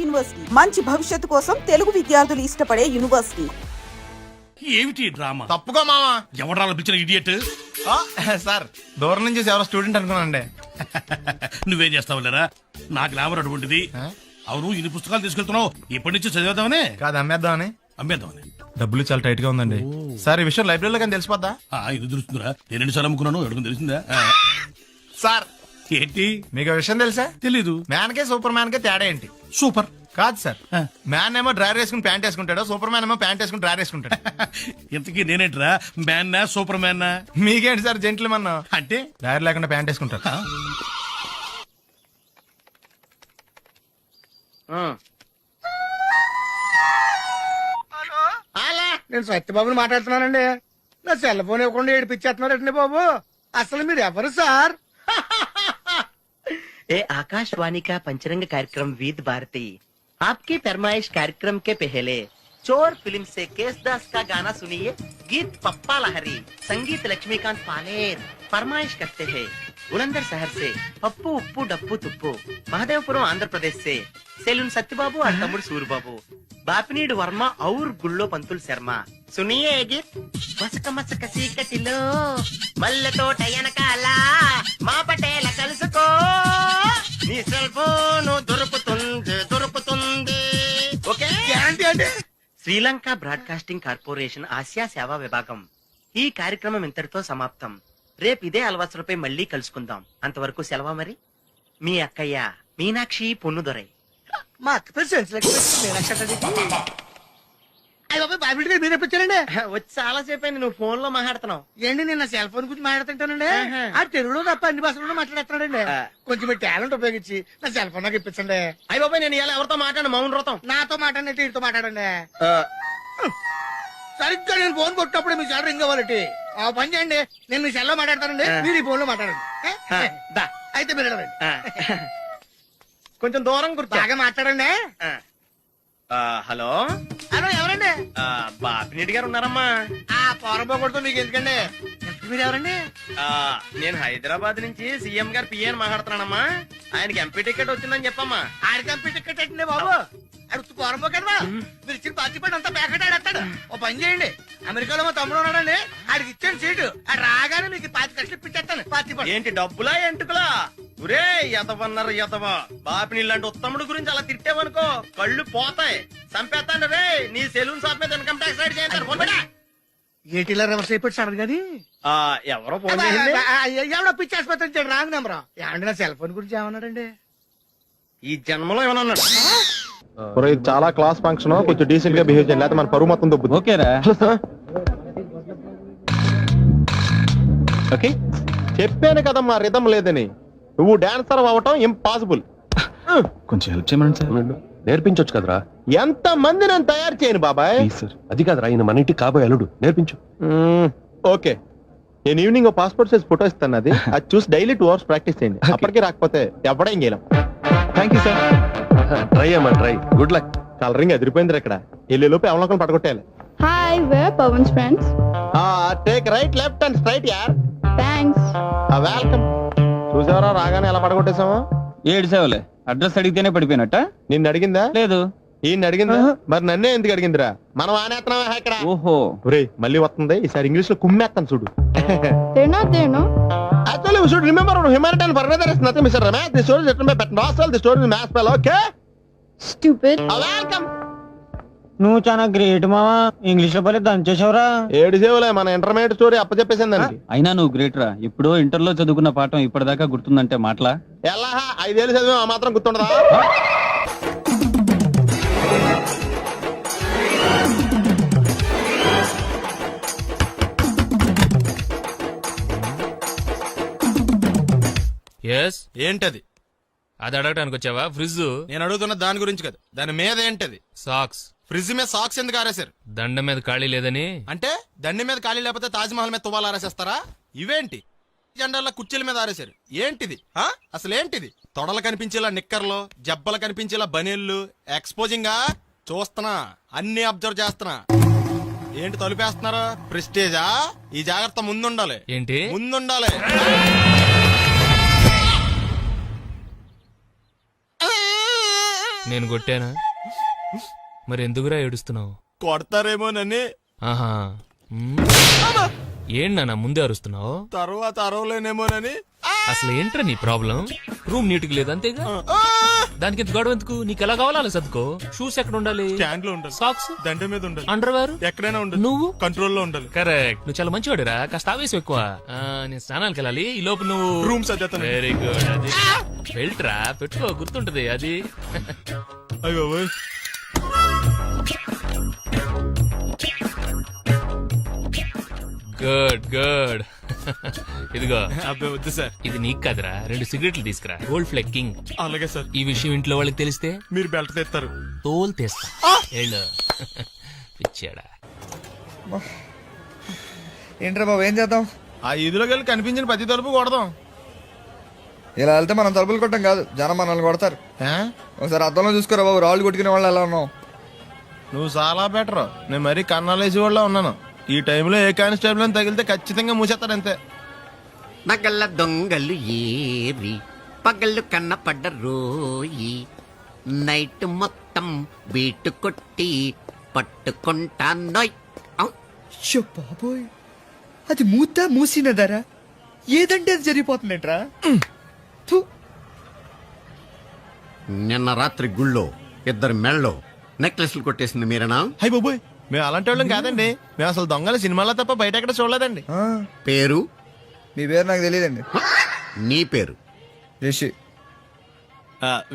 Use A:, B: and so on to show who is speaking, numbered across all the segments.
A: University మంచి భవిష్యత్తు కోసం తెలుగు విద్యార్థులు ఇష్టపడే యూనివర్సిటీ.
B: ఏమిటి డ్రామా?
C: తప్పుకో మావా.
B: ఎవడా పిలిచిన ఇడియట్?
C: సార్ దూరం నుంచి ఎవరో స్టూడెంట్ అనుకున్నానండి.
B: నువ్వేం చేస్తావు లేరా? నా గ్లామర్ అటువంటిది. అవును, ఇన్ని పుస్తకాలు తీసుకెళ్తున్నావు, ఇప్పటి నుంచి చదివేద్దామనే
C: కాదు అమ్మేద్దామని.
B: అమ్మేద్దామని.
C: డబ్బులు చాలా టైట్ గా ఉందండి సార్. ఈ విషయం లైబ్రరీలో కానీ తెలిసిపోద్దా?
B: ఇది తెలుస్తుందిరా, నేను 2 సార్లు అమ్ముకున్నాను, ఎడుకుని తెలిసిందా?
C: సార్
B: ఏంటి
C: మీకు విషయం తెలుసా?
B: తెలీదు.
C: మ్యాన్ కే సూపర్ మ్యాన్ కే తేడా ఏంటి?
B: సూపర్
C: కాదు సార్, మ్యాన్ ఏమో డ్రైవర్ వేసుకుని ప్యాంట్ వేసుకుంటాడు, సూపర్ మ్యాన్ ఏమో ప్యాంట్ వేసుకుని డ్రైవర్ వేసుకుంటాడు.
B: ఇంతకీ నేనేంట్రా, మ్యాన్నా సూపర్ మ్యాన్నా?
C: మీకేంటి సార్ జెంట్లు మన్నా
B: అంటే
C: డ్రైవర్ లేకుండా ప్యాంట్ వేసుకుంటారు.
D: నేను సత్యబాబుని మాట్లాడుతున్నానండి. నా సెల్ ఫోన్ ఇవ్వకుండా ఏడిపించేస్తున్నారండి బాబు. అసలు మీరు ఎవరు సార్?
E: ए आकाशवाणी का पंचरंग कार्यक्रम विद भारती आपकी फरमाइश कार्यक्रम के पहले चोर फिल्म से केसदास का गाना सुनिए. गीत पप्पा लहरी, संगीत लक्ष्मीकांत पालेर. फरमाइश करते हैं बुलंदर शहर से पप्पू उप्पू डप्पू तुप्पू. महादेवपुरम आंध्र प्रदेश से सेलून सत्यबाबू और तमुड़ सूरबाबू. बापिनीड वर्मा और गुल्लो पंतुल शर्मा. सुनिए ये गीत. मसक मसक सीकटिलो मल्ल तोट एनकाल మా పటేల కలుసుకో నీ సెల్ ఫోన్ దొరుకుతుంది. ఓకే.
D: ఏంటి అండి?
E: శ్రీలంక బ్రాడ్కాస్టింగ్ కార్పొరేషన్ ఆసియా సేవా విభాగం. ఈ కార్యక్రమం ఇంతటితో సమాప్తం. రేపు ఇదే అలవాసులపై మళ్ళీ కలుసుకుందాం. అంతవరకు సెలవా మరి. మీ అక్కయ్య మీనాక్షి పొన్నుదొరై.
D: మా అక్క పేరు సెన్సిలెక్ట్. అయ్యి బాబు బాబిడి గారు మీరు ఎప్పించారండి?
E: వచ్చి చాలా సేపు అయింది, నువ్వు ఫోన్ లో మాట్లాడుతున్నావు.
D: ఏంటి నేను నా సెల్ ఫోన్ గురించి మాట్లాడుతుంటానండి. ఆ తెలుగులో తప్ప అన్ని భాషల్లో మాట్లాడుతున్నాడండి. కొంచెం మీ టాలెంట్ ఉపయోగించి నా సెల్ ఫోన్ నాకు ఇప్పించండి.
E: అయ్యి బాబాయ్, నేను ఇలా ఎవరితో మాట్లాడు మౌన్ వ్రతం.
D: నాతో మాట్లాడినట్టు వీటితో మాట్లాడండి. సరిగ్గా నేను ఫోన్ కొట్టినప్పుడు మీ సెల్ రింగ్ అవ్వాలంటే ఆ పని చేయండి. నేను మీ సెల్ లో మాట్లాడతానండి, మీరు ఈ ఫోన్ లో మాట్లాడండి. అయితే మీరు వెళ్ళండి.
E: కొంచెం దూరం కూర్చో.
D: బాగా మాట్లాడండి.
E: హలో
D: హలో, ఎవరండి?
E: బాపినెడ్డి గారు ఉన్నారమ్మా?
D: ఆ పోరబోకూడదు మీకు ఎందుకండి. మీరు ఎవరండి?
E: నేను హైదరాబాద్ నుంచి సీఎం గారు పిఏ అని మాట్లాడుతున్నానమ్మా. ఆయనకి ఎంపీ టికెట్ వచ్చిందని చెప్పమ్మా.
D: ఆడికి ఎంపీ టికెట్ అండి బాబు. అడుగుతూ పోరబోకడమా మీరు ఇచ్చిన పార్టీ అంతా ప్యాకెట్ ఆడేస్తాడు. ఓ పని చేయండి, అమెరికాలో మా తమ్ముడు ఉన్నాడండి, ఆడికి ఇచ్చాను సీటు. ఆడు రాగానే మీకు 5 లక్షలు ఇప్పించేస్తాను. పార్టీ
E: ఏంటి డబ్బులా ఎంటుకులా? ఒరే ఎదవన్నారు ఎదవ. బాపిని ఇలాంటి ఉత్తముడు గురించి అలా తిట్టావనుకో కళ్ళు పోతాయి, చంపేస్తాను రే. నీ సెలూన్ షాప్ మీద ఇన్కమ్ ట్యాక్స్ రైడ్ చేస్తారు.
D: ఏటీలో రివర్స్ అయిపోయి సార్ గది.
E: ఎవరో ఫోన్ చేసింది?
D: ఎవడో పిచ్చి ఆసుపత్రి ఇచ్చాడు, రాంగ్ నెంబర్. ఏమంటే నా సెల్ ఫోన్ గురించి ఏమన్నాడండి?
E: ఈ జన్మలో ఏమన్నా అన్నాడు?
F: ఇది చాలా క్లాస్ ఫంక్షన్, కొంచెం డీసెంట్ గా బిహేవ్ చేయాలి, లేకపోతే మన పరువు మొత్తం దొబ్బుతుంది. ఓకేరా? ఓకే, చెప్పాను కదమ్మా రిథం లేదని. నువ్వు డాన్సర్ అవటం ఇంపాసిబుల్.
G: కొంచెం హెల్ప్ చేయమని సార్.
F: నేర్పించొచ్చు కదరా. ఎంత మంది నేను తయారు చేయను బాబాయ్.
G: సార్ అది కాదురా, ఈయన మన ఇంటికి కాబోయే అల్లుడు, నేర్పించు.
F: ఓకే, నేను ఈవినింగ్ పాస్పోర్ట్ సైజ్ ఫోటో ఇస్తాను, అది చూసి డైలీ 2 hours ప్రాక్టీస్ చేయండి. అప్పటికి రాకపోతే ఎవడేం చేయలేం.
G: Thank you sir.
F: ట్రై అమ్మా ట్రై. Good luck. కలరింగ్ అదిరిపోయింది. ఇక్కడ వెళ్ళే లోపు ఎవరినొకరు పడగొట్టాలి.
H: Hi, we're Pawan's friends.
F: Take right left and straight యార్.
H: Thanks.
F: వెల్కమ్. చూసావరా రాగానే ఎలా పడగొట్టేసామో.
I: 7 సేవలే. అడ్రస్ అడిగితేనే పడిపోయినట్ట.
F: నిన్ను అడిగిందా?
I: లేదు.
F: ఈయన అడిగిందా? మరి నన్నే ఎందుకు అడిగిందిరా? మనం ఆనేస్తున్నావా ఇక్కడ?
I: ఓహో,
F: ఒరే మళ్ళీ వస్తుంది ఈసారి ఇంగ్లీష్ లో కుమ్మేస్తాను చూడు.
H: They're not there, no?
F: Actually, we should remember humanitarian further is nothing, Mr. Ramesh. The story is written by Pat Nostril. The story is mass spell, okay?
H: Stupid.
F: Welcome.
I: నువ్వు చాలా గ్రేట్ మావా. English లో పలే దంచేసావురా.
F: 7 సేవలే మన intermediate story అప్పచెప్పేసింది దానికి.
I: అయినా నువ్వు great రా. ఇప్పుడు ఇంటర్ లో చదువుకున్న పాఠం ఇప్పటిదాకా గుర్తుందంటే మాటలా?
F: ఎలా 5 ఏళ్ళు చదివా ఆ మాత్రం గుర్తుండదా?
C: ఏంటది?
J: అది అడగడానికి వచ్చావా? ఫ్రిడ్జ్.
C: నేను అడుగుతున్న దాని గురించి కదా, దాని మీద ఏంటది?
J: సాక్స్.
C: ఫ్రిడ్జ్ మీద సాక్స్ ఎందుకు ఆరేశారు?
J: దండ మీద ఖాళీ లేదని.
C: అంటే దండి మీద ఖాళీ లేకపోతే తాజ్ మహల్ మీద తువ్వాలు ఆరేసేస్తారా? ఇవేంటి జెండాల కుర్చీల మీద ఆరేశారు? ఏంటిది అసలు ఏంటిది? తొడలు కనిపించేలా నిక్కర్లు, జబ్బలు కనిపించేలా బనీళ్లు, ఎక్స్పోజింగ్ చూస్తున్నా, అన్ని అబ్జర్వ్ చేస్తున్నా. ఏంటి తలుపేస్తున్నారు? ప్రెస్టేజా? ఈ జాగ్రత్త ముందుండాలి.
J: ఏంటి
C: ముందుండాలి?
J: నేను కొట్టానా? మరి ఎందుకురా ఏడుస్తున్నావు?
C: కొడతారేమోనని.
J: ఆహా. ఏంటి నాన్న ముందే అరుస్తున్నావు?
C: తర్వాత అరవలేనేమోనని.
J: అసలు ఏంట్రా నీ ప్రాబ్లం? రూమ్ నీట్ గా లేదు అంతేగా, దానికి ఎంత గొడవ ఎందుకు? నీకు ఎలా కావాలో అలా సర్దుకో. షూస్ ఎక్కడ ఉండాలి?
C: స్టాండ్ లో ఉండాలి.
J: సాక్స్
C: దండ మీద ఉండాలి.
J: అండర్వేర్
C: ఎక్కడైనా ఉండాలి.
J: నువ్వు
C: కంట్రోల్లో ఉండాలి.
J: కరెక్ట్. నువ్వు చాలా మంచివాడురా, కాస్త ఆవేశం ఎక్కువ. నేను స్నానానికి వెళ్ళాలి, ఈ లోపు నువ్వు
C: రూమ్ సర్దేస్తాను.
J: Very good. అది బెల్ట్ రా, పెట్టుకో, గుర్తుంటది అది.
C: అయ్యో
J: గుడ్ గుడ్. ఇదిగో,
C: అబ్బాయి వద్దు సార్.
J: ఇది నీకు కాదురా, 2 సిగరెట్లు తీసుకురా. Gold Flake King.
C: అలాగే సార్.
J: ఈ విషయం ఇంట్లో వాళ్ళకి తెలిస్తే
C: మీరు బెల్ట్ తెస్తారు.
J: తోలు తీస్తా. వెళ్ళు. పిచ్చాడా.
D: ఏంట్రా బాబు, ఏం చేద్దాం?
C: ఆ ఈదులోకి వెళ్ళి కనిపించిన ప్రతి తలుపు కొడదాం.
D: ఇలా వెళ్తే మనం తలుపులు కొట్టం కాదు, జనం మనల్ని కొడతారు. ఒకసారి అద్దంలో చూసుకోరా బాబు, రాళ్ళు కొట్టుకునే వాళ్ళు ఎలా ఉన్నావు?
C: నువ్వు చాలా బెటర్. నేను మరీ కన్నాలేసి వాళ్ళ ఉన్నాను. ఈ టైంలో ఏ కానిస్టేబుల్ అని తగిలితే ఖచ్చితంగా మూసేస్తాడు అంతే.
E: నగల దొంగలు ఏరి పగలు కన్నపడ్డ రోయి, నైట్ మొత్తం బీటు కొట్టి పట్టుకుంటానోయ్.
D: బాబోయ్, అది మూసినదరా, ఏదంటే అది జరిగిపోతుందేంట్రా?
E: నిన్న రాత్రి గుళ్ళో 2 మెళ్ళలో నెక్లెస్లు కొట్టేసింది మీరేనా?
C: హై బాబోయ్, మేము అలాంటి వాళ్ళం కాదండి. మేము అసలు దొంగలు సినిమాలో తప్ప బయట ఎక్కడ చూడలేదండి.
E: పేరు?
D: మీ పేరు నాకు తెలియదండి.
E: నీ పేరు?
D: రిషి.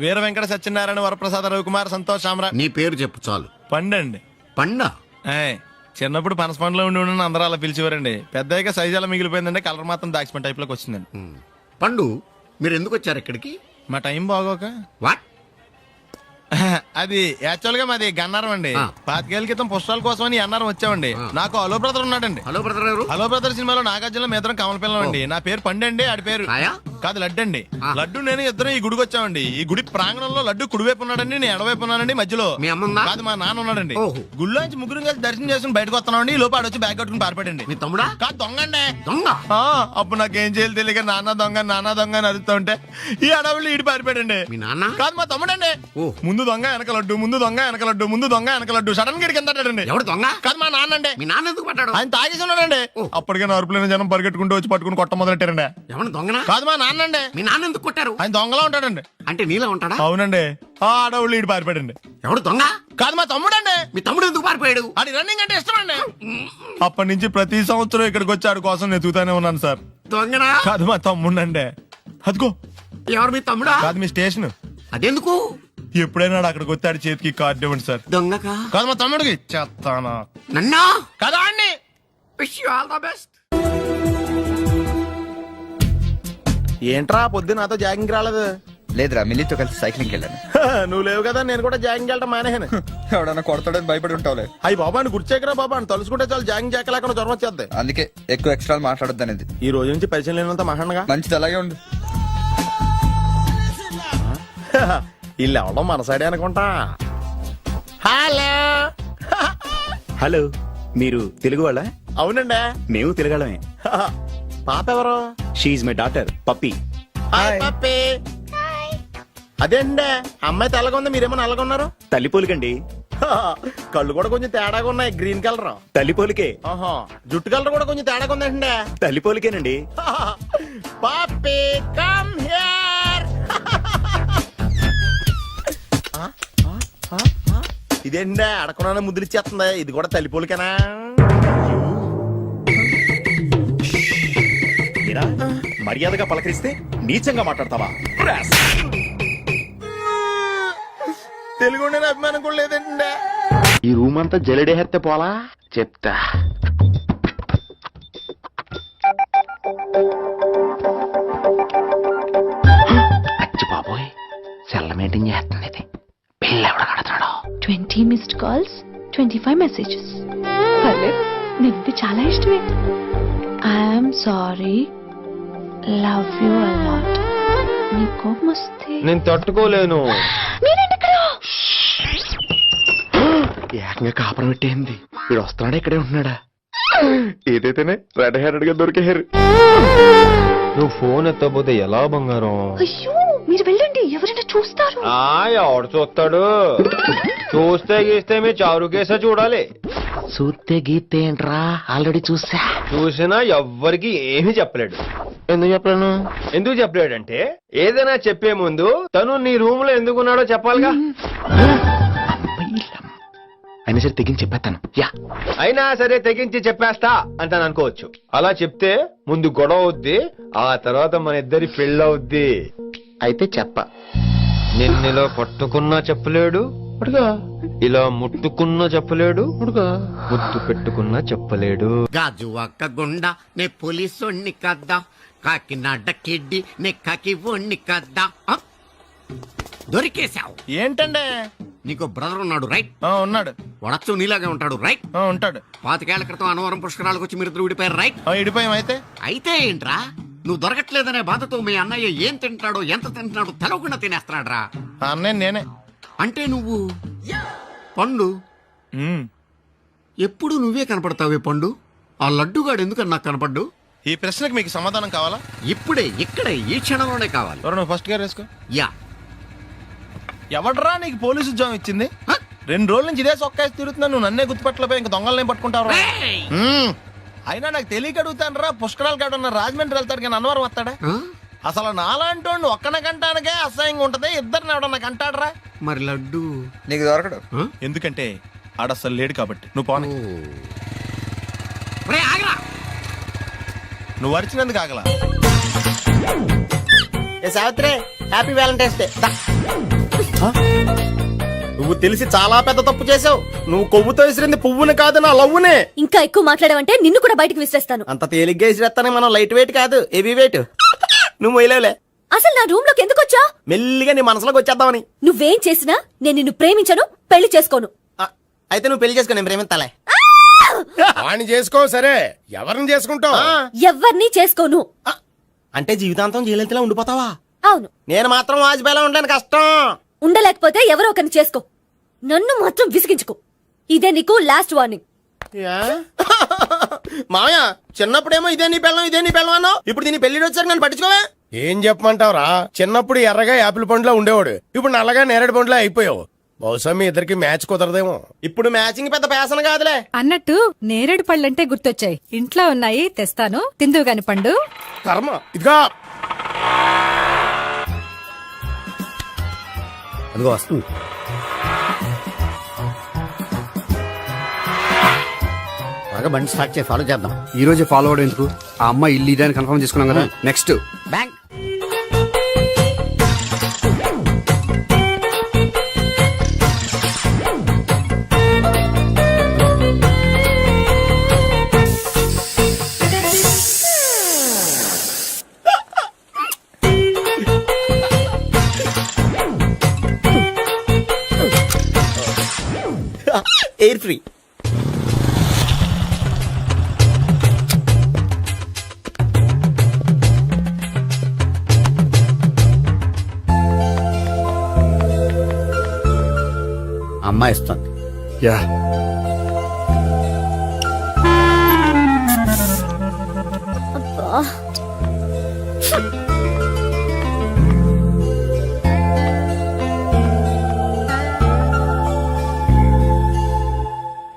C: వీర వెంకట సత్యనారాయణ వరప్రసాద రవికుమార్ సంతోష్ సామ్రాట్.
E: నీ పేరు చెప్పు చాలు.
C: పండండి.
E: పండా?
C: చిన్నప్పుడు పనస పండులో ఉండి అందరూ అలా పిలిచేవారండి. పెద్దగా సైజ్ అలా మిగిలిపోయిందండి, కలర్ మాత్రం దాచిపోయిన టైప్ లోకి వచ్చిందండి.
E: పండు, మీరు ఎందుకు వచ్చారు ఇక్కడికి?
C: మా టైం బాగోక.
E: వాట్?
C: అది యాక్చువల్ గా మాది గన్నారం అండి. 25 ఏళ్ల క్రితం పుష్పాల కోసం అని అన్నారం వచ్చామండి. నాకు హలో బ్రదర్ ఉన్నాడండి.
E: హలో బ్రదర్ ఎవరు?
C: హలో బ్రదర్ సినిమాలో నాగార్జున మీ ఇద్దరం కమల పిల్లం అండి. నా పేరు పండండి, ఆడి పేరు కాదు లడ్డు అండి. లడ్డు నేను ఇద్దరం ఈ గుడికి వచ్చామండి. ఈ గుడి ప్రాంగణంలో లడ్డు కుడివైపు ఉన్నాడండి, నేను ఎడవైపు ఉన్నానండి. మధ్యలో
E: మీ అమ్మ
C: కాదు మా నాన్న ఉన్నాడండి. గుళ్ళోంచి ముగ్గురు కలిసి దర్శనం చేసుకుని బయటకు వస్తున్నామండి. ఈ లోపు ఆడొచ్చి బ్యాగ్ కట్టుకుని పారిపడండి.
E: మీ తమ్ముడా?
C: కాదు దొంగండి.
E: దొంగ?
C: అప్పుడు నాకేం చేయాలి తెలియక నాన్న దొంగ అని అరుస్తూ ఉంటే ఈ అడవులు ఈడి పారిపోయాడండి.
E: మీ నాన్న?
C: కాదు మా తమ్ముడండి. ముందు దొంగ వెనక లడ్డు, ముందు దొంగ వెనక లడ్డు, ముందు దొంగ వెనక లడ్డు. సడన్ గా కిందండి.
E: ఎవడు దొంగ?
C: కాదు మా నాన్న అండి.
E: మీ నాన్న ఎందుకు పడ్డాడు?
C: ఆయన తాగేసి ఉన్నాడండి. అప్పటికే నరుపులేని జనం పరిగెట్టుకుంటూ వచ్చి పట్టుకుని కొట్ట మొదలెట్టారండి.
E: ఎవడు దొంగనా?
C: కాదు మా నాన్న అండి.
E: మీ నాన్న ఎందుకు కొట్టారు?
C: ఆయన దొంగలా ఉంటాడండి.
E: అంటే నీలా ఉంటాడా?
C: అవునండి. ఆ అడవులు ఈడి పారిపోయాడండి.
E: ఎవడు దొంగ?
C: కాదు మా తమ్ముడండి.
E: మీ తమ్ముడు ఎందుకు పారిపోయాడు?
C: అది రన్నింగ్ అంటే ఇష్టం అండి. అప్పటి నుంచి ప్రతి సంవత్సరం ఇక్కడికి వచ్చి ఆడి కోసం నేను ఎదుగుతానే ఉన్నాను సార్.
E: దొంగనా?
C: కాదు మా తమ్ముడండి. అదిగో.
E: ఎవరు మీ తమ్ముడా?
C: కాదు మీ స్టేషన్.
E: అదెందుకు?
C: ఎప్పుడైనా అక్కడికి వచ్చి ఆడి చేతికి కార్డు ఇవ్వండి సార్.
E: దొంగకా?
C: కాదు మా తమ్ముడికి. చెత్తానా?
E: నన్నా?
C: కదా అండి.
E: Wish you all the best.
F: ఏంట్రా పొద్దు నాతో జాగింగ్ రాలేదు?
D: లేదురా, మిల్లితో కలిసి సైక్లింగ్ వెళ్ళాను.
F: నువ్వు లేవు కదా, నేను కూడా జాగింగ్ వెళ్ళడం మానేహాను.
D: ఎవడన్నా కొడతాడని భయపడి ఉంటావులే.
F: అయ్యి బాబా అని గుర్చేకరా బాబా అని తలుసుకుంటే చాలు జాగింగ్ చేయలేకుండా జ్వరం వచ్చేద్ది.
D: అందుకే ఎక్కువ ఎక్స్ట్రా మాట్లాడొద్దు అనేది.
F: ఈ రోజు నుంచి పరిచయం లేనంత మహాన్గా
D: మంచిది, అలాగే ఉండు.
F: వీళ్ళు ఎవడం మన సైడే అనుకుంటా. హలో
G: హలో, మీరు తెలుగు వాళ్ళ?
F: అవునండి,
G: మేము తెలుగాళ్ళమే.
F: పాప ఎవరు?
G: She my daughter Pappi.
F: Hi Pappi. అదేండి అమ్మాయి తెల్లగా ఉంది, మీరేమో నల్లగా ఉన్నారు.
G: తల్లి పోలికండి.
F: కళ్ళు కూడా కొంచెం తేడాగా ఉన్నాయి, గ్రీన్ కలర్.
G: తల్లి పోలికే.
F: జుట్టు కలర్ కూడా కొంచెం తేడాగా ఉందండి.
G: తల్లి పోలికేనండి.
F: పప్పి కమ్ హియర్. ఇదేంటే అడగకుండా ముద్దులు ఇచ్చేస్తుంది. ఇది కూడా తల్లి పోలికేనా?
G: మర్యాదగా పలకరిస్తే నీచంగా మాట్లాడతావా?
F: తెలుగు అభిమానం కూడా లేదండి. ఈ రూమ్ అంతా జలిడేహెత్తే పోలా చెప్తా. అచ్చి బాబోయ్, సెల్ల మీటింగ్ చేస్తుంది. ఇది పిల్ల ఎవడ కడతాడు.
H: 20 missed calls, 25 messages. పర్లేదు, నీకు చాలా ఇష్టమే. I'm sorry, love you a lot. నీ కోపం వస్తే
F: నేను తట్టుకోలేను. ఏకంగా కాపురం పెట్టేయింది. వీడు వస్తున్నాడా, ఇక్కడే ఉంటున్నాడా? ఏదైతేనే రెడ్ హెయిర్డ్ గా దొరికే హెయిర్. నువ్వు ఫోన్ ఎత్తపోతే ఎలా బంగారం?
H: అయ్యో, మీరు వెళ్ళండి, ఎవరైనా చూస్తారు.
F: ఎవడు చూస్తాడు? చూస్తే గీస్తే మీ చారు కేసే చూడాలి.
E: చూస్తే గీతే ఏంట్రా, ఆల్రెడీ చూసా.
F: చూసినా ఎవ్వరికి ఏమీ చెప్పలేడు. ఎందుకు చెప్పలేను? ఎందుకు చెప్పలేడంటే ఏదైనా చెప్పే ముందు తను నీ రూమ్ లో ఎందుకున్నాడో చెప్పాలిగా.
E: అయినా సరే తెగించి చెప్పేస్తాను.
F: అయినా సరే తెగించి చెప్పేస్తా అంటాను అనుకోవచ్చు. అలా చెప్తే ముందు గొడవ అవుద్ది, ఆ తర్వాత మన ఇద్దరి పెళ్ళవుద్ది.
E: అయితే చెప్ప.
F: నిన్నెలా పట్టుకున్నా చెప్పలేడు, ఇలా ముట్టుకున్నా చెప్పలేడు, ముద్దు పెట్టుకున్నా చెప్పలేడు.
D: గాజు అక్క గుండా నే పోలీసోణ్ణి కద్దా, కాకినాడ కిడ్డి నే కాకి ఒణ్ణి కద్దా. దొరికేశావు.
C: ఏంటండే?
D: నీకు బ్రదర్ ఉన్నాడు రైట్?
C: ఉన్నాడు.
D: వడచ్చు నీలాగే ఉంటాడు రైట్?
C: ఉంటాడు.
D: 25 ఏళ్ల క్రితం అన్నవరం పుష్కరాలకు వచ్చి మీరిద్దరు విడిపోయారు రైట్?
C: ఇడిపోయాం. అయితే
D: అయితే ఏంట్రా, నువ్వు దొరకట్లేదనే బాధతో మీ అన్నయ్య ఏం తింటాడో ఎంత తింటున్నాడో తెలవకుండా తినేస్తున్నాడ్రా.
C: అన్నయ్య నేనే.
D: అంటే నువ్వు పండు ఎప్పుడు నువ్వే కనపడతావే పండు. ఆ లడ్డుగాడు ఎందుకని నాకు కనపడ్డు?
C: ఈ ప్రశ్నకు మీకు సమాధానం కావాలా?
D: ఇప్పుడే ఇక్కడే ఈ క్షణంలోనే కావాలి.
C: నువ్వు ఫస్ట్ గేర్ వేసుకో.
D: యా.
C: ఎవడరా నీకు పోలీసు ఉద్యోగం ఇచ్చింది? 2 రోజుల నుంచి ఇదే సొక్కాసి తిరుగుతున్నా, నువ్వు నన్నే గుర్తుపట్టలేపోయి ఇంక దొంగలనే పట్టుకుంటావు. అయినా నాకు తెలియక అడుగుతాను రా, పుష్కరాలు కాడున్న రాజమండ్రి వెళ్తాడు కానీ అన్నవరం వస్తాడా? అసలు నాలాంటి వాడిని ఒక్కన కంటానికే అసహ్యంగా ఉంటది, ఇద్దరిని ఎవడన్నా కంటాడరా?
D: మరి లడ్డు
C: నీకు దొరకడు. ఎందుకంటే ఆడ అసలు లేడు కాబట్టి. నువ్వు పోనీ. నువ్వు అరిచినందుకు ఆగలా.
E: Savitri, happy Valentine's Day.
C: నువ్వు తెలిసి చాలా పెద్ద తప్పు చేసావు. నువ్వు కొవ్వుతో విసిరింది పువ్వుని కాదు, నా లవ్వునే.
H: ఇంకా ఎక్కువ మాట్లాడమంటే నిన్ను కూడా బయటకు విసిరేస్తాను.
E: అంత తేలిగ్గా విసిరేస్తానే, మనం లైట్ వెయిట్ కాదు, హెవీ వెయిట్. నువ్వు మొయ్యలేవులే.
H: అసలు నా రూమ్ లోకి ఎందుకు వచ్చా?
E: మెల్లిగా నీ మనసులోకి వచ్చేద్దామని.
H: నువ్వేం చేసినా నేను నిన్ను ప్రేమించను, పెళ్లి చేసుకోను.
E: అయితే నువ్వు పెళ్లి చేసుకో, నేను ప్రేమిస్తాలే.
C: వాణ్ణి చేసుకో. సరే, ఎవరిని చేసుకుంటావు?
H: ఎవ్వరినీ చేసుకోను.
E: అంటే జీవితాంతం జైలెంతలా ఉండిపోతావా?
H: అవును.
E: నేను మాత్రం వాజ్పేయిలా ఉండడానికి కష్టం.
H: ఉండలేకపోతే ఎవరో ఒకరిని చేసుకో, నన్ను మాత్రం విసిగించుకో. ఇదే నీకు లాస్ట్ వార్నింగ్.
E: మామయ్య, చిన్నప్పుడేమో ఇదే నీ పెళ్ళం అన్నావు, ఇప్పుడు దీని పెళ్లి వచ్చాక నన్ను పట్టించుకోవా?
C: ఏం చెప్పమంటావురా? చిన్నప్పుడు ఎర్రగా యాపిల్ పండులో ఉండేవాడు, ఇప్పుడు నల్లగా నేరేడు పండులో అయిపోయావు. బహుశా మీ ఇద్దరికి మ్యాచ్ కుదరదేమో.
E: ఇప్పుడు మ్యాచింగ్ పెద్ద పేసన కాదులే.
K: అన్నట్టు నేరేడు పళ్ళంటే గుర్తొచ్చాయి. ఇంట్లో ఉన్నాయి, తెస్తాను, తిందువు గాని పండు.
C: కర్మ. ఇదిగా
E: అదిగో వస్తుంది. బాగా బండి స్టార్ట్ చేసి ఫాలో చేద్దాం.
I: ఈ రోజే ఫాలో అవడం ఎందుకు? ఆ అమ్మాయి ఇల్లు ఇదని కన్ఫర్మ్ చేసుకున్నాం కదా. Next
E: bank. Air free. అమ్మాయి ఇస్తుంది.
I: యా,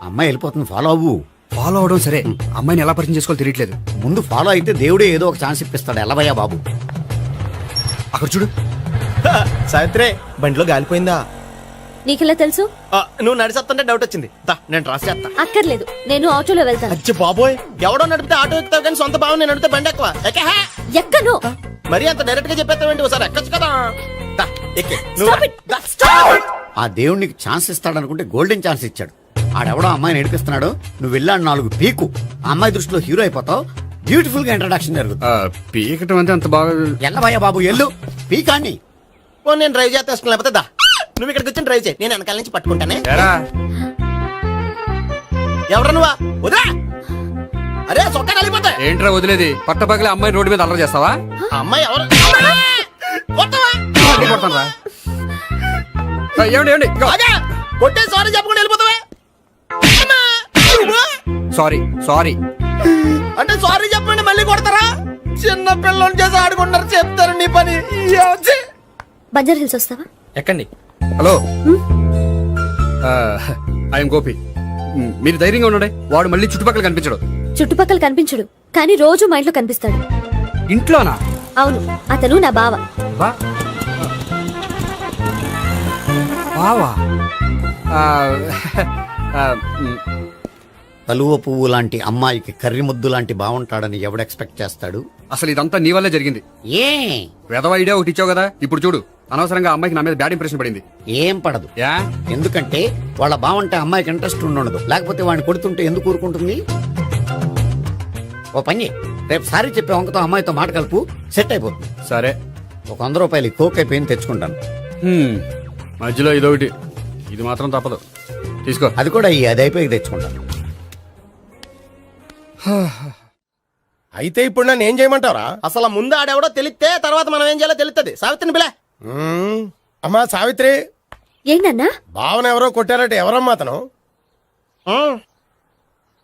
E: అమ్మాయి వెళ్ళిపోతుంది, ఫాలో అవ్వు.
I: ఫాలో అవడం సరే, అమ్మాయిని ఎలా పరిచయం చేసుకోవాలో తెలియట్లేదు.
E: ముందు ఫాలో అయితే దేవుడే ఏదో ఒక ఛాన్స్ ఇప్పిస్తాడు. ఎలవయ్యా బాబు.
I: అక్కడ చూడు.
C: సావిత్రి, బండిలో గాలిపోయిందా?
H: నీకెలా తెలుసు?
E: నువ్వు నడిచేస్తుంటే డౌట్ వచ్చింది. నేను ట్రాస్ చేస్తా.
H: అక్కర్లేదు, నేను ఆటోలో వెళ్తాను.
E: అచ్చి బాబోయ్, ఎవడో నడిపితే ఆటో ఎక్కుతావు కానీ సొంత భావం నేను నడిపితే బండి ఎక్కువ.
H: ఎక్కను.
E: మరి అంత డైరెక్ట్ గా చెప్పేస్తావేంటి? ఒకసారి ఎక్కొచ్చు కదా. ఎక్కే.
H: Stop it.
E: ఆ దేవుడు నీకు ఛాన్స్ ఇస్తాడు అనుకుంటే గోల్డెన్ ఛాన్స్ ఇచ్చాడు. ఆడెవడో అమ్మాయిని నడిపిస్తున్నాడు, నువ్వు వెళ్ళాడు 4 పీకు. ఆ అమ్మాయి దృష్టిలో హీరో అయిపోతావు. బ్యూటిఫుల్ గా ఇంట్రడక్షన్ జరుగుతుంది.
I: పీకటం అంటే అంత బాగా.
E: ఎల్లవయ్యా బాబు, ఎల్లు పీకాన్ని. నేను డ్రైవ్ చేస్తాను, లేకపోతే దా నువ్వు ఇక్కడికి వచ్చి డ్రైవ్ చేయి, నేను వెనకాల నుంచి పట్టుకుంటానే. ఎవరు నువ్వా? వదిలా. అరే చొక్కా కలిపోతా.
I: ఏంట్రా వదిలేది? పట్టపగలే అమ్మాయి రోడ్డు మీద అల్లరి చేస్తావా?
E: అమ్మాయి ఎవరు?
I: ఏమండి
E: కొట్టే సారీ చెప్పకుండా వెళ్ళిపోతావా?
I: సారీ సారీ
E: అంటే సారీ చెప్పండి మళ్ళీ కొడతారా? చిన్న పిల్లలు చేసి ఆడుకుంటారు, చెప్తారు నీ పని.
H: బంజారా హిల్స్ వస్తావా?
I: ఎక్కండి. Hello, I'm Gopi. మీరు ధైర్యంగా ఉండండి. వాడు మళ్ళీ చుట్టుపక్కల కనిపించడు.
H: చుట్టుపక్కల కనిపించడు, కానీ రోజు మా ఇంట్లో కనిపిస్తాడు.
I: ఇంట్లోనా?
H: అవును, అతను నా బావ.
I: బావా?
D: కలువ పువ్వు లాంటి అమ్మాయికి కర్రి ముద్దు లాంటి బాగుంటాడని ఎవడు ఎక్స్పెక్ట్ చేస్తాడు?
I: అసలు ఇదంతా నీ వల్లే జరిగింది.
D: ఏ
I: వెధవ ఐడియా ఒకటి ఇచ్చావు కదా, ఇప్పుడు చూడు. అనవసరంగా అమ్మాయికి నా మీద బ్యాడ్ ఇంప్రెషన్ పడింది.
D: ఏం పడదు.
I: యా?
D: ఎందుకంటే వాళ్ళ బాగుంటే అమ్మాయికి ఇంట్రెస్ట్ ఉండదు. లేకపోతే వాడిని కొడుతుంటే ఎందుకు ఊరుకుంటుంది? ఓ పని, రేపు సారీ చెప్పే వంకతో అమ్మాయితో మాట కలుపు, సెట్ అయిపోతుంది.
I: సరే.
D: ఒక 100 రూపాయలు కోక్ అయిపోయింది, తెచ్చుకుంటాను.
I: మధ్యలో ఇదొకటి, ఇది మాత్రం తప్పదు. తీసుకో.
D: అది కూడా అది అయిపోయి తెచ్చుకుంటాను.
C: అయితే ఇప్పుడు నన్ను ఏం చేయమంటారా? అసలు ముందు ఆడెవడో తెలిస్తే తర్వాత మనం ఏం చేయాలో తెలుస్తుంది. సావిత్రిని పిల్ల. అమ్మా సావిత్రి,
H: ఏంటన్నా?
C: భావన ఎవరో కొట్టారట, ఎవరమ్మా అతను?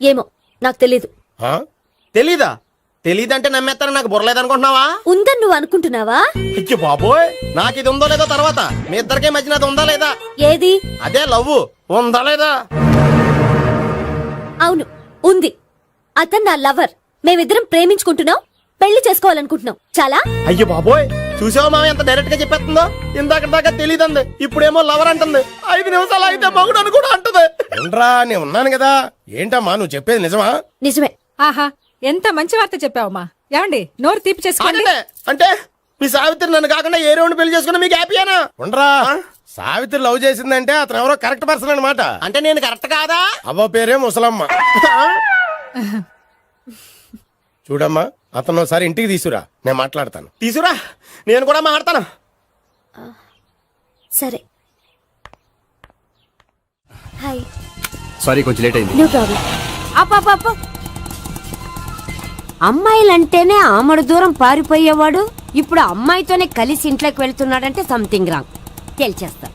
H: ఏమో, నాకు తెలీదు.
C: తెలీదా? తెలీదంటే నమ్మేస్తారని నాకు బుర్రలేదనుకుంటున్నావా?
H: ఉందని నువ్వు అనుకుంటున్నావా?
C: ఇచ్చి బాబోయ్, నాకు ఇది ఉందో లేదో తర్వాత. మీ ఇద్దరికే మధ్యన అది ఉందా లేదా?
H: ఏది?
C: అదే లవ్ ఉందా లేదా?
H: అవును, ఉంది. అతను నా లవర్. మేమిద్దరం ప్రేమించుకుంటున్నాం, పెళ్లి చేసుకోవాలనుకుంటున్నాం. చాలా.
C: అయ్యో బాబోయ్, చూసావా మామ ఎంత డైరెక్ట్ గా చెప్పేస్తుందో? ఇందాక దాకా తెలియదండి, ఇప్పుడేమో లవర్ అంటుంది. 5 నిమిషాలు అయితే మగుడు అని కూడా అంటుంది. నేను ఉన్నాను కదా. ఏంటమ్మా నువ్వు చెప్పేది నిజమా?
H: నిజమే.
K: ఆహా, ఎంత మంచి వార్త చెప్పావమ్మా. ఏమండి, నోరు తీపి చేసుకోండి.
C: అంటే మీ సావిత్రి నన్ను కాకుండా ఏ రౌండ్ పెళ్లి చేసుకున్నా మీకు హ్యాపీయేనా? ఉండరా, సావిత్రి లవ్ చేసిందంటే అతను ఎవరో కరెక్ట్ పర్సన్ అనమాట. అంటే నేను కరెక్ట్ కాదా? అవ్వ పేరే ముసలమ్మ. చూడమ్మా, అతను ఒకసారి ఇంటికి తీసుకురా, నేను మాట్లాడతాను. తీసుకురా, నేను కూడా మాట్లాడతాను.
H: సరే. హాయ్.
I: సారీ, కొంచెం లేట్ అయింది.
H: No problem.
L: అప్ప అమ్మాయిలంటేనే ఆమడు దూరం పారిపోయేవాడు ఇప్పుడు అమ్మాయితోనే కలిసి ఇంట్లోకి వెళ్తున్నాడంటే సంథింగ్ రాంగ్. తేల్చేస్తా.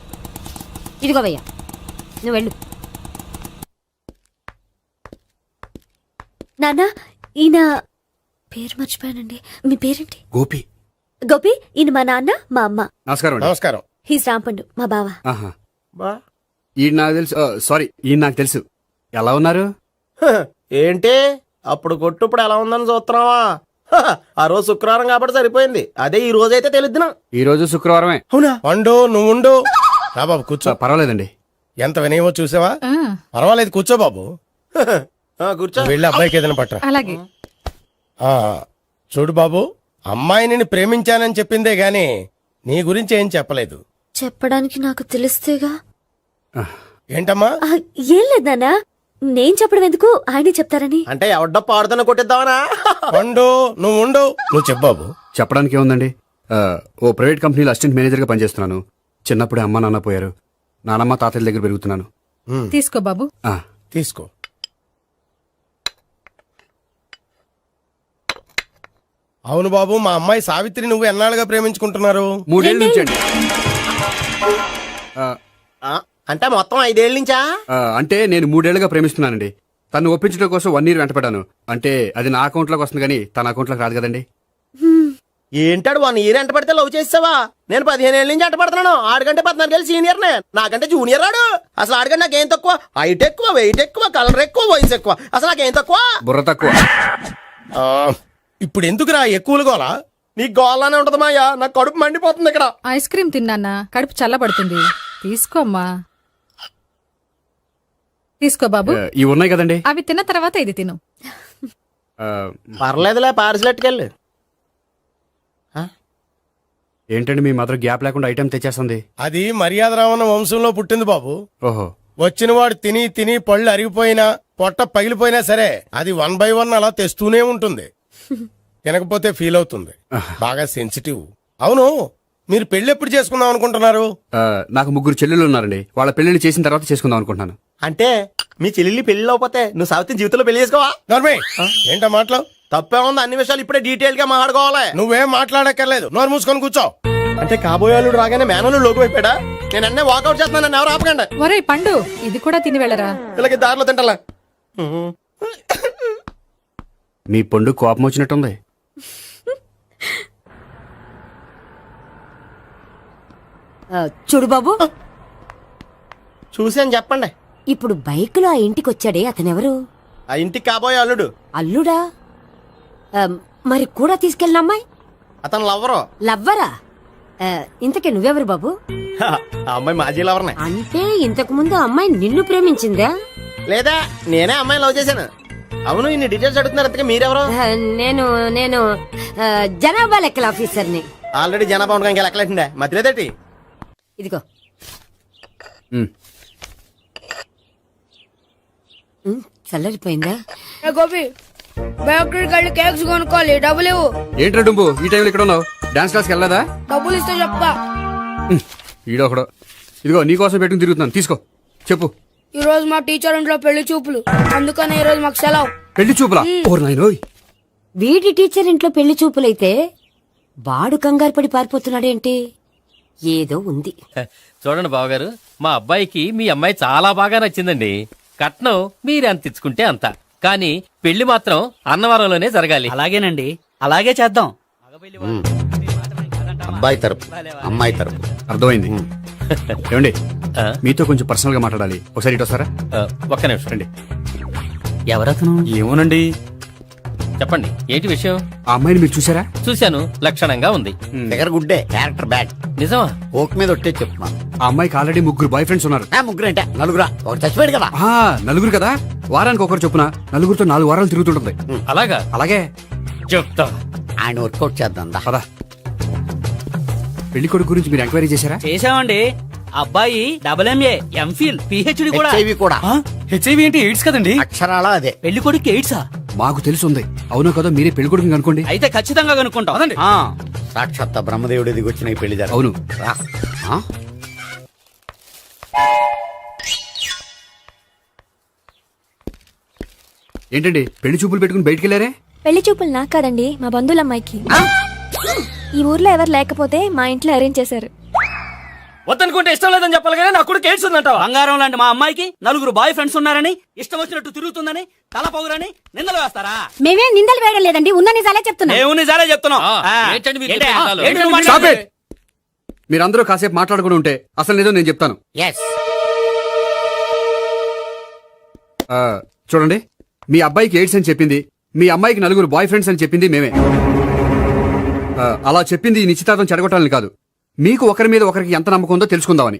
L: ఇదిగో భయ్యా, నువ్వు వెళ్ళు.
H: నాన్న, ఈయన పేరు మర్చిపోయానండి. మీ పేరేంటి?
I: గోపి.
H: గోపి, ఈయన మా నాన్న, మా అమ్మ.
I: నమస్కారం.
C: నమస్కారం.
H: హీస్ రాంపండు, మా బావ.
I: ఆహా. ఈయన నాకు తెలుసు. సారీ, ఈయన నాకు తెలుసు. ఎలా ఉన్నారు?
C: ఏంటి అప్పుడు కొట్టు ఇప్పుడు ఎలా ఉందని చూస్తున్నావా? ఆ రోజు శుక్రవారం కాబట్టి సరిపోయింది. అదే ఈ రోజు అయితే తెలుద్దునా.
I: ఈ రోజు శుక్రవారమే.
C: అవునా? వండు, నువ్వు ఉండు. రా బాబు కూర్చో.
I: పర్వాలేదండి.
C: ఎంత వినయమో చూసావా? పర్వాలేదు, కూర్చో బాబు. కూర్చో. వెళ్ళి అబ్బాయికి ఏదైనా పట్టరా.
K: అలాగే.
C: చూడు బాబు, అమ్మాయిని నేను ప్రేమించానని చెప్పిందే గాని నీ గురించి ఏం చెప్పలేదు.
H: చెప్పడానికి నాకు తెలిస్తేగా.
C: ఏంటమ్మా?
H: ఏం లేదు నాన్న, నేను చెప్పడం ఎందుకు, ఆయనే చెప్తారని.
C: అంటే ఎవడ్డో పాడుతున్నా కొట్టిద్దామనా? వండు, నువ్వు ఉండు. నువ్వు చెప్పు బాబు.
I: చెప్పడానికి ఏముందండి, ఓ ప్రైవేట్ కంపెనీలో అసిస్టెంట్ మేనేజర్ గా పనిచేస్తున్నాను. చిన్నప్పుడే అమ్మ నాన్న పోయారు. నానమ్మ తాతయ్య దగ్గర పెరుగుతున్నాను.
K: తీసుకో బాబు.
C: తీసుకో. అవును బాబు, మా అమ్మాయి సావిత్రి నువ్వు ఎన్నాళ్ళుగా ప్రేమించుకుంటున్నారు?
I: 3 ఏళ్ళ నుంచి అండి.
C: అంటే మొత్తం 5 ఏళ్ళ నుంచా?
I: అంటే నేను 3 ఏళ్లుగా ప్రేమిస్తున్నానండి. తను ఒప్పించడం కోసం 1 year వెంటపడ్డాను. అంటే అది నా అకౌంట్ లోకి వస్తుంది కానీ తన అకౌంట్ లోకి రాదు కదండి.
C: ఏంటాడు 1 year ఎంట పడితే లవ్ చేసావా? నేను 15 ఏళ్ళ నుంచి ఎంట పడుతున్నాను. ఆడికంటే 14 ఏళ్ళు సీనియర్ నే, నాకంటే జూనియర్ రాడు. అసలు ఆడికంటే నాకేం తక్కువ? హైట్ ఎక్కువ, వెయిట్ ఎక్కువ, కలర్ ఎక్కువ, వయసు ఎక్కువ. అసలు నాకేం తక్కువ?
I: బుర్ర తక్కువ.
C: ఇప్పుడు ఎందుకురా ఎక్కువలు గోలా? నీకు గోలానే ఉంటది మాయా, నాకు కడుపు మండిపోతుంది ఇక్కడ.
K: ఐస్ క్రీమ్ తిన్నానా, కడుపు చల్లబడుతుంది. తీసుకోమ్మా. తీసుకో బాబు.
I: ఇవి ఉన్నాయి కదండి,
K: అవి తిన్న తర్వాత ఇది తిను.
C: పర్లేదులే, పార్సిలెట్కెళ్ళి.
I: ఏంటండి మీ మదర్ గ్యాప్ లేకుండా ఐటెం తెచ్చేస్తుంది?
C: అది మర్యాద రావణ వంశంలో పుట్టింది బాబు.
I: ఓహో.
C: వచ్చిన వాడు తిని తిని పళ్ళు అరిగిపోయినా, పొట్ట పగిలిపోయినా సరే అది 1 by 1 అలా తెస్తూనే ఉంటుంది. తినకపోతే ఫీల్ అవుతుంది. బాగా సెన్సిటివ్. అవును, మీరు పెళ్లి ఎప్పుడు చేసుకుందాం అనుకుంటున్నారు?
I: నాకు 3 చెల్లెళ్ళు ఉన్నారండి. వాళ్ళ పెళ్లిని చేసిన తర్వాత చేసుకుందాం అనుకుంటున్నాను.
C: అంటే మీ చెల్లెల్ని పెళ్లి లేకపోతే నువ్వు సావిత్రి జీవితంలో పెళ్లి చేసుకోవా? ఏంటో మాటలు తప్పే ఉంది. అన్ని విషయాలు ఇప్పుడే డీటెయిల్ గా మాట్లాడుకోవాలి. నువ్వేం మాట్లాడక్కర్లేదు, నోరు మూసుకొని కూర్చో. అంటే కాబోయేవాళ్ళు రాగానే మేనలు లోకి అయిపోయాడా? నేను అన్నీ వాకౌట్ చేస్తున్నాను, నన్ను ఎవరు ఆపకండి.
K: ఒరే పండు, ఇది కూడా తిని వెళ్ళరా.
C: ఇలాగే దారిలో తింటలా.
I: మీ పండు కోపం వచ్చినట్టుంది.
L: చూడు బాబు,
E: చూసాను చెప్పండి.
L: ఇప్పుడు బైక్ లో ఆ ఇంటికి వచ్చాడే అతనెవరు?
E: ఆ ఇంటికి కాబోయే అల్లుడు.
L: అల్లుడా? మరి కూడా తీసుకెళ్ళిన అమ్మాయి
E: అతను లవ్వరు.
L: లవ్వరా? ఇంతకీ నువ్వెవరు బాబు?
E: ఆ అమ్మాయి మాజీ లవర్నే.
L: అంటే ఇంతకు ముందు అమ్మాయి నిన్ను ప్రేమించిందా?
E: లేదా నేనే అమ్మాయి లవ్ చేశాను. అవును, ఇన్ని డీటెయిల్స్ అడుగుతున్నారు. అంతగా మీరెవరు?
L: నేను నేను జనాభా లెక్కల ఆఫీసర్ని.
E: ఆల్రెడీ జనాభా ఉండగా ఇంకా లెక్కలేండే మధ్యలేదేటి.
L: ఇదిగో. చల్లరిపోయిందా?
K: గోపి బేకరీకి వెళ్ళి కేక్స్ కొనుక్కోవాలి, డబ్బులు ఇవ్వు.
I: ఏంట్రా డుంబు ఈ టైంలో ఇక్కడ ఉన్నావు? డాన్స్ క్లాస్కి వెళ్ళదా?
K: డబ్బులు ఇస్తే చెప్తా.
I: ఈడొకడు. ఇదిగో నీకోసం పెట్టుకుని తిరుగుతున్నాను, తీసుకో. చెప్పు.
K: ఈ రోజు మా టీచర్ ఇంట్లో పెళ్లి చూపులు, అందుకనే ఈ రోజు మాకు సెలవు.
I: పెళ్లి చూపులా? ఓర్ నాయనోయ్.
L: వీడి టీచర్ ఇంట్లో పెళ్లి చూపులైతే వాడు కంగారు పడి పారిపోతున్నాడేంటి? ఏదో ఉంది.
J: చూడండి బావగారు, మా అబ్బాయికి మీ అమ్మాయి చాలా బాగా నచ్చిందండి. కట్నం మీరు ఎంత ఇచ్చుకుంటే అంత, కానీ పెళ్లి మాత్రం అన్నవరంలోనే జరగాలి.
D: అలాగేనండి, అలాగే చేద్దాం.
E: అబ్బాయి తరపు, అమ్మాయి తరపు.
I: అర్థమైంది. ఏమండి, మీతో కొంచెం పర్సనల్ గా మాట్లాడాలి. ఒకసారి ఇటు వస్తారా?
J: ఒక్క నిమిషం రండి.
D: ఎవరతను?
I: ఏమోనండి.
J: చెప్పండి, ఏంటి విషయం?
I: ఆ అమ్మాయిని మీరు చూసారా?
J: చూశాను, లక్షణంగా ఉంది.
E: దగ్గర గుడ్డే, క్యారెక్టర్ బ్యాడ్.
J: నిజమా?
E: ఓక్ మీద ఒట్టే చెప్తున్నా.
I: ఆ అమ్మాయికి ఆల్రెడీ 3 బాయ్ ఫ్రెండ్స్ ఉన్నారు.
E: ముగ్గురు అంటే నలుగురా? ఒకటి చచ్చిపోయాడు కదా.
I: నలుగురు కదా, వారానికి ఒకరు చొప్పున నలుగురితో 4 వారాలు తిరుగుతుంటుంది.
J: అలాగా?
I: అలాగే
J: చెప్తా.
E: ఆయన వర్కౌట్ చేద్దాం.
I: పదా. పెళ్లి కొడుకు గురించి మీరు ఎంక్వైరీ చేశారా?
D: చేసామండి. అబ్బాయి MA, MPhil, PhD కూడా.
E: హెచ్ఐవి కూడా.
D: హెచ్ఐవి ఏంటి? ఎయిడ్స్ కదండి.
E: అక్షరాల అదే.
D: పెళ్లి కొడుకు ఎయిడ్సా?
I: మాకు తెలుసుంది. అవునో కదా, మీరే పెళ్లి కొడుకుని అనుకోండి.
D: అయితే ఖచ్చితంగా కనుక్కుంటాం.
E: సాక్షాత్ బ్రహ్మదేవుడి దిగి వచ్చిన ఈ పెళ్లి జరగదు.
I: అవును. ఏంటండి పెళ్లి చూపులు పెట్టుకుని బయటికి వెళ్ళారే?
H: పెళ్లి చూపులు నాకు కాదండి, మా బంధువుల అమ్మాయికి. ఈ ఊర్లో ఎవరు లేకపోతే మా ఇంట్లో అరేంజ్ చేశారు.
D: వద్దనుకుంటే ఇష్టం లేదని చెప్పాలి కానీ నా కొడుకు ఎయిడ్స్ ఉందంటావా? బంగారం లాంటి మా అమ్మాయికి 4 బాయ్ ఫ్రెండ్స్ ఉన్నారని, ఇష్టం వచ్చినట్టు తిరుగుతుందని, తల పొగురని నిందలు వేస్తారా?
L: మేమే నిందలు వేయడం లేదండి, ఉన్న నిజాలే చెప్తున్నా.
D: మేము నిజాలే చెప్తున్నాం.
J: ఏంటండి మీరు
D: ఏంటి?
J: చెప్పే నిజాలు?
D: ఏంటి నువ్వు
I: Stop
D: మాట్లాడేది?
I: it! మీరందరూ కాసేపు మాట్లాడుకుని ఉంటే అసలు నిజం నేను చెప్తాను. చూడండి, మీ అబ్బాయికి ఎయిడ్స్ అని చెప్పింది, మీ అమ్మాయికి 4 బాయ్ ఫ్రెండ్స్ అని చెప్పింది మేమే. అలా చెప్పింది ఈ నిశ్చితార్థం చెడగొట్టాలని కాదు, మీకు ఒకరి మీద ఒకరికి ఎంత నమ్మకం ఉందో తెలుసుకుందామని.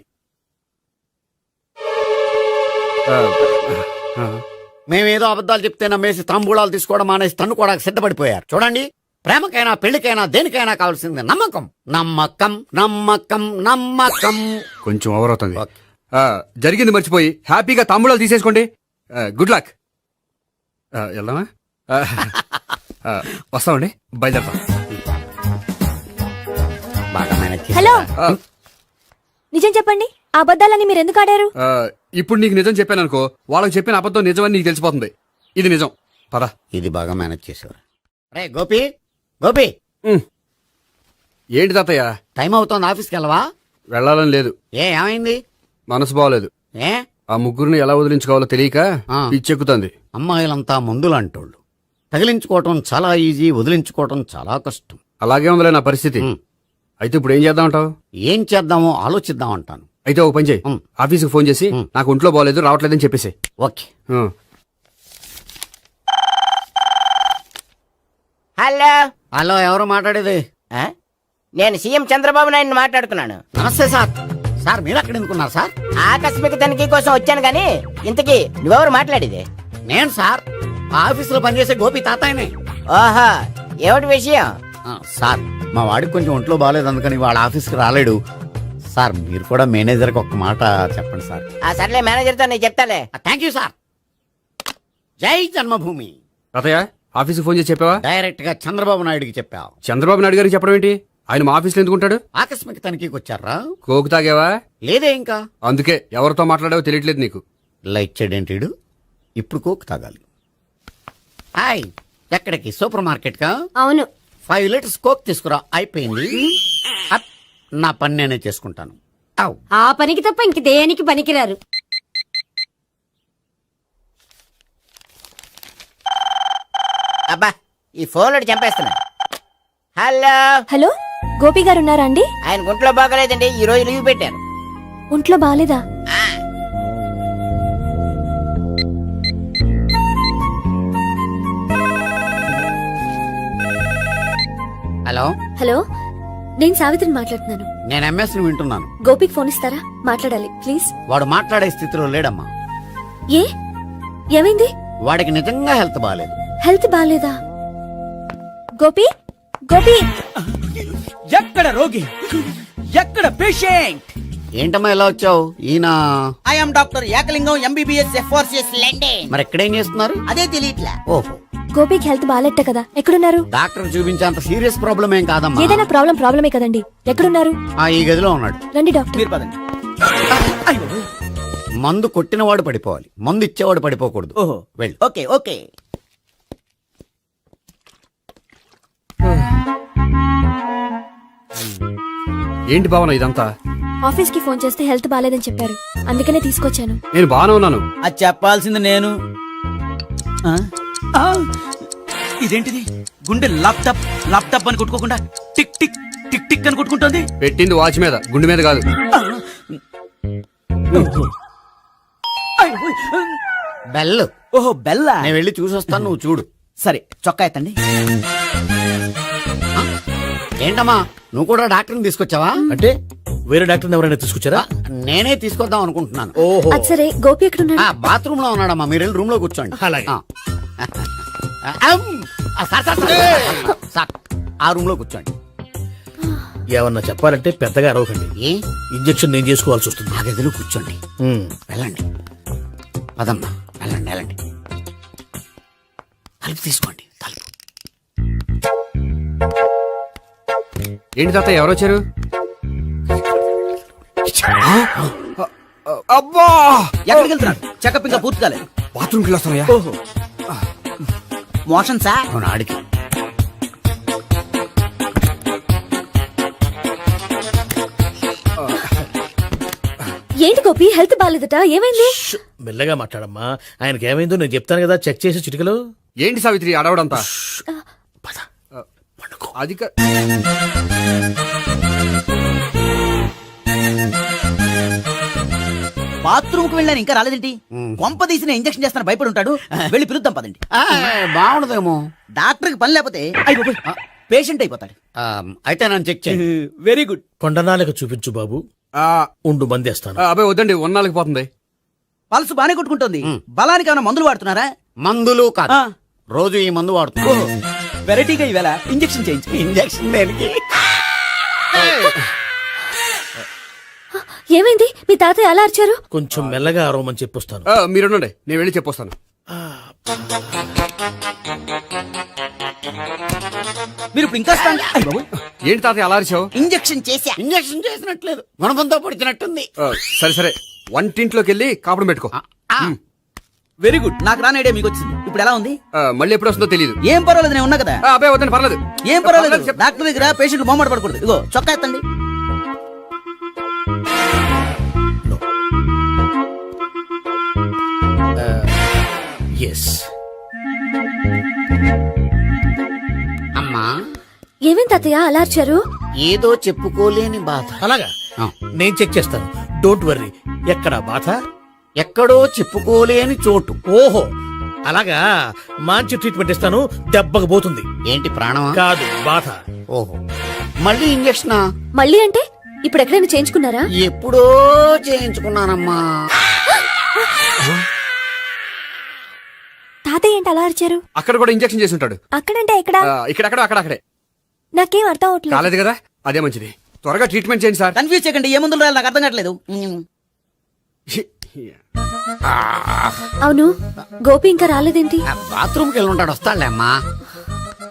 E: మేమేదో అబద్ధాలు చెప్తే నమ్మేసి తాంబూలాలు తీసుకోవడం మానేసి తన్నుకోవడానికి సిద్ధపడిపోయారు. చూడండి, ప్రేమకైనా పెళ్లికైనా దేనికైనా కావాల్సింది నమ్మకం. నమ్మకం నమ్మకం నమ్మకం.
I: కొంచెం ఓవర్ అవుతుంది. జరిగింది మర్చిపోయి హ్యాపీగా తాంబూలాలు తీసేసుకోండి. Good luck. వెళ్దామా? వస్తామండి, బయలుదేరతాం.
H: హలో, నిజం చెప్పండి, ఆ అబద్ధాలని మీరు ఎందుకు ఆడారు?
I: ఇప్పుడు నీకు నిజం చెప్పాను అనుకో, వాళ్ళకి చెప్పిన అబద్ధం నిజమని నీకు తెలిసిపోతుంది. ఇది నిజం. పదా.
E: ఇది బాగా మేనేజ్ చేసేవారు. రే గోపి, గోపి.
I: ఏంటి తాతయ్య?
E: టైం అవుతోంది, ఆఫీస్కి వెళ్ళవా?
I: వెళ్ళాలని లేదు.
E: ఏమైంది?
I: మనసు బాగోలేదు.
E: ఏ?
I: ఆ ముగ్గురిని ఎలా వదిలించుకోవాలో తెలియక పిచ్చెక్కుతుంది.
E: అమ్మాయిలంతా మందులంటోళ్ళు. తగిలించుకోవటం చాలా ఈజీ, వదిలించుకోవటం చాలా కష్టం.
I: అలాగే ఉందిలే నా పరిస్థితి. అయితే ఇప్పుడు ఏం చేద్దామంటావు?
E: ఏం చేద్దామో ఆలోచిద్దాం అంటాను.
I: అయితే ఒక పని చేయి, ఆఫీస్కి ఫోన్ చేసి నాకు ఒంట్లో బాగోలేదు రావట్లేదని చెప్పేసి.
E: ఓకే.
D: హలో.
E: హలో, ఎవరు మాట్లాడేది?
D: నేను సీఎం చంద్రబాబు నాయుడు మాట్లాడుతున్నాను.
E: నమస్తే సార్. సార్ మీరు అక్కడ ఎందుకున్నారు సార్?
D: ఆకస్మిక తనిఖీ కోసం వచ్చాను గాని ఇంతకీ నువ్వెవరు మాట్లాడేది?
E: నేను సార్, ఆఫీసులో పనిచేసే గోపి తాతాయనే.
D: ఓహో, ఏమిటి విషయం?
E: సార్, మా వాడికి కొంచెం ఒంట్లో బాగాలేదు, అందుకని వాళ్ళ ఆఫీస్కి రాలేడు. సార్, మీరు కూడా మేనేజర్కి ఒక మాట చెప్పండి సార్.
D: సర్లే, మేనేజర్తో నేను చెప్తాలే.
E: Thank you sir. జై జన్మభూమి.
I: తాతయ్య, ఆఫీస్కి ఫోన్ చేసి చెప్పావా?
E: డైరెక్ట్ గా చంద్రబాబు నాయుడుకి చెప్పావు.
I: చంద్రబాబు నాయుడు గారికి చెప్పడం ఏంటి? ఆయన మా ఆఫీస్లో ఎందుకుంటాడు?
E: ఆకస్మిక తనిఖీకి వచ్చారా?
I: కోకు తాగావా?
E: లేదే ఇంకా.
I: అందుకే ఎవరితో మాట్లాడావో తెలియట్లేదు నీకు.
E: లైట్ చేయడేంటిడు? ఇప్పుడు కోక్ తాగాలి. హాయ్, ఎక్కడికి? సూపర్ మార్కెట్ కా?
L: అవును.
E: 5 లీటర్స్ కోక్ తీసుకురా. అయిపోయింది. నా పని నేనే చేసుకుంటాను.
L: ఆ పనికి తప్ప ఇంక దేనికి పనికిరారు.
D: అబ్బా, ఈ ఫోన్ చంపేస్తున్నా. హలో.
H: హలో, గోపి గారు ఉన్నారా అండి?
D: ఆయన గుంట్లో బాగలేదండి, ఈ రోజు లీవ్ పెట్టారు.
H: ఒంట్లో బాలేదా?
D: హలో,
H: హలో, నేను సావిత్రిని మాట్లాడుతున్నాను.
D: నేను ఎంఎస్ ని వింటున్నాను.
H: గోపికి ఫోన్ ఇస్తారా? మాట్లాడాలి ప్లీజ్.
D: వాడు మాట్లాడే స్థితిలో లేడమ్మా.
H: ఏ ఏమైంది?
D: వాడికి నిజంగా హెల్త్ బాగాలేదు.
H: హెల్త్ బాలేదా? గోపి, గోపి,
D: ఎక్కడ రోగి, ఎక్కడ పేషెంట్? ఏంటమ్మా ఇలా వచ్చావు? ఈయన I'm doctor Ekalingam MBBS FRCS London. మరి ఎక్కడేం చేస్తున్నారు? అదే తెలియట్లే. ఓహో,
H: గోపికి హెల్త్ బాలేట కదా, ఎక్కడున్నారు?
D: డాక్టర్ చూపించేంత సీరియస్ ప్రాబ్లం ఏం కాదమ్మా.
H: ఏదైనా ప్రాబ్లమే కదండి. ఎక్కడున్నారు?
D: ఈ గదిలో ఉన్నాడు.
H: రండి డాక్టర్.
D: మీరు పదండి. మందు కొట్టినవాడు పడిపోవాలి, మందు ఇచ్చేవాడు పడిపోకూడదు. ఓహో, వెళ్ళి. Okay okay.
I: ఏంటి భావన ఇదంతా?
H: ఆఫీస్ కి ఫోన్ చేస్తే హెల్త్ బాలేదని చెప్పారు, అందుకనే తీసుకొచ్చాను.
I: నేను బాగానే ఉన్నాను.
D: అది చెప్పాల్సింది నేను. ఇదేంటిది? గుండె లాప్టాప్ లాప్టాప్ అని కొట్టుకోకుండా టిక్ టిక్ టిక్ టిక్ అని కొట్టుకుంటుంది.
I: పెట్టింది వాచ్ మీద, గుండె మీద కాదు.
D: బెల్. ఓహో, బెల్ల. నేను వెళ్ళి చూసొస్తాను, నువ్వు చూడు. సరే, చొక్కా ఎత్తండి. ఏంటమ్మా, నువ్వు కూడా డాక్టర్ని తీసుకొచ్చావా?
B: అంటే వేరే డాక్టర్ ఎవరైనా తీసుకొచ్చారా?
D: నేనే తీసుకొద్దాం అనుకుంటున్నాను.
B: ఓహో,
H: అది సరే, గోపి ఎక్కడున్నాడు?
D: బాత్రూమ్ లో ఉన్నాడమ్మా, మీరు వెళ్ళి రూమ్ లో కూర్చోండి.
B: అలాగే.
D: సార్, ఆ రూమ్ లో కూర్చోండి.
B: ఏమన్నా చెప్పాలంటే పెద్దగా అరవకండి.
D: ఏ
B: ఇంజెక్షన్ నేను చేసుకోవాల్సి వస్తుంది.
D: ఆ గదిలో కూర్చోండి. వెళ్ళండి, పదమ్మా, వెళ్ళండి వెళ్ళండి. తలుపు తీసుకోండి, తలుపు.
I: ఏంటి తాత, ఎవరు వచ్చారు? అబ్బా,
D: ఎక్కడికి వెళ్తున్నాడు? చెకప్ ఇంకా పూర్తి కాలేదు.
I: బాత్రూమ్కి వెళ్ళొస్తానయ్యా.
D: ఓహో, మోషన్ సార్. అవును, ఆడికి.
H: ఏంటి గోపి, హెల్త్ బాలేదట, ఏమైంది?
B: మెల్లగా మాట్లాడమ్మా. ఆయనకి ఏమైందో నేను చెప్తాను కదా, చెక్ చేసి చిటికలు.
I: ఏంటి సావిత్రి అడవడంతా? అది
D: బాత్రూమ్ కు వెళ్ళాను, ఇంకా రాలేదేంటి? కొంప తీసిన ఇంజక్షన్ చేస్తాను భయపడి ఉంటాడు. వెళ్ళి పిలుద్దాం పదండి. బాగుండదేమో, డాక్టర్ కి పని లేకపోతే పేషెంట్ అయిపోతాడు. అయితే నన్ను చెక్ చేయండి. Very good.
B: కొండనాలకు చూపించు బాబు. ఉండు, మందేస్తాను.
I: అబ్బాయి వద్దండి, ఉన్నాళ్ళకి పోతుంది.
D: పల్స్ బానే కొట్టుకుంటుంది. బలానికి ఏమైనా మందులు వాడుతున్నారా? మందులు కాదు, రోజు ఈ మందు వాడుతున్నా. వెరైటీగా ఈవేళ ఇంజక్షన్ చేయించు. ఇంజక్షన్ దేనికి?
H: ఏమైంది? మీ తాతయ్య అలా అరిచారు?
B: కొంచెం మెల్లగా అరవమని చెప్పొస్తాను.
I: మీరుండండి, నేను వెళ్ళి చెప్పొస్తాను.
D: మీరు ఇప్పుడు ఇంకా
I: ఏంటి తాతయ్య అలా అరిచావు?
D: ఇంజక్షన్ చేసా. ఇంజక్షన్ చేసినట్లేదు, గుణపంతో పొడిచినట్టుంది.
I: సరే సరే, వంటింట్లోకి వెళ్ళి కాపురం పెట్టుకో.
D: Very good. నాకు రాని ఐడియా మీకు వచ్చింది. ఇప్పుడు ఎలా ఉంది?
I: మళ్ళీ ఎప్పుడు వస్తుందో తెలియదు.
D: ఏం పర్వాలేదు, నేను ఉన్నా కదా.
I: అబ్బాయి వద్దండి, పర్లేదు.
D: ఏం పర్వాలేదు. డాక్టర్ దగ్గర పేషెంట్ మొహమాట పడకూడదు. ఇగో చొక్కా ఎత్తండి. అమ్మా,
H: ఏమేం తాతయ్య అలా అరిచారు?
D: ఏదో చెప్పుకోలేని బాధ.
B: అలాగా, నేను చెక్ చేస్తాను. Don't worry. ఎక్కడ బాధ?
D: ఎక్కడో చెప్పుకోలేని చోటు.
B: ఓహో, అలాగా. మంచి ట్రీట్మెంట్ ఇస్తాను, దెబ్బకు పోతుంది.
D: ఏంటి, ప్రాణమా?
B: కాదు, బాధ.
D: ఓహో, మళ్ళీ ఇంజక్షనా?
H: మళ్ళీ అంటే ఇప్పుడు ఎక్కడైనా చేయించుకున్నారా?
D: ఎప్పుడో చేయించుకున్నానమ్మా.
H: తాతయ్య ఏంటి అలా అరిచారు?
I: అక్కడ కూడా ఇంజక్షన్ చేసి ఉంటాడు.
H: అక్కడంటే ఎక్కడ?
I: ఇక్కడ అక్కడే.
H: నాకేం అర్థం అవట్లేదు.
I: కాలేదు కదా, అదే మంచిది. త్వరగా ట్రీట్మెంట్ చేయండి సార్.
D: కన్ఫ్యూజ్ చేయకండి, ఏ మందులు రాయాలి నాకు అర్థం కావట్లేదు.
H: అవును, గోపి ఇంకా రాలేదేంటి?
D: బాత్రూమ్కి వెళ్ళి ఉంటాడు, వస్తాడులే అమ్మా.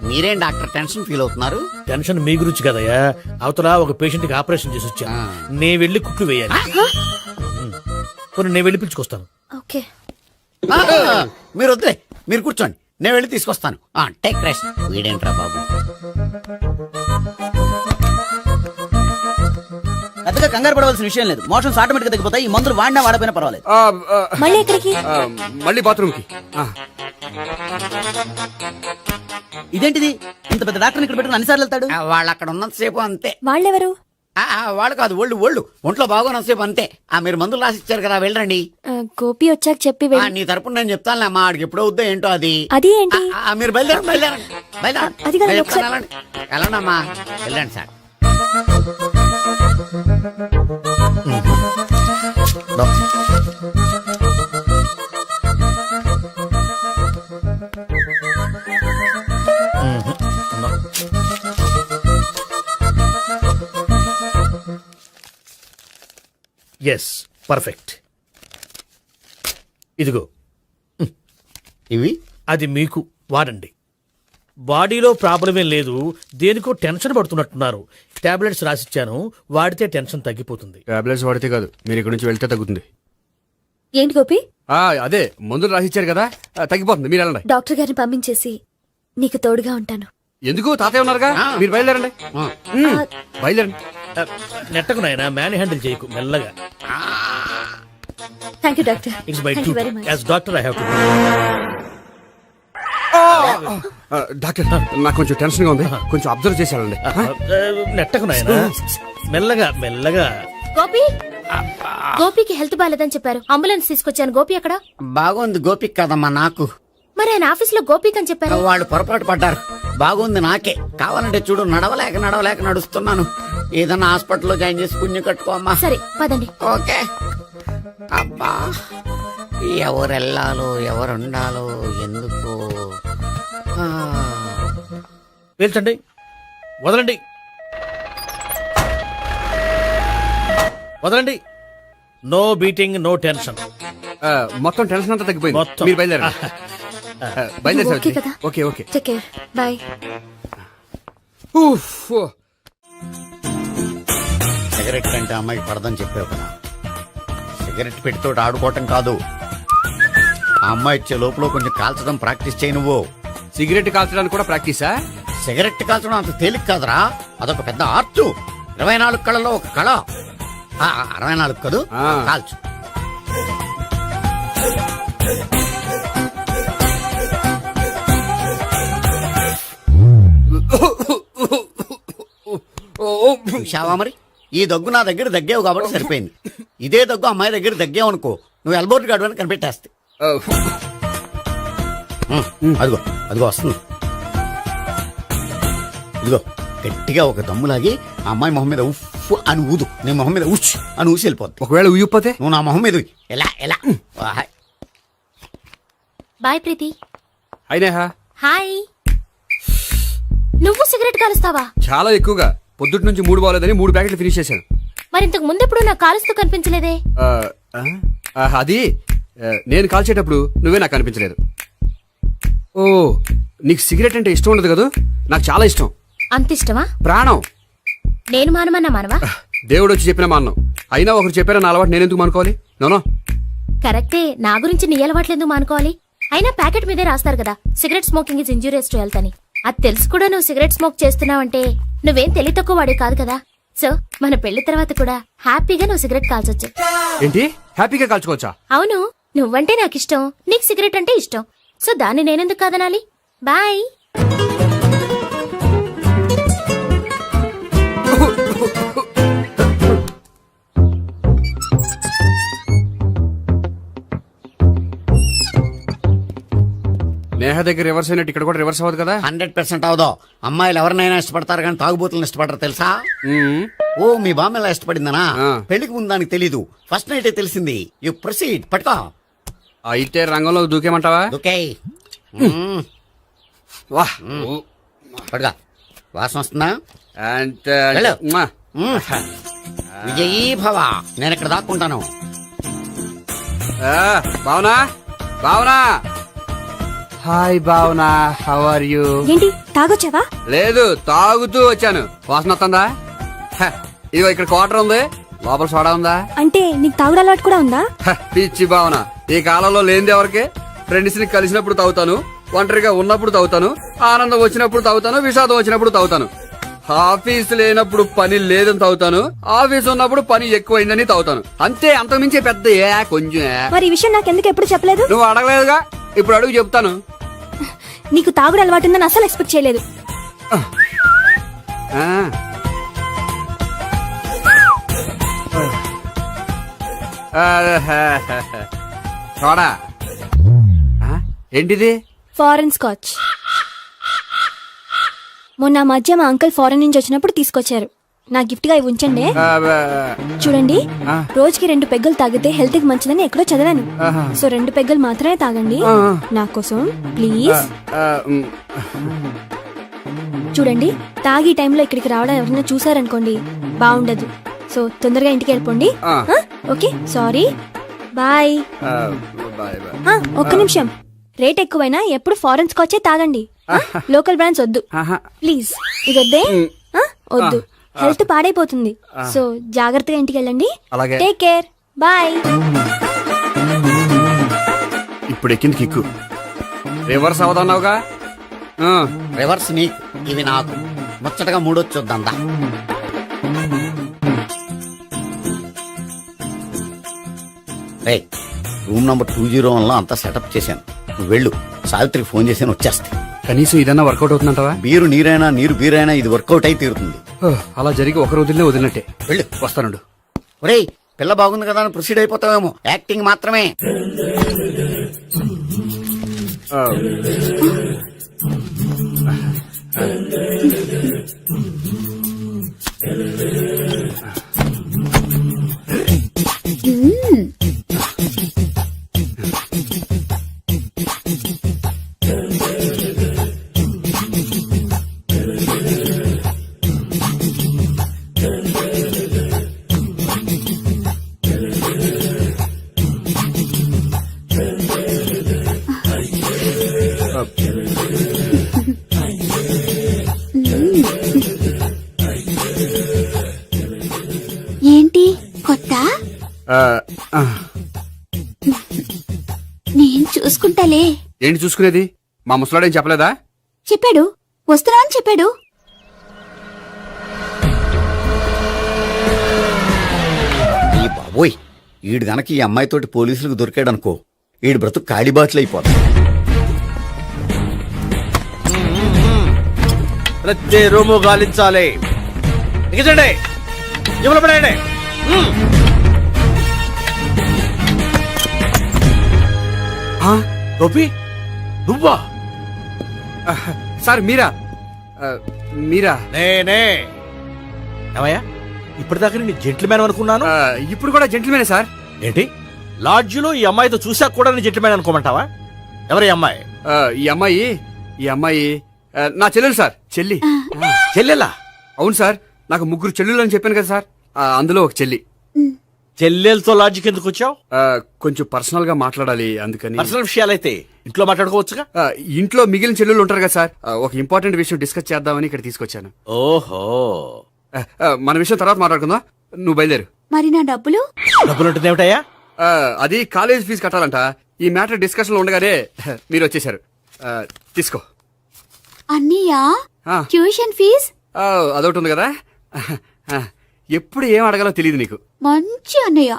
D: మీరేం డాక్టర్ టెన్షన్ ఫీల్ అవుతున్నారు?
B: టెన్షన్ మీ గురించి కదయ్యా. అవతల ఒక పేషెంట్ కి ఆపరేషన్ చేసి వచ్చా, నే వెళ్ళి కుట్లు వేయాలి. నేను వెళ్ళి పిలుచుకొస్తాను.
H: ఓకే,
D: మీరు వద్దులే, మీరు కూర్చోండి, నేను వెళ్ళి తీసుకొస్తాను. Take rest. వీడేంట్రా బాబు, పెద్దగా కంగారు పడవలసిన విషయం లేదు. మోషన్స్ ఆటోమేటిక్ గా తగ్గిపోతాయి. ఈ మందులు వాడినా వాడపోయినా పర్వాలేదు.
H: మళ్ళీ ఎక్కడికి?
I: మళ్ళీ బాత్రూమ్కి.
D: ఇదేంటిది ఇంత పెద్ద డాక్టర్ ఇక్కడ పెట్టుకుని అన్నిసార్లు వెళ్తాడు?
I: వాళ్ళు అక్కడ ఉన్నంతసేపు అంతే.
H: వాళ్ళెవరు?
I: వాళ్ళు కాదు, ఒళ్ళు ఒంట్లో బాగోనంతసేపు అంతే. మీరు మందులు రాసి ఇచ్చారు కదా, వెళ్ళండి.
H: గోపి వచ్చాక చెప్పి
I: నీ తరపున నేను చెప్తానులే అమ్మా, ఆడికి ఎప్పుడో వద్దో ఏంటో అది.
H: అది ఏంటి?
I: మీరు బయలుదేరండి.
H: అది కాదు,
I: నేను
H: ఒకసారి-
I: చెప్తాను, వెళ్ళండి అమ్మా, వెళ్ళండి సార్.
B: Yes, perfect. ఇదిగో
I: ఇవి
B: అది మీకు వాడండి. బాడీలో ప్రాబ్లం ఏం లేదు, దేనికో టెన్షన్ పడుతున్నట్టున్నారు. టాబ్లెట్స్ రాసిచ్చాను, వాడితే టెన్షన్ తగ్గిపోతుంది.
I: టాబ్లెట్స్ వాడితే కాదు, మీరు ఇక్కడ నుంచి వెళ్తే తగ్గుతుంది.
H: ఏంటి గోపి?
I: అదే మందులు రాసిచ్చారు కదా, తగ్గిపోతుంది. మీరు వెళ్ళండి.
H: డాక్టర్ గారిని పంపించేసి నీకు తోడుగా ఉంటాను.
I: ఎందుకు, తాతయ్య ఉన్నారుగా, మీరు బయలుదేరండి. బయలుదేరండి.
B: నెట్టకు నాయనా, మ్యాన్ హ్యాండిల్ చేయకు, మెల్లగా.
H: Thank you doctor.
B: It's my
H: thank you very much.
B: As doctor I have to.
I: Doctor, నాకు కొంచెం టెన్షన్ గా ఉంది, కొంచెం అబ్జర్వ్ చేసి వెళ్ళండి.
B: నెట్టకు నాయనా, మెల్లగా మెల్లగా.
H: గోపి, గోపికి హెల్త్ బాలేదని చెప్పారు, అంబులెన్స్ తీసుకొచ్చాను. గోపి అక్కడ?
I: బాగుంది గోపిక్ కదమ్మా నాకు.
H: మరి ఆయన ఆఫీస్ లో గోపిక్ అని చెప్పారు.
I: వాళ్ళు పొరపాటు పడ్డారు. బాగుంది నాకే. కావాలంటే చూడు, నడవలేక నడుస్తున్నాను. ఏదన్నా హాస్పిటల్లో జాయిన్ చేసి పుణ్యం కట్టుకోమ్మా.
H: సరే పదండి.
I: ఓకే. అబ్బా, ఎవరెళ్ళాలో ఎవరుండాలో ఎందుకు.
B: పేల్చండి, వదలండి, వదలండి. No beating, no tension.
I: మొత్తం టెన్షన్ అంతా తగ్గిపోయింది.
B: మొత్తం.
I: మీరు బయలుదేరండి.
H: ఓకే కదా?
I: Okay okay.
H: Take care, bye.
I: Cigarette కంటే అమ్మాయికి పడదని చెప్పావు కదా. సిగరెట్ పెట్టితో ఆడుకోవటం కాదు, ఆ అమ్మాయి ఇచ్చే లోపల కొంచెం కాల్చడం ప్రాక్టీస్ చేయి నువ్వు. సిగరెట్ కాల్చడానికి కూడా ప్రాక్టీసా? సిగరెట్ కాల్చడం అంత తేలిక కాదురా, అదొక పెద్ద ఆర్ట్. 24 కళలో ఒక కళ. 64 కదూ, కాల్చు. చూశావా మరి, ఈ దగ్గు నా దగ్గర దగ్గేవు కాబట్టి సరిపోయింది. ఇదే దగ్గు అమ్మాయి దగ్గర దగ్గేవు అనుకో, నువ్వు ఎల్బోర్డ్ గాడు అని కనిపెట్టేస్తే. అదిగో అదిగో వస్తుంది. ఇదిగో గట్టిగా ఒక దమ్ములాగి ఆ అమ్మాయి మొహం మీద ఉఫ్ అని ఊదు, నీ మొహం మీద ఉచ్ అని ఊసి వెళ్ళిపోద్ది. ఒకవేళ ఊయకపోతే నువ్వు నా మొహం మీద ఎలా ఎలా.
H: బాయ్ ప్రీతి.
I: అయినా
H: హాయ్. నువ్వు సిగరెట్ కాలుస్తావా?
I: చాలా ఎక్కువగా. పొద్దుటి నుంచి 3 బాలేదని 3 ప్యాకెట్లు ఫినిష్ చేశాను.
H: మరి ఇంతకు ముందెప్పుడు నాకు కాలుస్తూ కనిపించలేదే?
I: అది నేను కాల్చేటప్పుడు నువ్వే నాకు కనిపించలేదు. ఓ, నీకు సిగరెట్ అంటే ఇష్టం ఉండదు కదా? నాకు చాలా ఇష్టం.
H: అంత ఇష్టమా?
I: ప్రాణం.
H: నేను మానమన్నా మానవా?
I: దేవుడు వచ్చి చెప్పిన మానం. అయినా ఒకరు చెప్పారా నా అలవాటు నేనెందుకు మానుకోవాలి? నోనో.
H: కరెక్టే, నా గురించి నీ అలవాట్లెందుకు మానుకోవాలి? అయినా ప్యాకెట్ మీదే రాస్తారు కదా, cigarette smoking is injurious to health అని. అది తెలుసు కూడా నువ్వు సిగరెట్ స్మోక్ చేస్తున్నావంటే నువ్వేం తెలివి తక్కువ వాడే కాదు కదా. సో మన పెళ్లి తర్వాత కూడా హ్యాపీగా నువ్వు సిగరెట్ కాల్చొచ్చు.
I: ఏంటి, హ్యాపీగా కాల్చుకోవచ్చా?
H: అవును, నువ్వంటే నాకు ఇష్టం, నీకు సిగరెట్ అంటే ఇష్టం. సో దాన్ని నేనెందుకు కాదనాలి? బాయ్.
I: నేహ దగ్గర రివర్స్ అయినట్టు ఇక్కడ కూడా రివర్స్ అవ్వదు కదా? 100% అవదో. అమ్మాయిలు ఎవరినైనా ఇష్టపడతారు కానీ తాగుబోతులను ఇష్టపడరు తెలుసా? ఓ, మీ బామ్మ ఎలా ఇష్టపడిందనా? పెళ్లికి ముందు దానికి తెలీదు, ఫస్ట్ నైటే తెలిసింది. You proceed. పట్టుకో. అయితే రంగంలో దూకేమంటావా? దూకే. వాహ్, పట్టుగా. వాసన వస్తుందా? విజయీ భవ. నేను ఇక్కడ దాక్కుంటాను. Bhavana, Bhavana. Hi Bhavana, how are you?
H: ఏంటి, తాగొచ్చావా?
I: లేదు, తాగుతూ వచ్చాను. వాసన వస్తుందా? ఇదిగో ఇక్కడ క్వార్టర్ ఉంది, లోపల సోడా ఉందా?
H: అంటే నీకు తాగుడు అలవాటు కూడా ఉందా?
I: పిచ్చి భావన, ఈ కాలంలో లేనిది ఎవరికి? ఫ్రెండ్స్ ని కలిసినప్పుడు తాగుతాను, ఒంటరిగా ఉన్నప్పుడు తాగుతాను, ఆనందం వచ్చినప్పుడు తాగుతాను, విషాదం వచ్చినప్పుడు తాగుతాను. ఆఫీస్ లేనప్పుడు పని లేదని తాగుతాను, ఆఫీస్ ఉన్నప్పుడు పని ఎక్కువైందని తాగుతాను. అంతే, అంతకుమించే పెద్ద కొంచెం.
H: మరి ఈ విషయం నాకెందుకు ఎప్పుడు చెప్పలేదు?
I: నువ్వు అడగలేదుగా, ఇప్పుడు అడుగు చెప్తాను.
H: నీకు తాగుడు అలవాటుందని అసలు ఎక్స్పెక్ట్ చేయలేదు.
I: చూడా ఏంటిది?
H: Foreign scotch. మొన్న మధ్య మా అంకుల్ ఫారెన్ నుంచి వచ్చినప్పుడు తీసుకొచ్చారు. నా గిఫ్ట్ గా ఇవి ఉంచండి. చూడండి, రోజుకి 2 పెగ్గులు తాగితే హెల్త్ కి మంచిదని ఎక్కడో చదివాను. సో 2 పెగ్గులు మాత్రమే తాగండి నా కోసం ప్లీజ్. చూడండి, తాగి టైంలో ఇక్కడికి రావడం ఎవరైనా చూసారనుకోండి బాగుండదు. సో తొందరగా ఇంటికి వెళ్ళిపోండి. Okay, sorry, bye. ఒక్క నిమిషం, రేట్ ఎక్కువైనా ఎప్పుడు ఫారెన్ స్కాచే తాగండి. లోకల్ బ్రాండ్స్ వద్దు ప్లీజ్. ఇది వద్దే, వద్దు, హెల్త్ పాడైపోతుంది. సో జాగ్రత్తగా ఇంటికి వెళ్ళండి. Take care, bye.
I: ఇప్పుడు ఎక్కింది కిక్కు. రివర్స్ అవదన్నావుగా. రివర్స్ నీకు, ఇవి నాకు. ముచ్చటగా మూడొచ్చొద్దా. రూమ్ నంబర్ 201 లో అంతా సెటప్ చేశాను. నువ్వు వెళ్ళు, సావిత్రికి ఫోన్ చేశాను, వచ్చేస్తే. కనీసం ఇదన్నా వర్కౌట్ అవుతుందంటావా? బీరు నీరైనా నీరు బీరైనా ఇది వర్కౌట్ అయి తీరుతుంది. అలా జరిగి ఒక రోజులే వదిలినట్టే. వెళ్ళు, వస్తానుండు. ఒరేయ్, పిల్ల బాగుంది కదా అని ప్రొసీడ్ అయిపోతావేమో. యాక్టింగ్ మాత్రమే.
H: ఏంటి కొత్త? నేను చూసుకుంటాలే.
I: ఏంటి చూసుకునేది? మా ముసలాడేం చెప్పలేదా?
H: చెప్పాడు, వస్తున్నా అని చెప్పాడు.
I: ఈ బాబోయ్, ఈడు గనక ఈ అమ్మాయితోటి పోలీసులకు దొరికాడనుకో, ఈడు బ్రతుకు కాళీబాతులు అయిపోతాడు.
B: ప్రతి రూము గాలించాలి. దిగండి, ఇవ్వలు పడండి. గోపి, నువ్వా?
I: సార్ మీరా? మీరా?
B: నేనే. ఏమయ్యా, ఇప్పటిదాకా నేను జెంట్లమ్యాన్ అనుకున్నాను.
I: ఇప్పుడు కూడా జెంట్లమేనే సార్.
B: ఏంటి, లాడ్జిలో ఈ అమ్మాయితో చూసాక కూడా నేను జెంట్లమ్యాన్ అనుకోమంటావా? ఎవరి అమ్మాయి?
I: ఈ అమ్మాయి నా చెల్లెలు సార్.
B: చెల్లెలా?
I: అవును సార్, నాకు 3 చెల్లెలు అని చెప్పాను కదా సార్, అందులో ఒక చెల్లి.
B: చెల్లెలతో లాడ్జికి ఎందుకు వచ్చావు?
I: కొంచెం పర్సనల్ గా మాట్లాడాలి, అందుకని.
B: పర్సనల్ విషయాలైతే ఇంట్లో మాట్లాడుకోవచ్చుగా.
I: ఇంట్లో మిగిలిన చెల్లెలు ఉంటారు కదా సార్, ఒక ఇంపార్టెంట్ విషయం డిస్కస్ చేద్దామని ఇక్కడ తీసుకొచ్చాను.
B: ఓహో,
I: మన విషయం తర్వాత మాట్లాడుకుందాం, నువ్వు బయలుదేరు.
H: మరి నా డబ్బులు?
B: డబ్బులు ఉంటుంది ఏమిటయ్యా?
I: అది కాలేజ్ ఫీజు కట్టాలంట. ఈ మ్యాటర్ డిస్కషన్ లో ఉండగానే మీరు వచ్చేసారు. తీసుకో.
H: అన్నయ్యా, ట్యూషన్ ఫీజ్?
I: అదొకటి ఉంది కదా. ఎప్పుడు ఏం అడగాలో తెలియదు నీకు.
H: మంచి అన్నయ్య.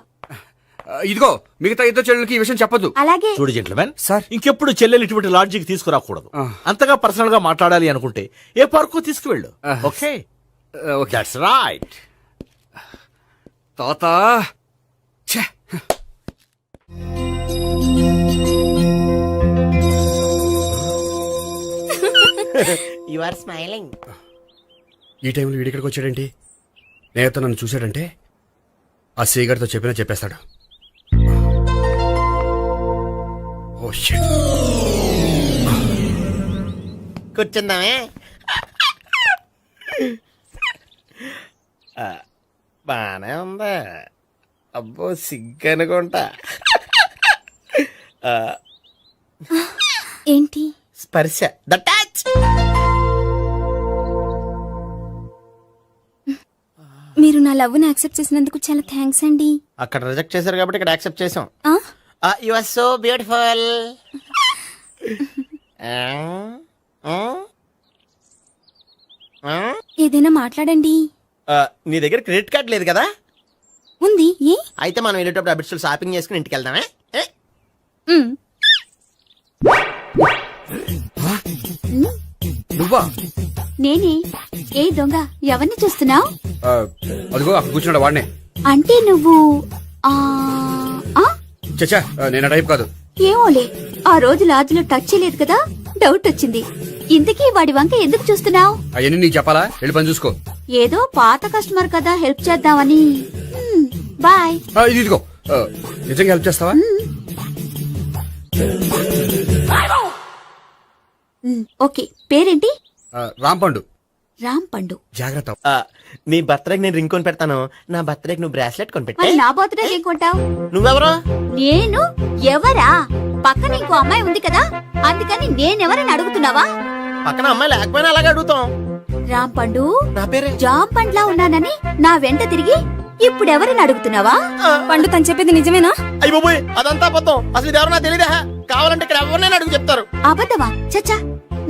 I: ఇదిగో, మిగతా 2 చెల్లెలకి ఈ విషయం చెప్పొద్దు.
H: అలాగే.
B: చూడు జెంట్లమెన్
I: సార్,
B: ఇంకెప్పుడు చెల్లెలు ఇటువంటి లాడ్జికి తీసుకురాకూడదు. అంతగా పర్సనల్ గా మాట్లాడాలి అనుకుంటే ఏ పార్కు తీసుకువెళ్ళు. Okay, that's right.
I: తాత
E: యు ఆర్ స్మైలింగ్.
I: ఈ టైంలో వీడిక్కడికి వచ్చాడేంటి? నేత నన్ను చూశాడంటే ఆ సీగర్తో చెప్పినా చెప్పేస్తాడు. Oh shit.
E: కూర్చుందామే. బానే ఉందా? అబ్బో, సిగ్గనుకుంటా.
H: ఏంటి?
E: స్పర్శ, ద టచ్.
H: మీరు నా లవ్ ని యాక్సెప్ట్ చేసినందుకు చాలా థ్యాంక్స్ అండి.
E: అక్కడ రిజెక్ట్ చేశారు కాబట్టి ఇక్కడ యాక్సెప్ట్ చేసాం. You are so beautiful.
H: ఏదైనా మాట్లాడండి.
E: నీ దగ్గర క్రెడిట్ కార్డ్ లేదు కదా?
H: ఉంది. ఏ?
E: అయితే మనం వెళ్ళేటప్పుడు అబిట్స్ షాపింగ్ చేసుకుని ఇంటికి వెళ్దామే.
I: నువ్వా?
H: నేనే. ఏ దొంగ, ఎవరిని చూస్తున్నావు?
I: అదిగో అక్కడ కూర్చున్నాడు వాడినే.
H: అంటే నువ్వు
I: చచ్చా, నేను ఆ టైప్ కాదు.
H: ఏమోలే, ఆ రోజు లాడ్జ్లో టచ్ చేయలేదు కదా, డౌట్ వచ్చింది. ఇంతకీ వాడి వంక ఎందుకు చూస్తున్నావు?
I: అవన్నీ నీకు చెప్పాలా? వెళ్ళి పని చూసుకో.
H: ఏదో పాత కస్టమర్ కదా, హెల్ప్ చేద్దామని. బాయ్.
I: ఇది ఇదిగో, నిజంగా హెల్ప్ చేస్తావా?
H: ఓకే, పేరేంటి?
I: రాంపండు.
H: రామ్ పండు.
I: జాగ్రత్త.
E: నీ బర్త్డేకి నేను రింగ్ కొని పెడతాను, నా బర్త్డేకి నువ్వు బ్రాస్లెట్ కొని
H: మరి
E: పెట్టే.
H: నా బర్త్డే ఏం కొంటావు?
E: నువ్వెవరో?
H: నేను ఎవరా? పక్కన ఇంకో అమ్మాయి ఉంది కదా, అందుకని నేనెవరని అడుగుతున్నావా?
E: పక్కన అమ్మాయి లేకపోయినా అలాగే అడుగుతాం.
H: రామ్ పండు,
E: నా పేరే
H: జామ్ పండ్లా ఉన్నానని నా వెంట తిరిగి ఇప్పుడెవరని అడుగుతున్నావా?
K: పండు తను చెప్పేది నిజమేనా?
E: అయ్యి బాబోయ్, అదంతా అబద్ధం. అసలు ఇది ఎవరో నాకు తెలియదా? కావాలంటే ఇక్కడ ఎవరినైనా అడుగు చెప్తారు.
H: అబద్ధమా? చచ్చా,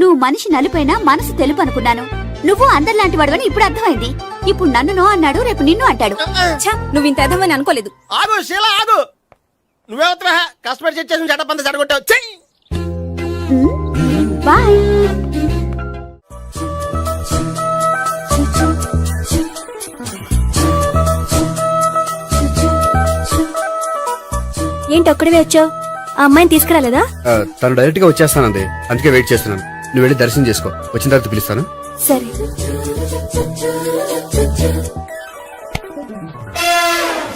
H: నువ్వు మనిషి నలుపైనా మనసు తెలుపు అనుకున్నాను. నువ్వు అందరిలాంటి వాడవని ఇప్పుడు అర్థమైంది. ఇప్పుడు నన్ను నో అన్నాడు, రేపు నిన్ను అంటాడు.
K: నువ్వు ఇంత ఎదవని అనుకోలేదు.
E: ఆగు శీలా, ఆగు. నువ్వేవత్తవా? కస్టమర్ చెక్ చేసి చెడ్డ చెడగొట్టావు. చెయ్యి.
H: బాయ్.
K: ఏంటి ఒక్కడే వచ్చావు? ఆ అమ్మాయిని తీసుకురాలేదా?
I: తను డైరెక్ట్ గా వచ్చేస్తానంది, అందుకే వెయిట్ చేస్తున్నాను. నువ్వు వెళ్ళి దర్శనం చేసుకో, వచ్చిన తర్వాత పిలుస్తాను.
K: సరే.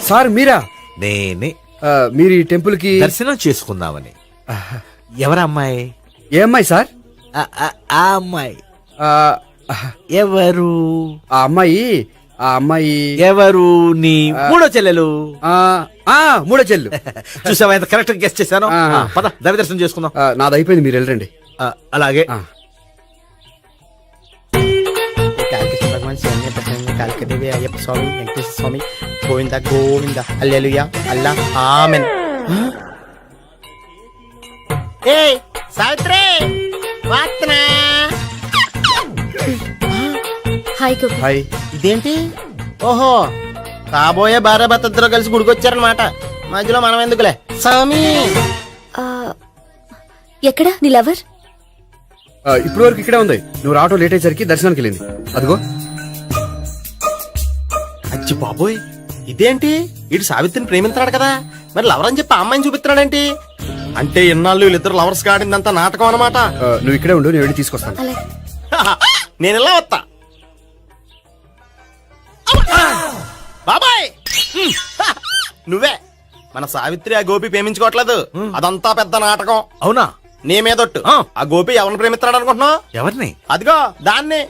I: సార్ మీరా?
M: నేనే.
I: మీరు ఈ టెంపుల్ కి
M: దర్శనం చేసుకుందామని. ఎవరు అమ్మాయి?
I: ఏ అమ్మాయి సార్?
M: ఆ అమ్మాయి
I: ఆ,
M: ఎవరు?
I: ఆ అమ్మాయి
M: ఎవరు? నీ మూడో చెల్లెలు.
I: మూడో చెల్లు.
M: చూసావా ఎంత కరెక్ట్ గెస్ట్ చేశాను.
I: ఆ.
M: పద దైవ దర్శనం చేసుకుందాం.
I: నాది అయిపోయింది, మీరు వెళ్ళండి.
M: అలాగే.
E: కాళికేశ్వర భగవాన్ శరణ్య ప్రసన్న కాళికదేవి అయ్యప్ప స్వామి వెంకటేశ్వర స్వామి గోవింద గోవింద హల్లెలూయా అల్లా ఆమెన్. ఏయ్ సావిత్రి, వాత్నా.
H: హాయ్ గోపి.
I: హాయ్.
E: ఇదేంటి? ఓహో, కాబోయే భార్య భర్తతో కలిసి గుడికొచ్చారనమాట. మధ్యలో మనం ఎందుకులే స్వామి.
H: ఎక్కడ నీ లవర్?
I: ఇప్పుడు వరకు ఇక్కడే ఉంది. నువ్వు రావటం లేట్ అయ్యేసరికి దర్శనానికి వెళ్ళింది. అదిగో.
E: అచ్చి బాబోయ్, ఇదేంటి? ఇటు సావిత్రిని ప్రేమిస్తున్నాడు కదా, మరి లవర్ అని చెప్పి ఆ అమ్మాయిని చూపిస్తున్నాడేంటి? అంటే ఇన్నాళ్ళు వీళ్ళిద్దరు లవర్స్ కాడిందంతా నాటకం అనమాట.
I: నువ్వు ఇక్కడే ఉండు, నేను వెళ్ళి తీసుకొస్తాను.
E: నేను ఇలా వస్తా. బాబాయ్, నువ్వే మన సావిత్రి ఆ గోపి ప్రేమించుకోవట్లేదు, అదంతా పెద్ద నాటకం.
M: అవునా?
E: నీ మీదొట్టు. ఆ గోపి ఎవరిని ప్రేమిస్తున్నాడు అనుకుంటున్నావు?
M: ఎవరిని?
E: అదిగో దాన్ని.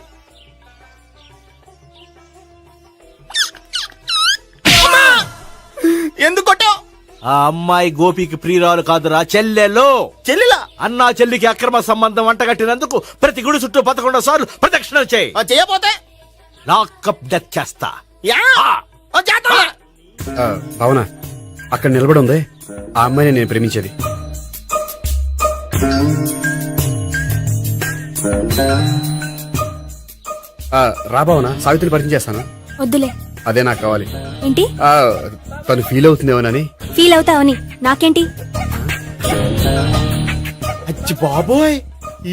E: ఎందుకు కొట్టావు?
M: ఆ అమ్మాయి గోపికి ప్రియురాలు కాదురా, చెల్లెలు.
E: చెల్లిలా?
M: అన్నా చెల్లికి అక్రమ సంబంధం వంటగట్టినందుకు ప్రతి గుడి చుట్టూ 11 సార్లు ప్రదక్షిణలు చేయి.
E: చేయపోతే
M: లాకప్ డెత్ చేస్తా.
I: అవునా? అక్కడ నిలబడి ఉంది ఆ అమ్మాయిని నేను ప్రేమించేది. రాబావునా? సావిత్రిని పరిచయం చేస్తాను.
K: వద్దులే.
I: అదే నాకు కావాలి.
K: ఏంటి?
I: తను ఫీల్ అవుతుందేమోనని.
K: ఫీల్ అవుతావని నాకేంటి?
E: అచ్చి బాబోయ్,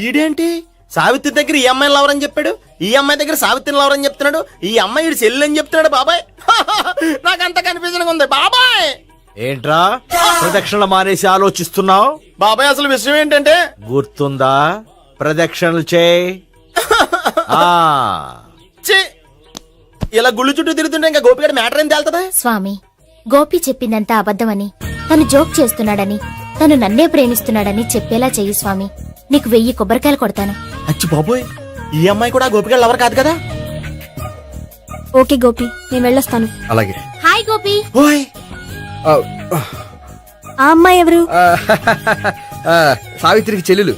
E: ఈడేంటి సావిత్రి దగ్గర ఈ అమ్మాయిని లవరని చెప్పాడు, ఈ అమ్మాయి దగ్గర సావిత్రిని లవరని చెప్తున్నాడు, ఈ అమ్మాయి ఈడు చెల్లి అని చెప్తున్నాడు. బాబాయ్ నాకంత కన్ఫ్యూజన్ ఉంది బాబాయ్.
M: ఏంట్రా ప్రదక్షిణలు మానేసి ఆలోచిస్తున్నావు?
E: బాబాయ్ అసలు విషయం ఏంటంటే,
M: గుర్తుందా? ప్రదక్షిణలు చేయి.
E: ఇలా గుళ్ళు చుట్టూ తిరుగుతుంటే ఇంకా గోపిగడ మ్యాటర్ ఏం తేలుతుందా?
H: స్వామి, గోపి చెప్పిందంతా అబద్ధమని, తను జోక్ చేస్తున్నాడని, తను నన్నే ప్రేమిస్తున్నాడని చెప్పేలా చెయ్యి స్వామి. నీకు 1000 కొబ్బరికాయలు కొడతాను.
E: అచ్చి బాబోయ్, ఈ అమ్మాయి కూడా గోపిగడ లవర్ కాదు కదా?
K: ఓకే గోపి, నేను వెళ్ళొస్తాను.
I: అలాగే.
H: హాయ్ గోపి.
E: ఓయ్,
K: ఆ అమ్మాయి ఎవరు?
I: సావిత్రికి చెల్లెలు.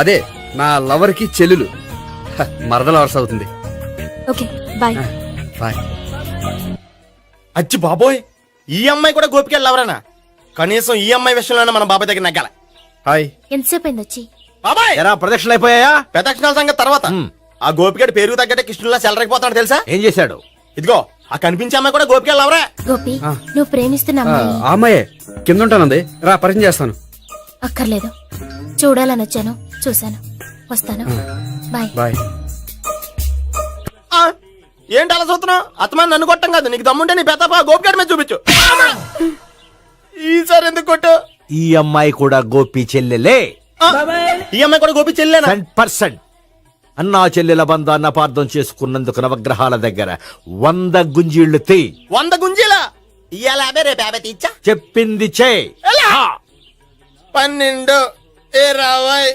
I: అదే నా లవర్ కి చెల్లెలు. మరద లవర్స్ అవుతుంది.
K: Okay bye.
I: బాయ్.
E: అచ్చి బాబోయ్, ఈ అమ్మాయి కూడా గోపిగడ లవరేనా? కనీసం ఈ అమ్మాయి విషయంలోనే మన బాబాయ్ దగ్గర నగ్గాల.
I: హాయ్.
H: ఎంతసేపు అయింది వచ్చి?
E: బాబాయ్,
M: ఎరా ప్రదక్షిణలు అయిపోయాయా?
E: ప్రదక్షిణాల సంగతి తర్వాత. ఆ గోపిగడ పేరు తగ్గట్టే కృష్ణులా చెలరైపోతాడు తెలుసా?
M: ఏం చేశాడు?
E: ఇదిగో ఆ కనిపించే అమ్మాయి కూడా గోపిగడ లవరే.
H: గోపి, నువ్వు ప్రేమిస్తున్న అమ్మాయి
I: ఆ అమ్మాయే కింద ఉంటానంది. రా పరిచయం చేస్తాను.
H: అక్కర్లేదు, చూడాలని వచ్చాను, చూశాను. వస్తాను బాయ్.
M: బాయ్.
C: ఏంటి అలా చూస్తున్నావు? అత్తమాని నన్ను కొట్టం కాదు, నీకు దమ్ముంటే నీ పెద్ద గోపికాడి మీద చూపించు. ఈసారి ఎందుకు కొట్టు?
M: ఈ అమ్మాయి కూడా గోపి చెల్లెలే.
C: ఈ అమ్మాయి కూడా గోపి చెల్లేనా?
M: 100%. అన్నా చెల్లెల బంధాన్ని అపార్థం చేసుకున్నందుకు నవగ్రహాల దగ్గర 100 గుంజీళ్లు తీ.
C: 100 గుంజీలా? ఇవాళ 50, రేపు 50 తీచ్చా.
M: చెప్పింది చే.
C: 12, 20,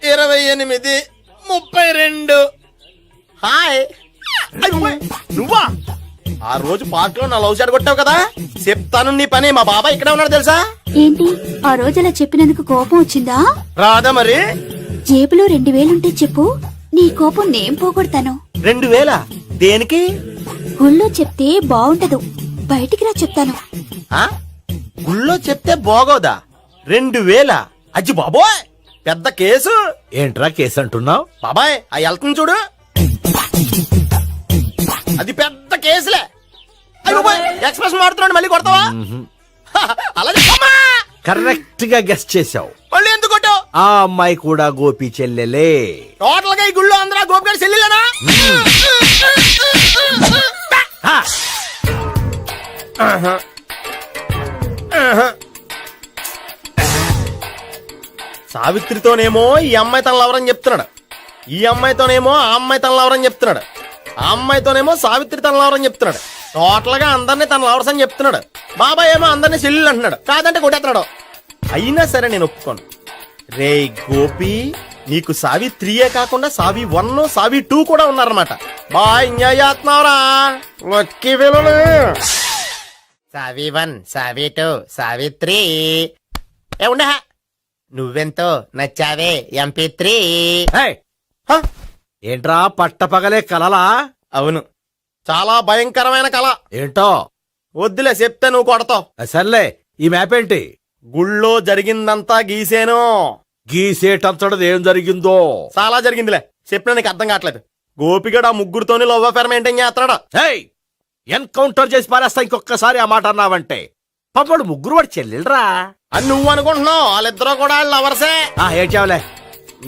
C: 28, 32. హాయ్. నువ్వా? ఆ రోజు పార్క్ లో నా లవ్ షాట్ కొట్టావు కదా, చెప్తాను నీ పని. మా బాబాయ్ ఇక్కడే ఉన్నాడు తెలుసా?
H: ఏంటి ఆ రోజు అలా చెప్పినందుకు కోపం వచ్చిందా?
C: రాదా మరి?
H: జేబులో 2000 ఉంటే చెప్పు, నీ కోపం నేను పోగొడతాను.
C: 2000? దేనికి?
H: గుళ్ళో చెప్తే బాగుండదు, బయటికి రా చెప్తాను.
C: గుళ్ళో చెప్తే బాగోదా? 2000? అజ్జి బాబోయ్, పెద్ద కేసు.
M: ఏంట్రా కేసు అంటున్నావు?
C: బాబాయ్ ఆ వెళ్తుంది చూడు, అది పెద్ద కేసులే. ఎక్స్ప్రెషన్ మాడుతున్నాడు, మళ్ళీ కొడతావా? అలాగే
M: కరెక్ట్ గా గెస్ట్ చేశావు.
C: మళ్ళీ ఎందుకు కొట్టావు?
M: ఆ అమ్మాయి కూడా గోపి చెల్లెలే.
C: టోటల్ గా ఈ గుళ్ళో అందరూ గోపిగాడి చెల్లిలేనా? సావిత్రితోనేమో ఈ అమ్మాయి తన లవరని చెప్తున్నాడు, ఈ అమ్మాయితోనేమో ఆ అమ్మాయి తన లవరని చెప్తున్నాడు, ఆ అమ్మాయితోనేమో సావిత్రి తన లవరని చెప్తున్నాడు. టోటల్ గా అందరినీ తన లవర్స్ అని చెప్తున్నాడు. బాబాయ్ ఏమో అందరినీ చెల్లెలు అంటున్నాడు, కాదంటే కొట్టేస్తున్నాడు. అయినా సరే నేను ఒప్పుకోను. రే గోపి, నీకు సావి 3 కాకుండా సావి 1, సావి 2 కూడా ఉన్నారన్నమాట. బాయ్ ఎంజాయ్ చేస్తున్నావురా. లక్కీ పిల్లలు. సావి 1, సావి 2, సావి 3. ఏ ఉండే, నువ్వెంతో నచ్చావే MP3.
M: ఏంట్రా పట్టపగలే కలలా?
C: అవును, చాలా భయంకరమైన కళ.
M: ఏంటో?
C: వద్దులే, చెప్తే నువ్వు కొడతావు.
M: సర్లే, ఈ మ్యాప్ ఏంటి?
C: గుళ్ళో జరిగిందంతా గీసేను.
M: గీసేటంతటది ఏం జరిగిందో?
C: చాలా జరిగిందిలే, చెప్పినా నీకు అర్థం కావట్లేదు. గోపిగడు ఆ ముగ్గురుతోని లవ్ అఫేర్ మెయింటైన్ చేస్తున్నాడు.
M: ఎన్కౌంటర్ చేసి పారేస్తా ఇంకొకసారి ఆ మాట అన్నావంటే. పాపడు ముగ్గురు వాడు చెల్లెలరా
C: అని నువ్వు అనుకుంటున్నావు, వాళ్ళిద్దరూ కూడా లవర్సే.
M: ఏడ్చావులే.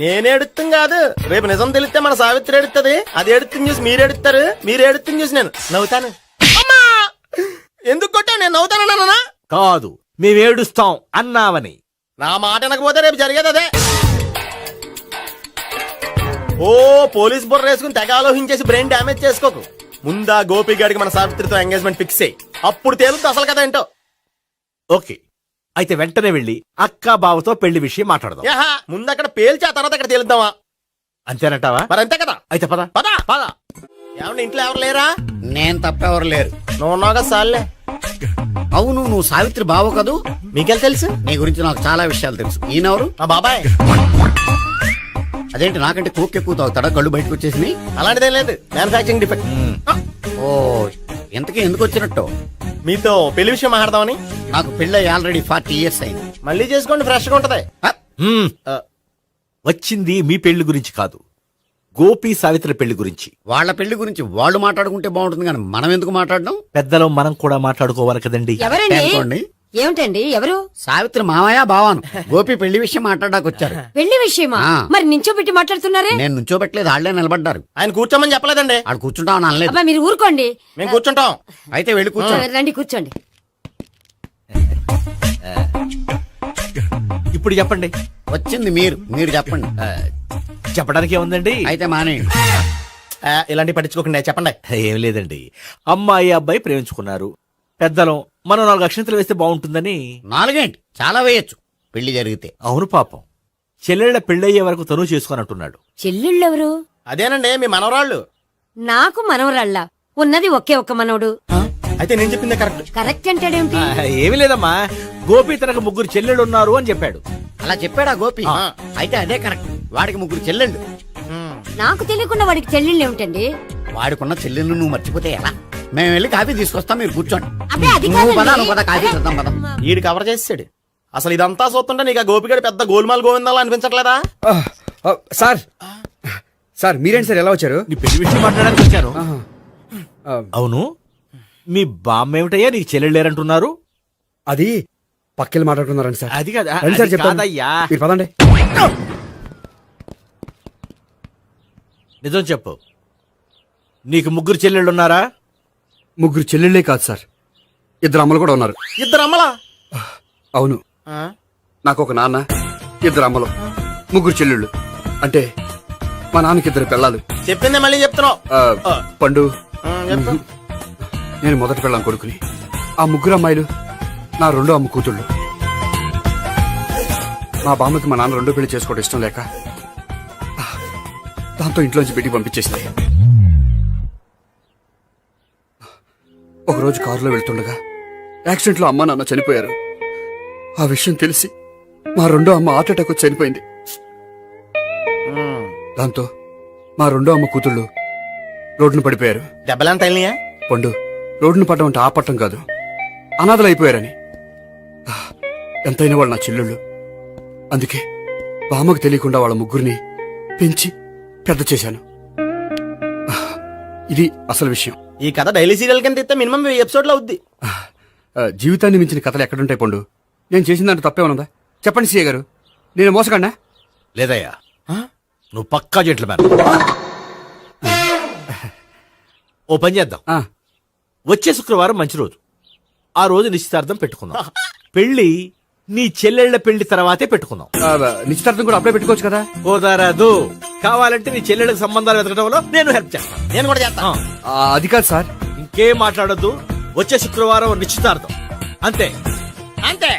C: నేనేడుతుంది కాదు, రేపు నిజం తెలిస్తే మన సావిత్రి ఎడుతుంది. అది ఎడుతుంది చూసి మీరు ఎడుతారు, మీరు ఎడుతుంది చూసి నేను నవ్వుతాను. ఎందుకు కొట్టా? నేను నవ్వుతానన్నా?
M: కాదు, మేమేడుస్తాం అన్నావని.
C: నా మాట వినకపోతే రేపు జరిగేది అదే. ఓ పోలీస్ బుర్ర వేసుకుని తెగ ఆలోచించేసి బ్రెయిన్ డ్యామేజ్ చేసుకోకు. ముందా గోపిగాడికి మన సావిత్రితో ఎంగేజ్మెంట్ ఫిక్స్ అయ్యి, అప్పుడు తేలుతుంది అసలు కదా ఏంటో.
M: ఓకే, అయితే వెంటనే వెళ్ళి అక్క బావతో పెళ్లి విషయం మాట్లాడదాం.
C: ముందు అక్కడ పేల్చి ఆ తర్వాత అక్కడ తేలుద్దామా?
M: అంతేనంటావా?
C: మరి అంతే కదా.
M: అయితే పద
C: పద పద. ఏమన్నా ఇంట్లో ఎవరు లేరా?
I: నేను తప్పెవరు లేరు.
C: నువ్వు ఉన్నావుగా సార్లే.
I: అవును, నువ్వు సావిత్రి బావ కదూ?
C: మీకెళ్ళి తెలుసు?
I: నీ గురించి నాకు చాలా విషయాలు తెలుసు. ఈయనెవరు?
C: మా బాబాయ్.
I: అదేంటి నాకంటే కోక్ ఎక్కువ తాగుతాడా? కళ్ళు బయటకు వచ్చేసినాయి.
C: అలాంటిదేం లేదు, మ్యానుఫాక్చరింగ్ డిఫెక్ట్.
I: ఓ, ఎంతకీ ఎందుకు వచ్చినట్టు?
C: మీతో పెళ్లి విషయం మాట్లాడదామని.
I: నాకు పెళ్ళి ఆల్రెడీ 40 years అయింది.
C: మళ్ళీ చేసుకోండి, ఫ్రెష్ గా ఉంటది.
M: వచ్చింది మీ పెళ్లి గురించి కాదు, గోపి సావిత్రి పెళ్లి గురించి.
I: వాళ్ళ పెళ్లి గురించి వాళ్ళు మాట్లాడుకుంటే బాగుంటుంది, కానీ మనం ఎందుకు మాట్లాడడం?
M: పెద్దలో మనం కూడా మాట్లాడుకోవాలి కదండి.
L: ఎవరండి? ఏమిటండి? ఎవరు?
I: సావిత్రి మామయ్య బావాను. గోపి పెళ్లి విషయం మాట్లాడడానికి వచ్చారు.
L: పెళ్లి విషయమా? మరి నించోబెట్టి మాట్లాడుతున్నారే?
I: నేను నుంచోబెట్టలేదు, వాళ్ళే నిలబడ్డారు.
C: ఆయన కూర్చోమని చెప్పలేదండి.
I: వాళ్ళు కూర్చుంటామని అనలేదు.
L: అబ్బా మీరు ఊరుకోండి.
C: మేము కూర్చుంటాం.
I: అయితే వెళ్ళి కూర్చోండి.
L: రండి కూర్చోండి.
M: ఇప్పుడు చెప్పండి.
I: వచ్చింది మీరు చెప్పండి.
M: చెప్పడానికి ఏముందండి?
I: అయితే మానేయండి.
C: ఇలాంటి పట్టించుకోకుండా చెప్పండి.
M: ఏం లేదండి, అమ్మాయి అబ్బాయి ప్రేమించుకున్నారు. పెద్దలం మనం 4 అక్షంతలు వేస్తే బాగుంటుందని.
I: 4 ఏంటి, చాలా వేయొచ్చు పెళ్లి జరిగితే.
M: అవును పాపం, చెల్లెళ్ళ పెళ్ళయ్యే వరకు తను చేసుకోనంటున్నాడు.
L: చెల్లెళ్ళెవరు?
C: అదేనండి మీ మనవరాళ్ళు.
L: నాకు మనవరాళ్ళ ఉన్నది ఒకే ఒక్క మనవడు.
C: అయితే నేను చెప్పిందే కరెక్ట్.
L: కరెక్ట్ అంటాడేమిటి?
M: ఏమి లేదమ్మా, గోపి తనకు 3 చెల్లెళ్ళు ఉన్నారు అని చెప్పాడు.
I: అలా చెప్పాడా గోపి? అయితే అదే కరెక్ట్. వాడికి 3 చెల్లెళ్ళు.
L: నాకు తెలియకుండా వాడికి చెల్లెళ్ళు ఏమిటండి?
I: వాడికున్న చెల్లెళ్ళు నువ్వు మర్చిపోతే ఎలా? మేము వెళ్ళి కాఫీ తీసుకొస్తాం, మీరు కూర్చోండి.
L: అబ్బే అది
I: నువ్వు పద,
L: కాదండి.
I: నువ్వు పద, కాఫీ చేద్దాం పద.
C: ఈడు కవర్ చేసాడు. అసలు ఇదంతా చూస్తుంటే నీకు ఆ గోపిగడు పెద్ద గోల్మాల్ గోవిందాలు అనిపించట్లేదా?
N: సార్ మీరేంటి సార్ ఎలా వచ్చారు?
M: నీ పెళ్లి విషయం మాట్లాడడానికి వచ్చాను. అవును, మీ బామ్మ ఏమిటయ్యా నీకు చెల్లెళ్ళు లేరంటున్నారు?
N: అది పక్కెళ్ళి మాట్లాడుకున్నారండి సార్.
M: అది కాదు,
N: రండి సార్ చెప్తాను.
M: కాదయ్యా.
N: మీరు పదండి.
M: నిజం చెప్పు, నీకు ముగ్గురు చెల్లెళ్ళు ఉన్నారా?
N: ముగ్గురు చెల్లెళ్ళే కాదు సార్, ఇద్దరు అమ్మలు కూడా ఉన్నారు.
C: ఇద్దరు అమ్మలా?
N: అవును, నాకు ఒక నాన్న, ఇద్దరు అమ్మలు, ముగ్గురు చెల్లెళ్ళు. అంటే మా నాన్నకి ఇద్దరు పిల్లలు.
C: చెప్పిందే మళ్ళీ చెప్తున్నావు.
N: పండు,
C: చెప్పు.
N: నేను మొదటి పిల్లం కొడుకుని. ఆ ముగ్గురు అమ్మాయిలు నా రెండో అమ్మ కూతుళ్ళు. మా బామ్మకి మా నాన్న రెండో పెళ్లి చేసుకోవడం ఇష్టం లేక దాంతో ఇంట్లోంచి బిడ్డికి పంపించేసింది. ఒకరోజు కారులో వెళ్తుండగా యాక్సిడెంట్లో అమ్మ నాన్న చనిపోయారు. ఆ విషయం తెలిసి మా రెండో అమ్మ హార్ట్ అటాక్ వచ్చి చనిపోయింది. దాంతో మా రెండో అమ్మ కూతుళ్ళు రోడ్డును పడిపోయారు.
C: దెబ్బలంత అయినాయా?
N: పండు, రోడ్డును పడ్డం అంటే ఆపట్టం కాదు, అనాథలు అయిపోయారని. ఎంతైనా వాళ్ళు నా చెల్లెళ్ళు. అందుకే బామ్మకు తెలియకుండా వాళ్ళ ముగ్గురిని పెంచి పెద్ద చేశాను. ఇది అసలు విషయం.
C: ఈ కథ డైలీ సీరియల్ కింద ఇస్తే మినిమం 1000 ఎపిసోడ్లు అవుద్ది.
N: జీవితాన్ని మించిన కథలు ఎక్కడుంటాయి పండు? నేను చేసిన దాంట్లో తప్పేమనుందా? చెప్పండి సీఏ గారు, నేను మోసగండా?
M: లేదయ్యా, నువ్వు పక్కా చెట్లు మేన. ఓ పని చేద్దాం, వచ్చే శుక్రవారం మంచి రోజు, ఆ రోజు నిశ్చితార్థం పెట్టుకుందాం. పెళ్లి నీ చెల్లెళ్ల పెళ్లి తర్వాతే పెట్టుకుందాం.
N: నిశ్చితార్థం కూడా అప్పుడే పెట్టుకోవచ్చు కదా?
M: కుదరదు, కావాలంటే నీ చెల్లెళ్ళకి సంబంధాలు వెతకడంలో నేను హెల్ప్ చేస్తాను.
C: నేను కూడా చేస్తాను.
N: అది కాదు సార్.
M: ఇంకేం మాట్లాడొద్దు, వచ్చే శుక్రవారం నిశ్చితార్థం, అంతే
C: అంతే.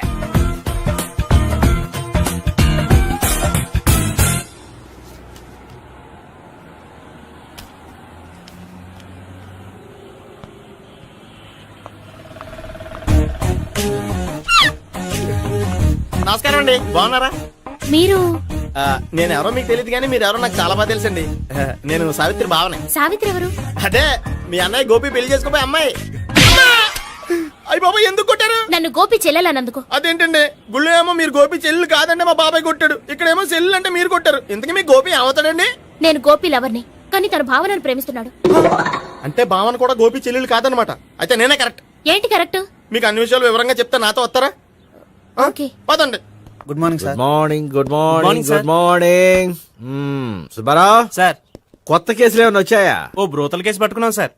C: నమస్కారం అండి, బాగున్నారా?
H: మీరు
C: నేను ఎవరో మీకు తెలియదు కానీ మీరు ఎవరో నాకు చాలా బాగా తెలుసండి. నేను సావిత్రి భావనే.
H: సావిత్రి ఎవరు?
C: అదే మీ అన్నయ్య గోపి పెళ్లి చేసుకోపోయి అమ్మాయి. అయ్యి బాబాయ్, ఎందుకు కొట్టారు?
H: నన్ను గోపి చెల్లెలన్నందుకు.
C: అదేంటండి, గుళ్ళు ఏమో మీరు గోపి చెల్లు కాదంటే మా బాబాయ్ కొట్టాడు, ఇక్కడేమో చెల్లు అంటే మీరు కొట్టారు. ఇంతకీ మీ గోపి ఏమవుతాడండి?
H: నేను గోపి లవర్ని, కానీ తన భావనను ప్రేమిస్తున్నాడు.
C: అంటే భావన కూడా గోపి చెల్లెలు కాదనమాట. అయితే నేనే కరెక్ట్.
H: ఏంటి కరెక్ట్?
C: మీకు అన్ని విషయాలు వివరంగా చెప్తే నాతో వస్తారా?
H: ఓకే,
C: పదండి.
N: Good morning
M: good morning. Good morning. Good morning. Subbarao
G: sir,
M: కొత్త కేసులు ఏమైనా వచ్చాయా?
G: ఓ బ్రోతల కేసు పట్టుకున్నాం సార్.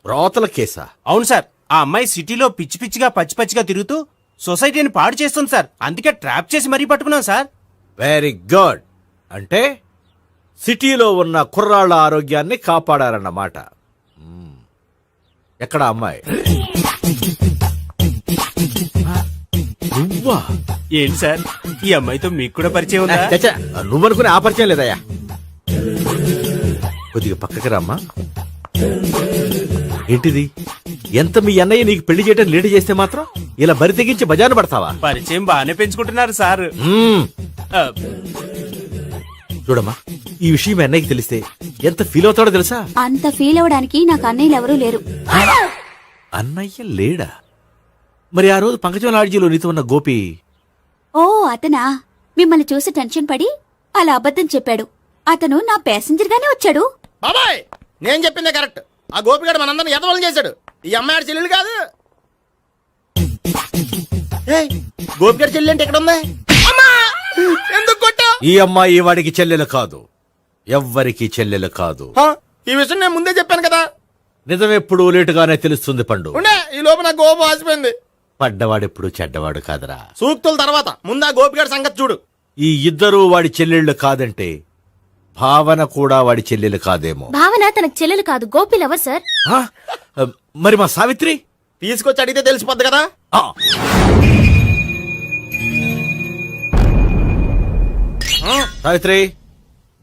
M: బ్రోతల కేసా?
G: అవును సార్, ఆ అమ్మాయి సిటీలో పిచ్చి పిచ్చిగా పచ్చి పచ్చిగా తిరుగుతూ సొసైటీని పాడు చేస్తుంది సార్. అందుకే ట్రాప్ చేసి మరీ పట్టుకున్నాం సార్.
M: Very good. అంటే సిటీలో ఉన్న కుర్రాళ్ళ ఆరోగ్యాన్ని కాపాడారన్నమాట. ఎక్కడ అమ్మాయి? నువ్వా?
G: ఏంటి సార్, ఈ అమ్మాయితో మీకు కూడా పరిచయం ఉందా?
M: చచ్చా, నువ్వనుకునే ఆ పరిచయం లేదయ్యా. కొద్దిగా పక్కకి రామ్మా. ఏంటిది? ఎంత మీ అన్నయ్య నీకు పెళ్లి చేయడం లేట్ చేస్తే మాత్రం ఇలా బరి తెగించి బజారు పడతావా?
G: పరిచయం బాగానే పెంచుకుంటున్నారు సార్.
M: చూడమ్మా, ఈ విషయం మీ అన్నయ్యకి తెలిస్తే ఎంత ఫీల్ అవుతాడో తెలుసా?
H: అంత ఫీల్ అవడానికి నాకు అన్నయ్యలు ఎవరూ లేరు.
M: అన్నయ్య లేడా? మరి ఆ రోజు పంకజం లాడ్జీలో నీతో ఉన్న గోపి?
H: ఓ అతనా? మిమ్మల్ని చూసి టెన్షన్ పడి అలా అబద్ధం చెప్పాడు. అతను నా ప్యాసింజర్ గానే వచ్చాడు.
C: బాబాయ్, నేను చెప్పిందే కరెక్ట్. ఆ గోపిగాడు మనందరిని ఎదవలు చేశాడు. ఈ అమ్మాయి చెల్లెలు కాదు. గోపిగాడి చెల్లెలు అంటే ఎక్కడ ఉంది? ఎందుకు కొట్టా?
M: ఈ అమ్మాయి వాడికి చెల్లెలు కాదు, ఎవ్వరికి చెల్లెలు కాదు.
C: ఈ విషయం నేను ముందే చెప్పాను కదా.
M: నిజమెప్పుడు లేటుగానే తెలుస్తుంది పండు.
C: ఉండే, ఈ లోపు నా గోపు ఆసిపోయింది.
M: పడ్డవాడెప్పుడు చెడ్డవాడు కాదురా.
C: సూక్తుల తర్వాత ముందు ఆ గోపిగాడి సంగతి చూడు.
M: ఈ ఇద్దరూ వాడి చెల్లెళ్ళు కాదంటే భావన కూడా వాడి చెల్లెలు కాదేమో.
H: భావన తనకు చెల్లెలు కాదు, గోపి లవర్ సార్.
M: మరి మా సావిత్రి?
C: తీసుకొచ్చి అడిగితే తెలిసిపోద్ది కదా.
M: సావిత్రి,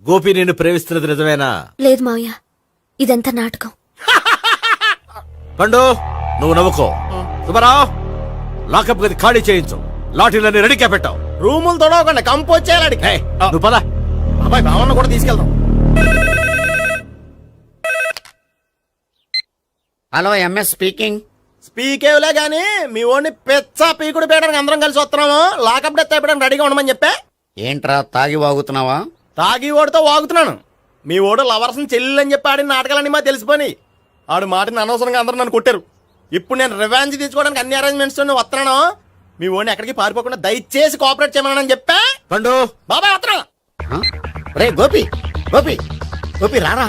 M: గోపి నిన్ను ప్రేమిస్తున్నది నిజమేనా?
H: లేదు మావయ్య, ఇదంతా నాటకం.
M: పండు, నువ్వు నవ్వుకో. సుబ్బారావు, లాకప్ గది ఖాళీ చేయించు, లాఠీలన్నీ రెడీగా పెట్టావు.
C: రూములు తొడవకుండా కంపోజ్ చేయాలి.
M: నువ్వు పద.
C: అబ్బాయి, భావన కూడా తీసుకెళ్దాం.
I: Hello, MS speaking.
C: స్పీకేవ్లే గానీ మీ ఓడిని పెచ్చ పీకుడు పేయడానికి అందరం కలిసి వస్తున్నాము. లాకప్ డెత్ అయిపోయడానికి రెడీగా ఉండమని చెప్పే.
I: ఏంట్రా తాగి వాగుతున్నావా?
C: తాగి ఓడితో వాగుతున్నాను. మీ ఓడు లవర్స్ చెల్లెలు అని చెప్పి ఆడిన నాటకాలన్నీ మా తెలిసిపోయి ఆడు మాటని అనవసరంగా అందరూ నన్ను కొట్టారు. ఇప్పుడు నేను రివెంజ్ తీసుకోవడానికి అన్ని అరేంజ్మెంట్స్ వస్తున్నాను. మీ ఓడిని ఎక్కడికి పారిపోకుండా దయచేసి కోఆపరేట్ చేయమని చెప్పా.
M: పండు,
C: బాబాయ్ వస్తున్నా.
I: రే గోపి, గోపి, గోపి రారా.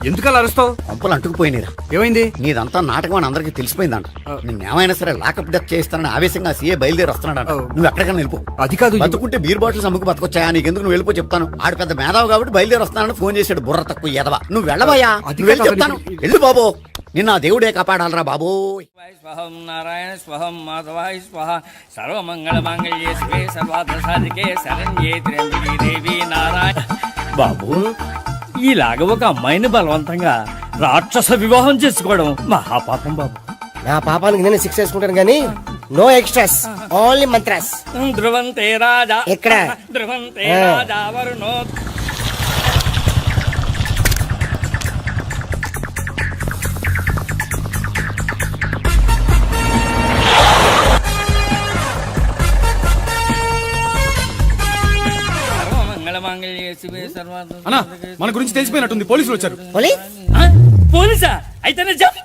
N: ఎందుకలా అరుస్తావు?
I: పంపులు అంటుకుపోయినరా.
N: ఏమైంది?
I: నీదంతా నాటకం అని అందరికి తెలిసిపోయిందంట. నిన్నేమైనా సరే లాకప్ డెత్ చేస్తానని ఆవేశంగా సీఏ బయలుదేరి వస్తున్నాడంట. నువ్వు ఎక్కడికైనా వెళ్ళిపో.
N: అది కాదు.
I: బతుకుంటే బీర్ బాటిల్స్ అమ్ముకు బతకొచ్చాయా? నీకెందుకు? నువ్వు వెళ్ళిపో చెప్తాను. ఆడు పెద్ద మేధావు కాబట్టి బయలుదేరి వస్తానని ఫోన్ చేశాడు. బుర్ర తక్కువ ఎదవా. నువ్వు వెళ్ళబోయా? నువ్వు వెళ్ళి చెప్తాను. వెళ్ళు బాబో. నిన్న ఆ దేవుడే కాపాడాలరా బాబో.
J: స్వహం నారాయణ స్వహం మాధవాయ స్వహ సర్వమంగళ మాంగళ్యే శివే సర్వార్థ సాధికే శరణ్యే త్ర్యంబకే దేవి నారాయణ. బాబు, ఇలాగ ఒక అమ్మాయిని బలవంతంగా రాక్షస వివాహం చేసుకోవడం మహాపాపం బాబు.
E: నా పాపానికి నేను శిక్ష వేసుకుంటాను గానీ నో ఎక్స్ట్రాస్, ఓన్లీ మంత్రాస్.
J: ధ్రువంతే రాజా
E: ఎక్కడ?
J: ధ్రువంతే రాజా వరుణో.
N: అన్నా, మన గురించి తెలిసిపోయినట్టుంది. పోలీసులు వచ్చారు.
J: పోలీసా? అయితేనే చెప్పు.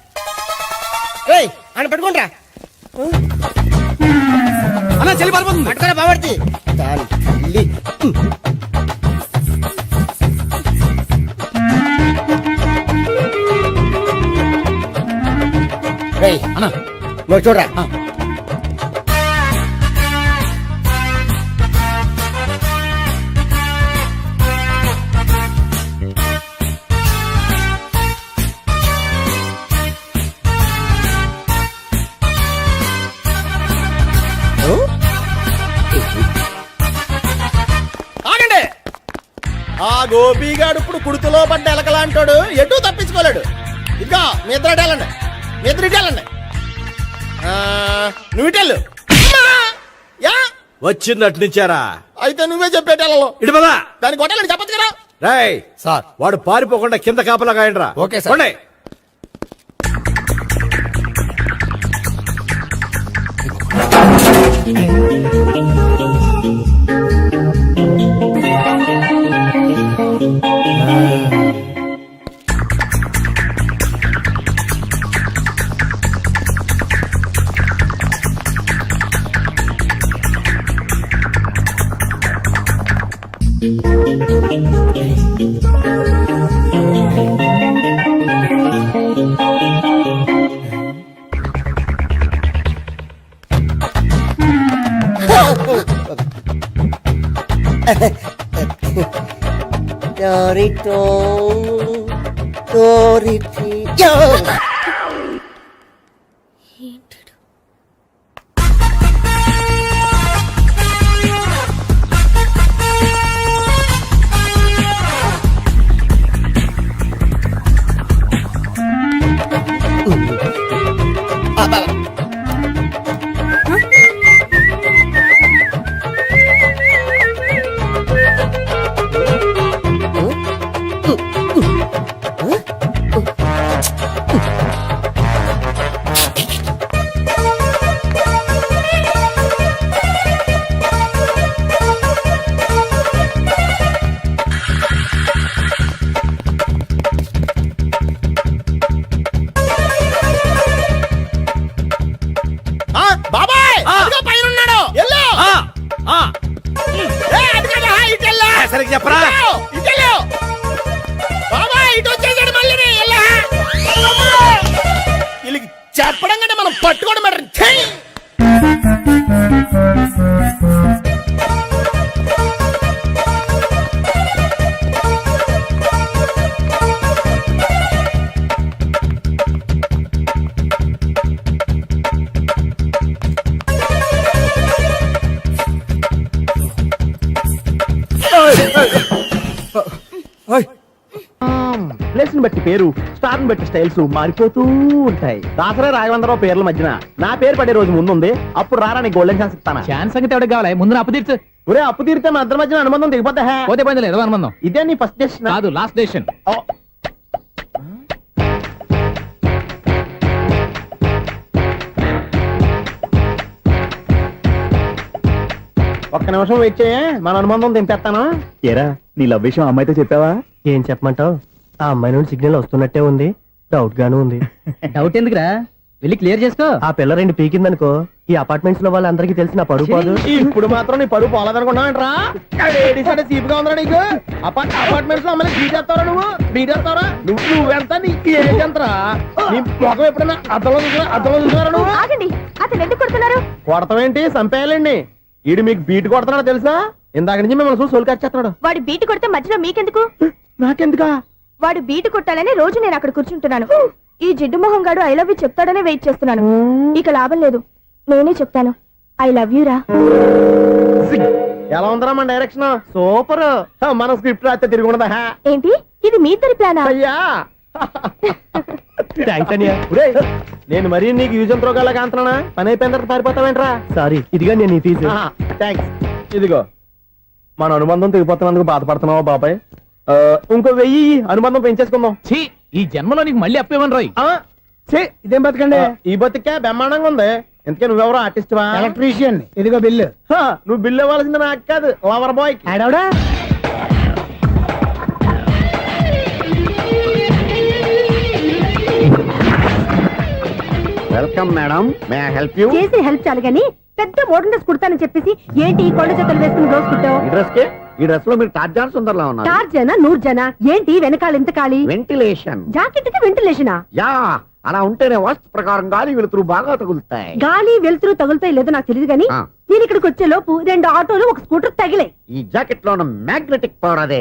E: అని పట్టుకుంటా
N: అన్నా, చెల్లి పారిపోతుంది.
E: పట్టుకురా బాబర్తి. దాని తల్లి.
N: అన్నా,
E: నువ్వు చూడరా.
C: ఆగండి. ఆ గోపిగాడు ఇప్పుడు కుడుతులో పడ్డ ఎలకలాంటాడు. ఎటు తప్పించుకోలేడు. ఇదిగా మీ ఇద్దరు ఇటెళ్ళండి. మీ ఇద్దరు ఇటెళ్ళండి. నువ్వు ఇటెళ్ళు. యా
M: వచ్చిందటు నుంచారా?
C: అయితే నువ్వే చెప్పేటెళ్ళలో.
M: ఇటు పదా.
C: దాన్ని కొట్టాలని చెప్పచ్చు కదా.
M: రాయ్ సార్, వాడు పారిపోకుండా కింద కాపలా కాయండి రా.
C: Okay sir.
M: సరిగ్గా చెప్పరా?
C: వీళ్ళకి చెప్పడం కంటే మనం పట్టుకోవడం బెటర్.
E: ప్లేస్ ని బట్టి పేరు, స్టార్ ని బట్టి స్టైల్స్ మారిపోతూ ఉంటాయి. దాసరా రాఘవేంద్రరావు పేర్ల మధ్యన నా పేరు పడే రోజు ముందుంది. అప్పుడు రారా నీ గోల్డెన్ ఛాన్స్ ఇస్తాను. ఛాన్స్ సంగతి ఎవరికి కావాలి? ముందు అప్పు తీర్చు. ఒరే, అప్పు తీరితే మన ఇద్దరి మధ్యన అనుబంధం దిగిపోతా. పోతే పోయింది లేదు అనుబంధం. ఇదే నీ ఫస్ట్ డెసిషన్ కాదు, లాస్ట్ డెసిషన్. ఒక్క నిమిషం వెయిట్ చేయ, మన అనుబంధం దింపేస్తాను. ఏరా, నీ లవ్ విషయం అమ్మాయితో చెప్పావా? ఏం చెప్పమంటావు? ఆ అమ్మాయి నుండి సిగ్నల్ వస్తున్నట్టే ఉంది. డౌట్ గాను ఉంది. డౌట్ ఎందుకురా?
D: వెళ్ళి క్లియర్ చేసుకో.
E: ఆ పిల్ల రెండు పీకిందనుకో ఈ అపార్ట్మెంట్స్ లో వాళ్ళందరికీ తెలిసిన పరుగు పోదు.
D: ఇప్పుడు మాత్రం నీ పరువు పోలేదనుకున్నావేంట్రా? సీపుగా ఉందా నీకు? అపార్ట్మెంట్స్ లో అమ్మని బీటేస్తారా నువ్వు? బీటేస్తారా నువ్వెంత నీకు ఏంటంతరా? నీ ముఖం ఎప్పుడైనా అర్థంలో చూసారా నువ్వు?
H: ఆగండి, అతను ఎందుకు కొడుతున్నారు?
D: కొడతావేంటి? చంపేయాలండి. ఈడు మీకు బీట్ కొడుతున్నాడు తెలుసా? ఇందాక నుంచి మిమ్మల్ని చూసి సోలు కచ్చేస్తున్నాడు.
H: వాడు బీటు కొడితే మధ్యలో మీకెందుకు?
D: నాకెందుకా?
H: వాడు బీటు కొట్టాలని రోజు నేను అక్కడ కూర్చుంటున్నాను. ఈ జిడ్డు మొహం గాడు ఐ లవ్ యూ చెప్తాడనే వెయిట్ చేస్తున్నాను. ఇక లాభం లేదు, నేనే చెప్తాను ఐ లవ్ యూ రా.
D: ఎలా ఉందరా మన డైరెక్షన్? సూపర్. మన స్క్రిప్ట్ రాస్తే తిరిగి ఉండదా?
H: ఏంటి ఇది మీ ఇద్దరి ప్లానా?
D: అయ్యా నేను మరీ నీకు యూజ్ అంత రోగాల కాంతనా? పని అయిపోయిన తర్వాత పారిపోతావేంట్రా?
E: సారీ, ఇదిగా నేను ఈ ఫీజు.
D: థ్యాంక్స్. ఇదిగో మన అనుబంధం తెగిపోతున్నందుకు బాధపడుతున్నావా బాబాయ్? ఇంకో 1000 అనుబంధం పెంచేసుకుందాం.
E: ఈ జన్మలో నీకు మళ్ళీ అప్పేమని రాయి.
D: ఇదేం బతకండి? ఈ బతికే బ్రహ్మాండంగా ఉంది. ఎందుకే నువ్వెవరో ఆర్టిస్ట్ వా? ఎలక్ట్రీషియన్. ఇదిగో బిల్లు. నువ్వు బిల్లు ఇవ్వాల్సింది నాకు కాదు, లవర్ బాయ్. ఆడవడా?
I: Welcome madam, may I help you?
H: చేసి హెల్ప్ చాలు గానీ పెద్ద మోడల్ డ్రెస్ కుడతానని చెప్పేసి ఏంటి కొండ జతలు వేసుకుని రోజు కుట్టావు?
I: ఈ డ్రెస్ కి ఈ డ్రెస్ లో మీరు టార్జాన్ సుందర్లా ఉన్నారు.
H: 4 జన 100 జన ఏంటి వెనకాల ఎంత ఖాళీ?
I: వెంటిలేషన్.
H: జాకెట్ కి వెంటిలేషనా?
I: యా, అలా ఉంటేనే వాస్తు ప్రకారం గాలి వెలుతురు బాగా తగులుతాయి.
H: గాలి వెలుతురు తగులుతాయి లేదో నాకు తెలియదు గానీ నేను ఇక్కడికి వచ్చే లోపు 2 ఆటోలు 1 స్కూటర్ తగిలాయి.
I: ఈ జాకెట్ లో ఉన్న మ్యాగ్నెటిక్ పవర్ అదే.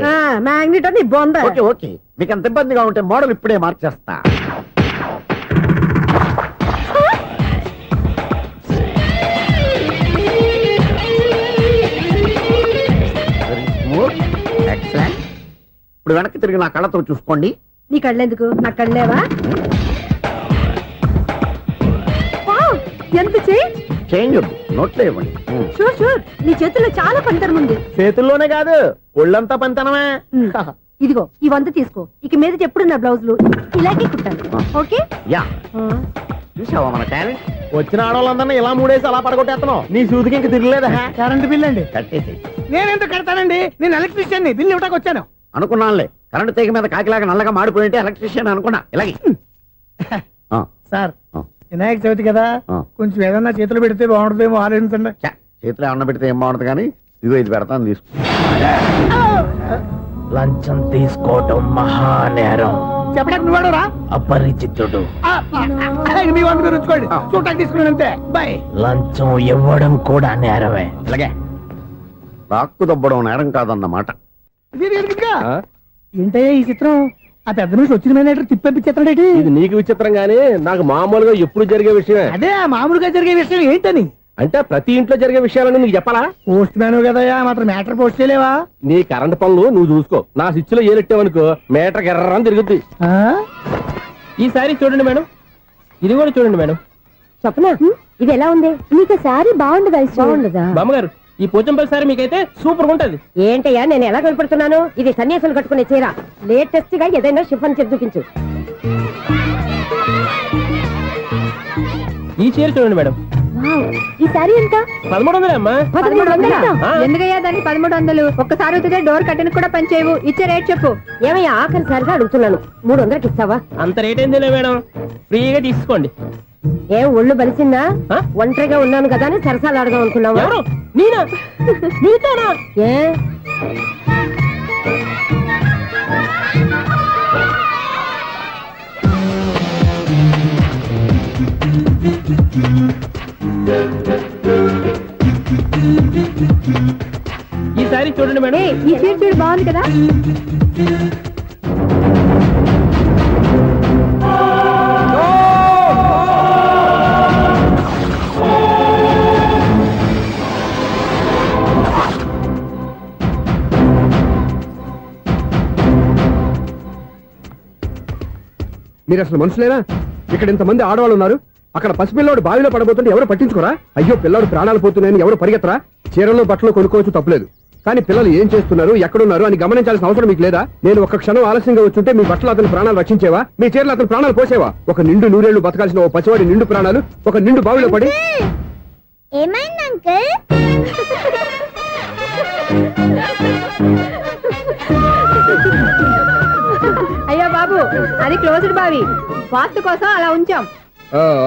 H: మ్యాగ్నెట్ అని బొంద.
I: ఓకే ఓకే, మీకు అంత ఇబ్బందిగా ఉంటే మోడల్ ఇప్పుడే మార్చేస్తా. ఎక్సలెంట్. ఇప్పుడు వెనక్కి తిరిగి నా కళ్ళతో చూసుకోండి.
H: నీ కళ్ళెందుకు? నా కళ్ళేవా? ఎంత
I: చేంజ్ వద్దు, నోట్లో ఇవ్వండి.
H: షూర్ షూర్, నీ చేతుల్లో చాలా పనితనం ఉంది.
D: చేతుల్లోనే కాదు ఒళ్ళంతా పంతనమే.
H: ఇదిగో ఈ 100 తీసుకో. ఇక మీద ఎప్పుడు నా బ్లౌజులు ఇలాగే కుట్టాను. ఓకే?
I: యా, చూసావా మన టాలెంట్?
D: వచ్చిన ఆడవాళ్ళందరినీ ఇలా మూడేసి అలా పడగొట్టేస్తున్నావు. నీ సూదికి ఇంక తిరగలేదా? కరెంట్ బిల్ అండి.
I: కట్టేసి.
D: నేనెందుకు కడతానండి? నేను ఎలక్ట్రీషియన్ ని. బిల్లు ఇవ్వడానికి వచ్చాను.
I: అనుకున్నానులే, కరెంట్ తీగ మీద కాకిలాగా నల్లగా మాడిపోయింటే ఎలక్ట్రీషియన్ అనుకున్నా. ఇలాగే
D: సార్, వినాయక చవితి కదా, కొంచెం ఏదన్నా చేతులు పెడితే బాగుంటుందేమో ఆలోచించండి.
I: చేతిలో ఏమన్నా పెడితే ఏం బాగుంటుంది కానీ ఇదిగో ఇది పెడతాను, తీసుకో.
E: లంచం తీసుకోవటం మహానేరం.
D: చెప్పడానికి నువ్వాడురా?
E: అపరిచితుడు.
D: మీ వంద మీరు ఉంచుకోండి, చూడటానికి తీసుకున్నాను అంతే. బాయ్.
E: లంచం ఇవ్వడం కూడా నేరమే.
I: ఇలాగే రాక్కు దబ్బడం నేరం కాదన్నమాట.
D: ఏంటయ్యా ఈ చిత్రం? ఆ పెద్ద నుంచి వచ్చిన మేనేటర్ తిప్పించేస్తాడు.
F: ఇది నీకు విచిత్రం గానీ నాకు మామూలుగా ఎప్పుడు జరిగే విషయమే.
D: అదే మామూలుగా జరిగే విషయం ఏంటని?
F: అంటే ప్రతి ఇంట్లో జరిగే విషయాలని నీకు చెప్పాలా?
D: పోస్ట్ మ్యాన్ కదయ్యా, మాత్రం మ్యాటర్ పోస్ట్ చేయలేవా?
F: నీ కరెంట్ పనులు నువ్వు చూసుకో. నా స్విచ్ లో ఏలెట్టావనుకో మీటర్ ఎర్రని తిరుగుద్ది. ఈసారి చూడండి మేడం, ఇది కూడా చూడండి మేడం.
H: చెప్పనా ఇది ఎలా ఉంది? నీకు సారీ బాగుండదా? బాగుండదా?
F: బామ్మగారు, ఈ పోచంపల్లి సారీ మీకైతే సూపర్ ఉంటది.
H: ఏంటయ్యా నేను ఎలా కనపడుతున్నాను? ఇది సన్యాసులు కట్టుకునే చీర. లేటెస్ట్ గా ఏదైనా షిఫన్ చేసి చూపించు.
F: ఈ చీర చూడండి మేడం.
H: ఈ సారీ ఎంత?
F: 1300 అమ్మా.
H: 1300? ఎందుకయ్యా దాన్ని 1300? ఒక్కసారి అవుతుందే డోర్ కట్టెన్ కూడా పనిచేయవు. ఇచ్చే రేట్ చెప్పు. ఏమయ్యా ఆఖరిసారిగా అడుగుతున్నాను, 300కి ఇస్తావా?
F: అంత రేట్ ఏందిలే మేడం, ఫ్రీగా తీసుకోండి.
H: ఏం ఒళ్ళు బలిసిందా? ఒంటరిగా ఉన్నాను కదా అని సరసాలు అడగా అనుకున్నావా?
F: నేనా? నీతోనా?
H: ఏ
F: ఈ సారీ చూడండి మేడం.
H: ఈ చీర చూడు బాగుంది కదా.
N: మీరు అసలు మనుషులేనా? ఇక్కడ ఇంతమంది ఆడవాళ్ళు ఉన్నారు, అక్కడ పసిపిల్లాడు బావిలో పడబోతుంటే ఎవరు పట్టించుకోరా? అయ్యో పిల్లాడు ప్రాణాలు పోతున్నాయని ఎవరు పరిగెత్తరా? చీరలో బట్టలు కొనుక్కోవచ్చు, తప్పలేదు. కానీ పిల్లలు ఏం చేస్తున్నారు, ఎక్కడున్నారు అని గమనించాల్సిన అవసరం మీకు లేదా? నేను ఒక్క క్షణం ఆలస్యంగా వచ్చుంటే మీ బట్టలు అతని ప్రాణాలు రక్షించేవా? మీ చీరలు అతని ప్రాణాలు పోసేవా? ఒక నిండు 100 ఏళ్లు బతకాల్సిన ఓ పసివాడి నిండు ప్రాణాలు ఒక నిండు బావిలో పడి.
H: ఏమైంది అంకుల్? అయ్యో బాబు, అది క్లోజ్డ్ బావి, వాస్తు కోసం అలా ఉంచాం.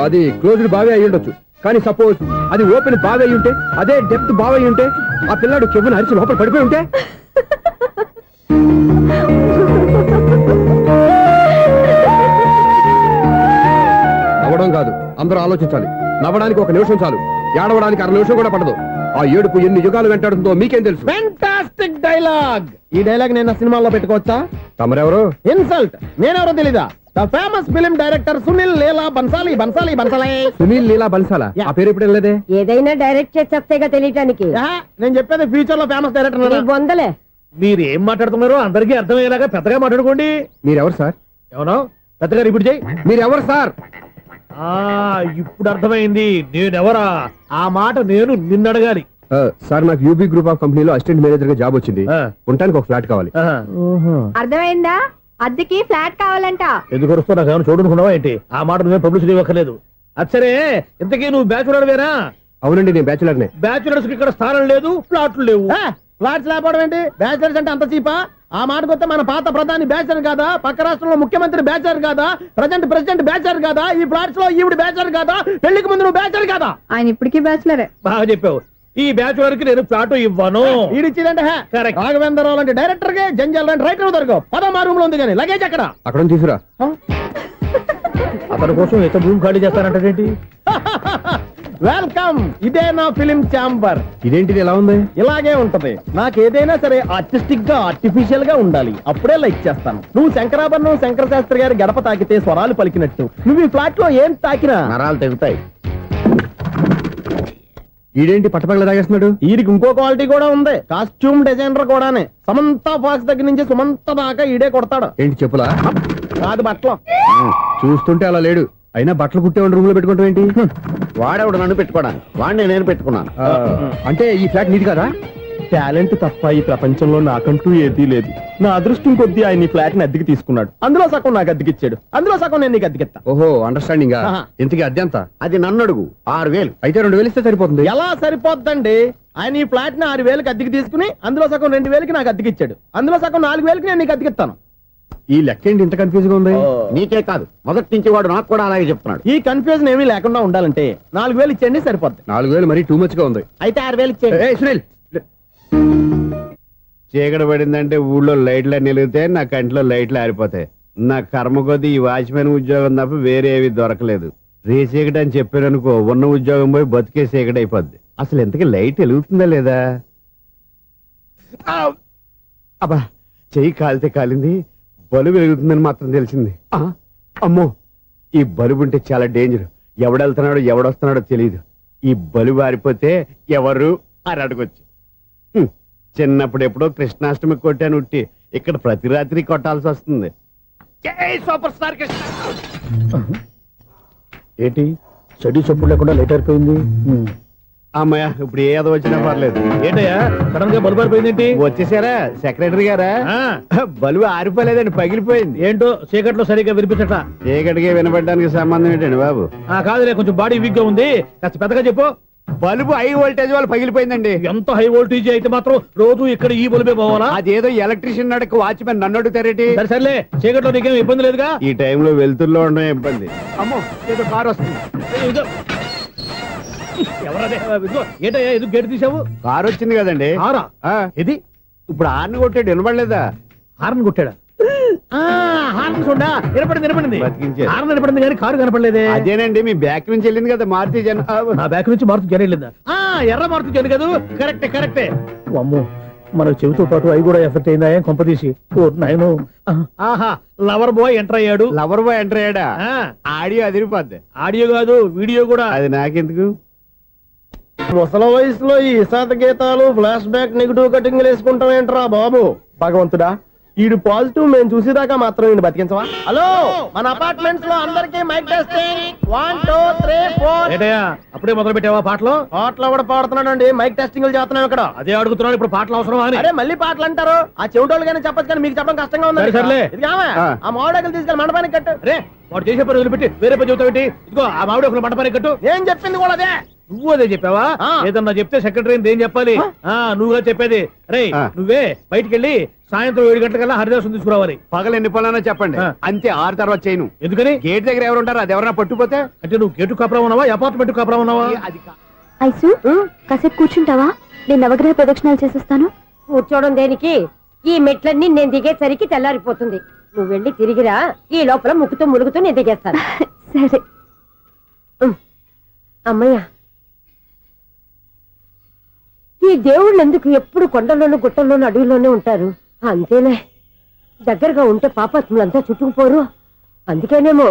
F: అది క్లోజ్డ్ బావి అయి ఉండొచ్చు, కానీ సపోజ్ అది ఓపెన్ బావి అయి ఉంటే, అదే డెప్త్ బావి అయి ఉంటే, ఆ పిల్లాడు చెవును అరిచి లోపల పడిపోయి ఉంటే, నవ్వడం కాదు, అందరూ ఆలోచించాలి. నవ్వడానికి 1 నిమిషం చాలు, ఏడవడానికి 1/2 నిమిషం కూడా పడదు. ఆ ఏడుపు ఎన్ని యుగాలు వెంటాడుతుందో మీకేం తెలుసు?
C: Fantastic dialogue. ఈ డైలాగ్ నేను సినిమాలో పెట్టుకోవచ్చా?
F: తమరెవరు?
C: ఇన్సల్ట్. నేనెవరో తెలీదా? The famous film director Sunil Leela Bhansali.
F: Sunil Leela బన్సాలా? ఆ పేరు ఇప్పుడు లేదే.
L: ఏదైనా డైరెక్ట్ చేసేస్తేగా తెలియటానికి.
C: నేను చెప్పేది ఫ్యూచర్ లో ఫేమస్ డైరెక్టర్.
L: బొందలే.
B: మీరు ఏం మాట్లాడుతున్నారో అందరికీ అర్థమయ్యేలాగా పెద్దగా మాట్లాడుకోండి.
F: మీరెవరు సార్?
B: ఎవరో పెద్దగా రిపీట్ చేయి.
F: మీరెవరు సార్?
B: ఇప్పుడు అర్థమైంది నేనెవరా. ఆ మాట నేను నిన్ను అడగాలి.
F: సార్, నాకు యూబీ గ్రూప్ ఆఫ్ కంపెనీలో అసిస్టెంట్ మేనేజర్ గా జాబ్ వచ్చింది. ఉండటానికి ఒక ఫ్లాట్ కావాలి.
L: అర్థమైందా? అద్దెకి ఫ్లాట్ కావాలంట.
B: ఎందుకు వస్తున్నా నాకు ఏమైనా చూడనుకున్నావా ఏంటి? ఆ మాట నువ్వే పబ్లిసిటీ ఇవ్వక్కర్లేదు. అచ్చరే, ఇంతకీ నువ్వు బ్యాచులర్ వేరా?
F: అవునండి, నేను బ్యాచులర్నే.
B: బ్యాచులర్స్ కి ఇక్కడ స్థానం లేదు, ఫ్లాట్లు లేవు.
C: ఫ్లాట్స్ లేకపోవడం ఏంటి? బ్యాచిలర్స్ అంటే అంత చీపా? ఆ మాటకొస్తే మన పాత ప్రధాని బ్యాచర్ కాదా? పక్క రాష్ట్రంలో ముఖ్యమంత్రి బ్యాచర్ కాదా? ప్రెసిడెంట్ బ్యాచర్ కాదా? ఈ ఫ్లాట్స్ లో ఈవిడ బ్యాచర్ కాదా? పెళ్లికి ముందు నువ్వు బ్యాచర్ కాదా?
L: ఆయన ఇప్పటికీ బ్యాచులరే.
B: బాగా చెప్పావు. ఈ బ్యాచులర్ కి నేను ఫ్లాట్ ఇవ్వను.
C: ఈడిచ్చిందంటే రాఘవేంద్రరావు లాంటి డైరెక్టర్ కి, జంజాల్ లాంటి రైటర్ దొరకవు. పదమా రూమ్ లో ఉంది కానీ లగేజ్ అక్కడ.
F: అక్కడ తీసుకురా.
B: అతని కోసం ఎంత భూమి ఖాళీ చేస్తానంటే
C: వెల్కమ్. ఇదే నా ఫిలిం ఛాంబర్.
F: ఇదేంటిది ఎలా ఉంది?
C: ఇలాగే ఉంటది. నాకు ఏదైనా సరే ఆర్టిస్టిక్ గా, ఆర్టిఫిషియల్ గా ఉండాలి. అప్పుడే లైక్ చేస్తాను. నువ్వు శంకరాభరణం శంకర శాస్త్రి గారి గడప తాకితే స్వరాలు పలికినట్టు నువ్వు ఈ ఫ్లాట్ లో ఏం తాకినా
F: నరాలు తెగుతాయి. ఈడేంటి పట్టపగల తాగేస్తున్నాడు?
C: వీడికి ఇంకో క్వాలిటీ కూడా ఉంది. కాస్ట్యూమ్ డిజైనర్ కూడానే. సమంత ఫాక్స్ దగ్గర నుంచి సుమంత దాకా ఈడే కొడతాడు.
F: ఏంటి చెప్పులా?
C: కాదు, బట్టలు.
F: చూస్తుంటే అలా లేడు. అయినా బట్టలు కుట్టేవాడి రూమ్ లో పెట్టుకుంటాం ఏంటి? వాడేవాడు నన్ను పెట్టుకోవడానికి, వాడిని నేను పెట్టుకున్నాను. అంటే ఈ ఫ్లాట్ నీది కదా?
C: టాలెంట్ తప్ప ఈ ప్రపంచంలో నాకంటూ ఏదీ లేదు. నా అదృష్టం కొద్దీ ఆయన ఈ ఫ్లాట్ ని అద్దెకి తీసుకున్నాడు. అందులో సగం నాకు అద్దెకిచ్చాడు, అందులో సగం నేను నీకు అద్దెకిస్తా.
F: ఓహో, అండర్స్టాండింగ్. ఇంతకీ అద్దె ఎంత?
I: అది నన్ను అడుగు. 6,000.
F: అయితే 2,000 ఇస్తే సరిపోతుంది.
C: ఎలా సరిపోద్దండి? ఆయన ఈ ఫ్లాట్ ని 6,000కి అద్దెకి తీసుకుని అందులో సగం 2,000కి నాకు అద్దెకిచ్చాడు, అందులో సగం 4,000కి నేను నీకు అద్దెకిస్తాను.
F: ఈ లెక్క ఏంటి ఇంత కన్ఫ్యూజ్ గా ఉంది?
I: నీకే కాదు, మొదటి నుంచి వాడు నాకు కూడా అలాగే చెప్తున్నాడు.
C: ఈ కన్ఫ్యూజన్ ఏమీ లేకుండా ఉండాలంటే 4,000 ఇచ్చేయండి, సరిపోద్ది.
F: 4,000 మరీ టూ మచ్ గా ఉంది.
C: అయితే 6,000 ఇచ్చేయండి.
F: సునీల్, చీకటి పడిందంటే ఊళ్ళో లైట్లు అన్ని వెలిగితే నా కంటిలో లైట్లు ఆరిపోతాయి. నా కర్మ కొద్దీ ఈ వాచ్మెన్ ఉద్యోగం తప్ప వేరే ఏవి దొరకలేదు. రేసీకటి అని చెప్పారనుకో, ఉన్న ఉద్యోగం పోయి బతికే చీకటి అయిపోద్ది. అసలు ఎంతకీ లైట్ వెలుగుతుందా లేదా? అబ్బా, చెయ్యి కాలితే కాలింది, బలుబు వెలుగుతుందని మాత్రం తెలిసింది. అమ్మో, ఈ బలుబు ఉంటే చాలా డేంజర్. ఎవడెళ్తున్నాడో ఎవడొస్తున్నాడో తెలియదు. ఈ బలుబు ఆరిపోతే ఎవరు అని అడగొచ్చు. చిన్నప్పుడు ఎప్పుడో కృష్ణాష్టమి కొట్టాను ఉట్టి, ఇక్కడ ప్రతి రాత్రి కొట్టాల్సి వస్తుంది. Super star Krishna.
B: ఏంటి చెడు చెప్పుడు లేకుండా లేట్ అయిపోయింది?
F: అమ్మయ్య, ఇప్పుడు ఏదో వచ్చినా పర్లేదు.
B: ఏంటయ్యా సడన్ గా బల్బు ఆరిపోయింది?
F: వచ్చేసారా సెక్రటరీ గారా? బలుబు ఆరిపోలేదండి, పగిలిపోయింది.
B: ఏంటో చీకట్లో సరిగ్గా వినిపించట.
F: చీకటికి వినపడడానికి సంబంధం ఏంటండి బాబు?
B: కాదులే, కొంచెం బాడీ వీక్ గా ఉంది, కాస్త పెద్దగా చెప్పు.
F: బల్బు హై వోల్టేజ్ వాళ్ళు పగిలిపోయిందండి.
B: ఎంత హై వోల్టేజ్ అయితే మాత్రం రోజు ఇక్కడ ఈ బల్బే పోవాలా?
F: అదేదో ఎలక్ట్రీషియన్ అడగ వాచ్మెన్ నన్ను అడుగుతారేటి?
B: సర్లే, చీకట్లో నీకేం ఇబ్బంది లేదుగా?
F: ఈ టైంలో వెళ్తుల్లో ఉండడం ఇబ్బంది. అమ్మో, ఏదో కారు వస్తుంది.
B: ఏంటయ్యా ఎందుకు గేటు తీసావు?
F: కారు వచ్చింది కదండి. ఇది ఇప్పుడు హార్న్ కొట్టాడు, వినపడలేదా?
B: హార్న్ కొట్టాడా? హార్న్ చూడా వినపడింది.
F: బతికించాడు.
B: హార్న్ వినపడింది కానీ కారు కనపడలేదే.
F: అదేనండి, మీ బ్యాక్ నుంచి వెళ్ళింది కదా మారుతి జన.
B: నా బ్యాక్ నుంచి మారుతి జన వెళ్ళిందా? ఎర్ర మారుతి జన కదా? కరెక్టే. అమ్మో, మన చెవితో పాటు అవి కూడా ఎఫెక్ట్ అయిందా కొంపదీసి? ఆహా, లవర్ బాయ్ ఎంటర్ అయ్యాడు.
F: లవర్ బాయ్ ఎంటర్ అయ్యాడా? ఆడియో అదిరిపోద్ది.
B: ఆడియో కాదు, వీడియో కూడా.
F: అది నాకెందుకు?
C: ముసల వయసులో ఈ ఇసాత గీతాలు, ఫ్లాష్ బ్యాక్, నెగిటివ్ కటింగ్ వేసుకుంటాం ఏంట్రా బాబు? భగవంతుడా, ఈడు పాజిటివ్ మేము చూసేదాకా మాత్రం ఈయన బతికించవా? హలో, మన అపార్ట్మెంట్స్ లో అందరికి మైక్ టెస్టింగ్. 1 2 3 4.
B: ఏంటయ్యా అప్పుడే మొదలు పెట్టావా పాటలు?
C: పాటలు కూడా పాడుతున్నాడు అండి, మైక్ టెస్టింగ్ చేస్తున్నాం ఇక్కడ.
B: అదే అడుగుతున్నాడు, ఇప్పుడు పాటలు అవసరమా అని.
C: అరే మళ్ళీ పాటలు అంటారు, ఆ చెవిటోళ్ళు కానీ చెప్పచ్చు కానీ మీకు చెప్పడం కష్టంగా ఉంది.
B: సర్లే,
C: ఆ మామిడాకులు తీసుకెళ్ళి మండపానికి కట్టు.
B: రే, వాడు చేసే పని వదిలిపెట్టి వేరే పని చెబుతావు ఏంటి? ఇదిగో ఆ మామిడి ఒకరు మండపానికి కట్టు.
C: నేను చెప్పింది కూడా అదే.
B: నువ్వు అదే చెప్పావా? ఏదన్నా చెప్తే సెక్రటరీ ఏం చెప్పాలి? నువ్వుగా చెప్పేది. రే, నువ్వే బయటికి వెళ్ళి సాయంత్రం 7 గంటలకల్లా హరిదాసు తీసుకురావాలి.
F: పగలు ఎన్ని పనులన్నా చెప్పండి,
B: ఆ.
F: అంతే 6 తర్వాత చేయను.
B: ఎందుకని?
F: గేట్ దగ్గర ఎవరు ఉంటారు, అది ఎవరైనా పట్టుకుపోతే
B: అంటే నువ్వు గేటు కాపురం ఉన్నావా, అపార్ట్మెంట్ కాపురం ఉన్నావా?
F: అది
H: ఐసు కాసేపు కూర్చుంటావా? నేను నవగ్రహ ప్రదక్షిణాలు చేసేస్తాను.
L: కూర్చోవడం దేనికి? ఈ మెట్లన్నీ నేను దిగేసరికి తెల్లారిపోతుంది. నువ్వు వెళ్ళి తిరిగిరా, ఈ లోపల ముక్కుతూ ములుగుతూ నేను దిగేస్తాను.
H: సరే.
L: అమ్మయ్య, ఈ దేవుళ్ళు ఎందుకు ఎప్పుడు కొండల్లోనూ గుట్టల్లోనూ అడవిలోనే ఉంటారు? అంతేలే, దగ్గరగా ఉంటే పాపాత్ములంతా చుట్టుకుపోరు. అందుకేనేమో.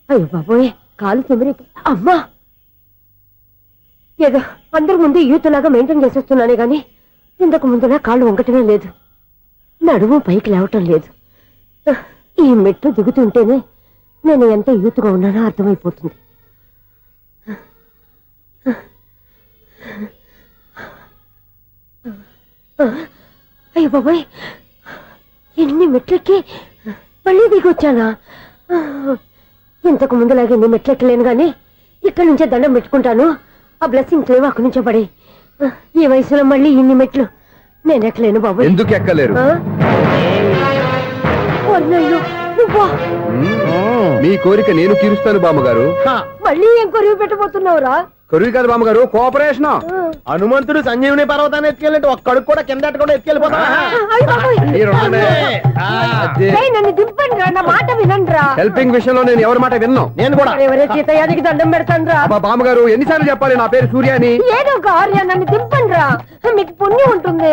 L: అయ్యో బాబోయ్, కాలు తిమిరి. అమ్మా, ఏదో అందరి ముందు యూత్లాగా మెయింటైన్ చేసేస్తున్నానే గాని ఇంతకు ముందులా కాళ్ళు వంకటమే లేదు, నడుము పైకి లేవటం లేదు. ఈ మెట్లు దిగుతుంటేనే నేను ఎంత యూత్గా ఉన్నానో అర్థమైపోతుంది. అయ్యో బాబాయ్, ఎన్ని మెట్లెక్కి మళ్ళీ దిగొచ్చానా? ఇంతకు ముందులాగే ఎన్ని మెట్లెక్కలేను గాని ఇక్కడి నుంచే దండం పెట్టుకుంటాను. ఆ బ్లెస్సింగ్ లేవు అక్కడి నుంచే పడి. ఈ వయసులో మళ్ళీ ఇన్ని మెట్లు నేను ఎక్కలేను బాబాయ్.
F: ఎందుకు ఎక్కలేరు? మీ కోరిక నేను తీరుస్తాను బామ్మగారు.
L: మళ్ళీ ఏం కొరివి పెట్టబోతున్నావురా?
F: కొరివి కాదు బామ్మగారు, కోఆపరేషన్.
B: హనుమంతుడు సంజీవుని పర్వతాన్ని ఎత్తుకెళ్ళి ఒక్కడికి కూడా కింద కూడా ఎత్తుకెళ్ళిపోతా.
L: నన్ను దింపండి రా, నా మాట వినండి రా.
F: హెల్పింగ్ విషయంలో నేను ఎవరి మాట విన్నాను.
B: నేను కూడా
L: ఎవరే సీతయ్యానికి దండం పెడతాను రా.
F: బామ్మగారు ఎన్నిసార్లు చెప్పాలి నా పేరు సూర్య అని?
L: ఏదో ఒక ఆర్య, నన్ను దింపండి రా, మీకు పుణ్యం ఉంటుంది.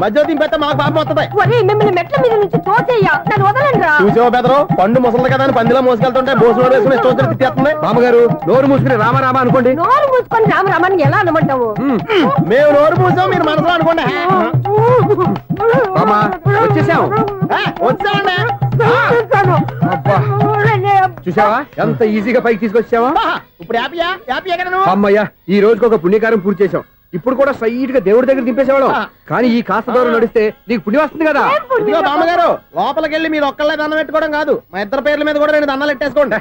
B: మధ్య దింపేస్తే మాకు పాపం వస్తుంది.
L: ఒరే, మిమ్మల్ని మెట్ల మీద నుంచి తోసేయ్యా, నన్ను వదలండి రా.
B: చూసావా బెదరు, పండు ముసలి కదా అని పందిలో మోసుకెళ్తుంటే భోజనం వేసుకుని ఇష్టం తిట్టేస్తుంది.
F: బామ్మగారు నోరు మూసుకుని రామారామ అనుకోండి.
L: నోరు మూసుకొని రామరామని ఎలా అనమంటావు?
B: మేము నోరు మూసాం, మీరు మనసులో అనుకోండి.
F: బామ్మ వచ్చేసాం.
B: వచ్చామండి.
F: అబ్బా, చూసావా ఎంత ఈజీగా పైకి తీసుకొచ్చావా?
B: ఇప్పుడు హ్యాపీ ఎక్కడ నువ్వు?
F: అమ్మయ్యా, ఈ రోజుకి ఒక పుణ్యకారం పూర్తి చేసాం. ఇప్పుడు కూడా స్ట్రైట్ గా దేవుడి దగ్గర దింపేసేవాళ్ళం. కానీ ఈ కాస్త దూరం నడిస్తే నీకు పుణ్యం వస్తుంది కదా.
B: ఇదిగో బామ్మగారు, లోపలికి వెళ్ళి మీరు ఒక్కళ్ళే దండం పెట్టుకోవడం కాదు, మా ఇద్దరు పేర్ల మీద కూడా 2 దండాలు ఎట్టేసుకోండి.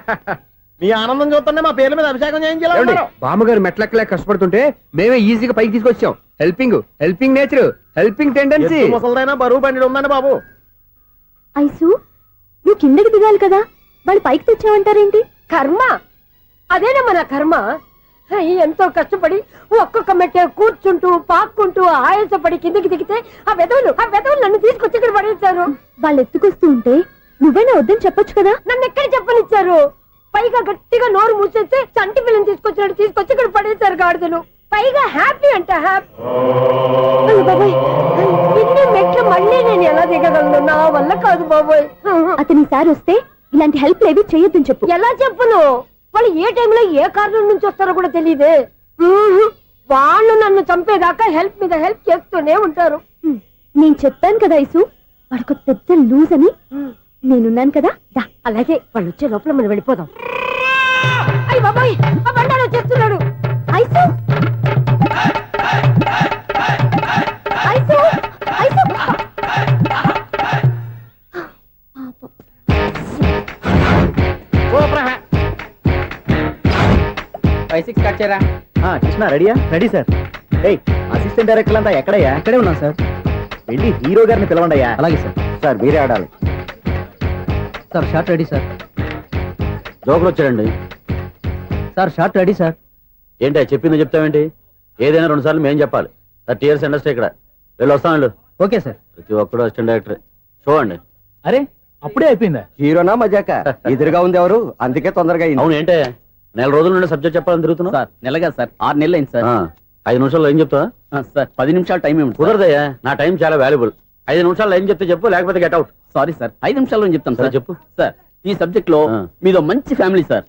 B: మీ ఆనందం చూస్తుంటే మా పేర్ల మీద అభిషేకం చేయించాలి.
F: బామ్మగారు మెట్లెక్కలే కష్టపడుతుంటే మేమే ఈజీగా పైకి తీసుకొచ్చాం. Helping nature, helping tendency.
B: ముసలిదైనా బరువు బండి ఉందండి బాబు.
H: ఐసు నువ్వు కిందకి దిగాలి కదా, వాళ్ళు పైకి తెచ్చావంటారేంటి?
L: కర్మ, అదేనమ్మా నా కర్మ. ఎంతో కష్టపడి ఒక్కొక్క మెట్టే కూర్చుంటూ పాక్కుంటూ ఆయాసపడి కిందకి దిగితే ఆ వెధవులు నన్ను తీసుకొచ్చి ఇక్కడ పడేశారు.
H: వాళ్ళు ఎత్తుకొస్తూ ఉంటే నువ్వేనా వద్దని చెప్పొచ్చు కదా.
L: నన్ను ఎక్కడ చెప్పనిచ్చారు? పైగా గట్టిగా నోరు మూసేస్తే చంటి పిల్లని తీసుకొచ్చినట్టు తీసుకొచ్చి ఇక్కడ పడేశారు గాడిదలు. పైగా హ్యాపీ అంట హ్యాపీ. బాబాయ్, ఇన్ని మెట్లు మళ్ళీ నేను ఎలా దిగగలను? నా వల్ల కాదు బాబోయ్.
H: అతని సారి వస్తే ఇలాంటి హెల్ప్ లేవి చేయొద్దని చెప్పు.
L: ఎలా చెప్పును? వాళ్ళు ఏ టైంలో ఏ కారణం నుంచి వస్తారో కూడా తెలియదే. వాళ్ళు నన్ను చంపేదాకా హెల్ప్ మీద హెల్ప్ చేస్తూనే ఉంటారు.
H: నేను చెప్పాను కదా ఐసు, వాడికి పెద్ద లూజ్ అని. నేనున్నాను కదా.
L: అలాగే వాళ్ళు వచ్చే లోపల మనం వెళ్ళిపోదాం. అయ్య బాబాయ్, ఆ బండారు వచ్చేస్తున్నాడు.
H: ఐసు ఐసు ఐసు
D: 5-6 స్టార్ట్ చేయరా.
B: కృష్ణ రెడీయా? Ready sir. అసిస్టెంట్ డైరెక్టర్ అంతా ఎక్కడయ్యా? ఇక్కడే ఉన్నాం సార్. వెళ్ళి హీరో గారిని పిలవండి అయ్యా. అలాగే సార్. సార్ మీరే ఆడాలి సార్. Short ready sir.
F: జోకులు వచ్చాడండి
B: సార్. Short ready sir.
F: ఏంటి చెప్పింది చెప్తావేంటి? ఏదైనా 2 సార్లు మేం చెప్పాలి. 30 years ఇండస్ట్రీ ఇక్కడ. వెళ్ళి వస్తాం వెళ్ళు.
B: Okay sir.
F: ప్రతి ఒక్కడు అసిస్టెంట్ డైరెక్టర్. చూడండి.
B: అరే అప్పుడే అయిపోయిందా?
F: హీరోనా మజాక? ఎదురుగా ఉంది ఎవరు, అందుకే తొందరగా. అవును ఏంటే 4 రోజుల నుండి సబ్జెక్ట్ చెప్పాలని తిరుగుతున్నా
D: సార్ నెలగా సార్ 6 నెలలు అయింది సార్.
F: 5 నిమిషాల్లో ఏం చెప్తా
D: సార్? 10 నిమిషాలు టైం ఏమి
F: కుదరదయ్యా, నా టైం చాలా వాల్యుబుల్. 5 నిమిషాల్లో ఏం చెప్తే చెప్పు, లేకపోతే గెట్ అవుట్.
D: సారీ సార్, 5 నిమిషాల్లో చెప్తాను సార్.
F: చెప్పు
D: సార్, ఈ సబ్జెక్ట్ లో మీదో మంచి ఫ్యామిలీ సార్.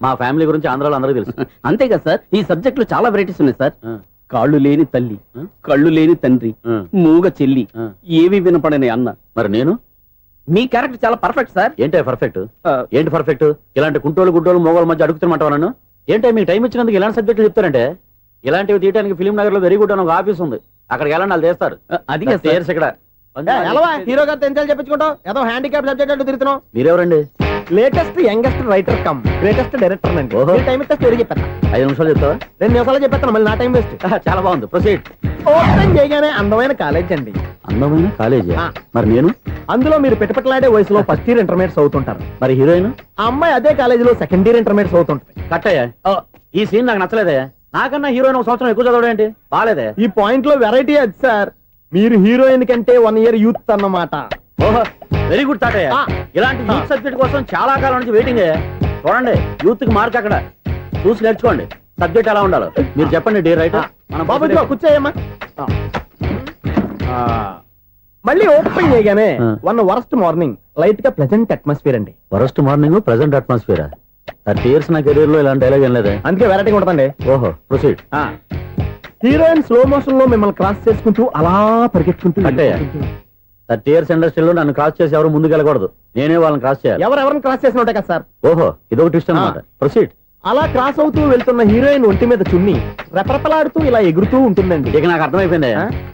F: మా ఫ్యామిలీ గురించి ఆంధ్రాలో అందరికీ తెలుసు.
D: అంతే కదా సార్, ఈ సబ్జెక్ట్ లో చాలా వెరైటీస్ ఉన్నాయి సార్. కాళ్ళు లేని తల్లి, కళ్ళు లేని తండ్రి, మూగ చెల్లి, ఏవి వినపడని అన్న.
F: మరి నేను
D: మీ క్యారెక్టర్ చాలా పర్ఫెక్ట్ సార్.
F: ఏంటి పర్ఫెక్ట్? ఏంటి పర్ఫెక్ట్? ఇలాంటి కుంటోలు గుడ్డోలు మోగోళ్ళ మధ్య అడుగుతున్నమాట నన్ను. ఏంటంటే మీకు టైం ఇచ్చినందుకు ఇలాంటి సబ్జెక్టులు చెప్తారంటే, ఇలాంటివి తీయడానికి ఫిలిం నగర్ లో వెరీ గుడ్ అని ఒక ఆఫీస్ ఉంది, అక్కడికి వెళ్ళండి, వాళ్ళు చేస్తారు.
D: అది
F: ఇక్కడ
B: హీరో గారు తెంచాలి చెప్పించుకుంటాం. ఏదో హ్యాండిక్యాప్ సబ్జెక్ట్ అంటూ తిరుగుతున్నాం.
F: మీరెవరండి?
B: Latest youngest writer cum greatest director అండి. టైం ఇస్తే స్టోరీ చెప్పేస్తా.
F: 5 నిమిషాలు చెప్తావా?
B: 2 నిమిషాలు చెప్పేస్తాను, మళ్ళీ నా టైం వేస్ట్.
F: చాలా బాగుంది, ప్రొసీడ్.
B: ఓపెన్ చేయగానే అందమైన కాలేజ్ అండి. అందమైన కాలేజీ మరి నేను అందులో మీరు పెట్టుపట్లాడే వయసులో ఫస్ట్ ఇయర్ ఇంటర్మీడియట్స్ అవుతుంటారు మరి హీరోయిన్ ఆ అమ్మాయి అదే కాలేజీలో సెకండ్ ఇయర్ ఇంటర్మీడియట్స్ అవుతుంటది కట్టయ్యా ఈ సీన్ నాకు నచ్చలేదే నాకన్నా హీరోయిన్ ఒక సంవత్సరం ఎక్కువ చదవడం ఏంటి బాలేదే ఈ పాయింట్ లో వెరైటీ అది సార్ మీరు హీరోయిన్ కంటే 1 year యూత్ అన్నమాట ఓహో వెరీ గుడ్ తాటయ్య ఇలాంటి యూత్ సబ్జెక్ట్ కోసం చాలా కాలం నుంచి వెయిటింగ్ చూడండి యూత్ కి మార్క్ అక్కడ చూసి నేర్చుకోండి సబ్జెక్ట్ ఎలా ఉండాలో మీరు చెప్పండి డీ రైట్ మన బాబు కూర్చోయమ్మా మళ్ళీ ఓపెన్ చేయగానే వరస్ట్ మార్నింగ్ లైట్ గా ప్లెజెంట్ అట్మాస్ఫియర్ అండి worst morning pleasant atmosphere 30 years నా కెరీర్ లో ఇలాంటి డైలాగ్ ఏం లేదే అందుకే వెరైటీ ఉంటుందండి ఓహో ప్రొసీడ్ హీరోయిన్ స్లో మోషన్ లో మిమ్మల్ని క్రాస్ చేసుకుంటూ అలా పరిగెత్తుకుంటూ 30 years ఇండస్ట్రీలో నన్ను క్రాస్ చేసి ఎవరు ముందుకు వెళ్ళకూడదు నేనే వాళ్ళని క్రాస్ చేయాలి ఎవరెవరిని క్రాస్ చేసిన ఉంటాయి కదా సార్ ఓహో ఇదొక ట్విస్ట్ అన్నమాట ప్రొసీడ్ అలా క్రాస్ అవుతూ వెళ్తున్న హీరోయిన్ ఒంటి మీద చున్ని రెపరెపలాడుతూ ఇలా ఎగురుతూ ఉంటుందండి ఇక నాకు అర్థమైపోయింది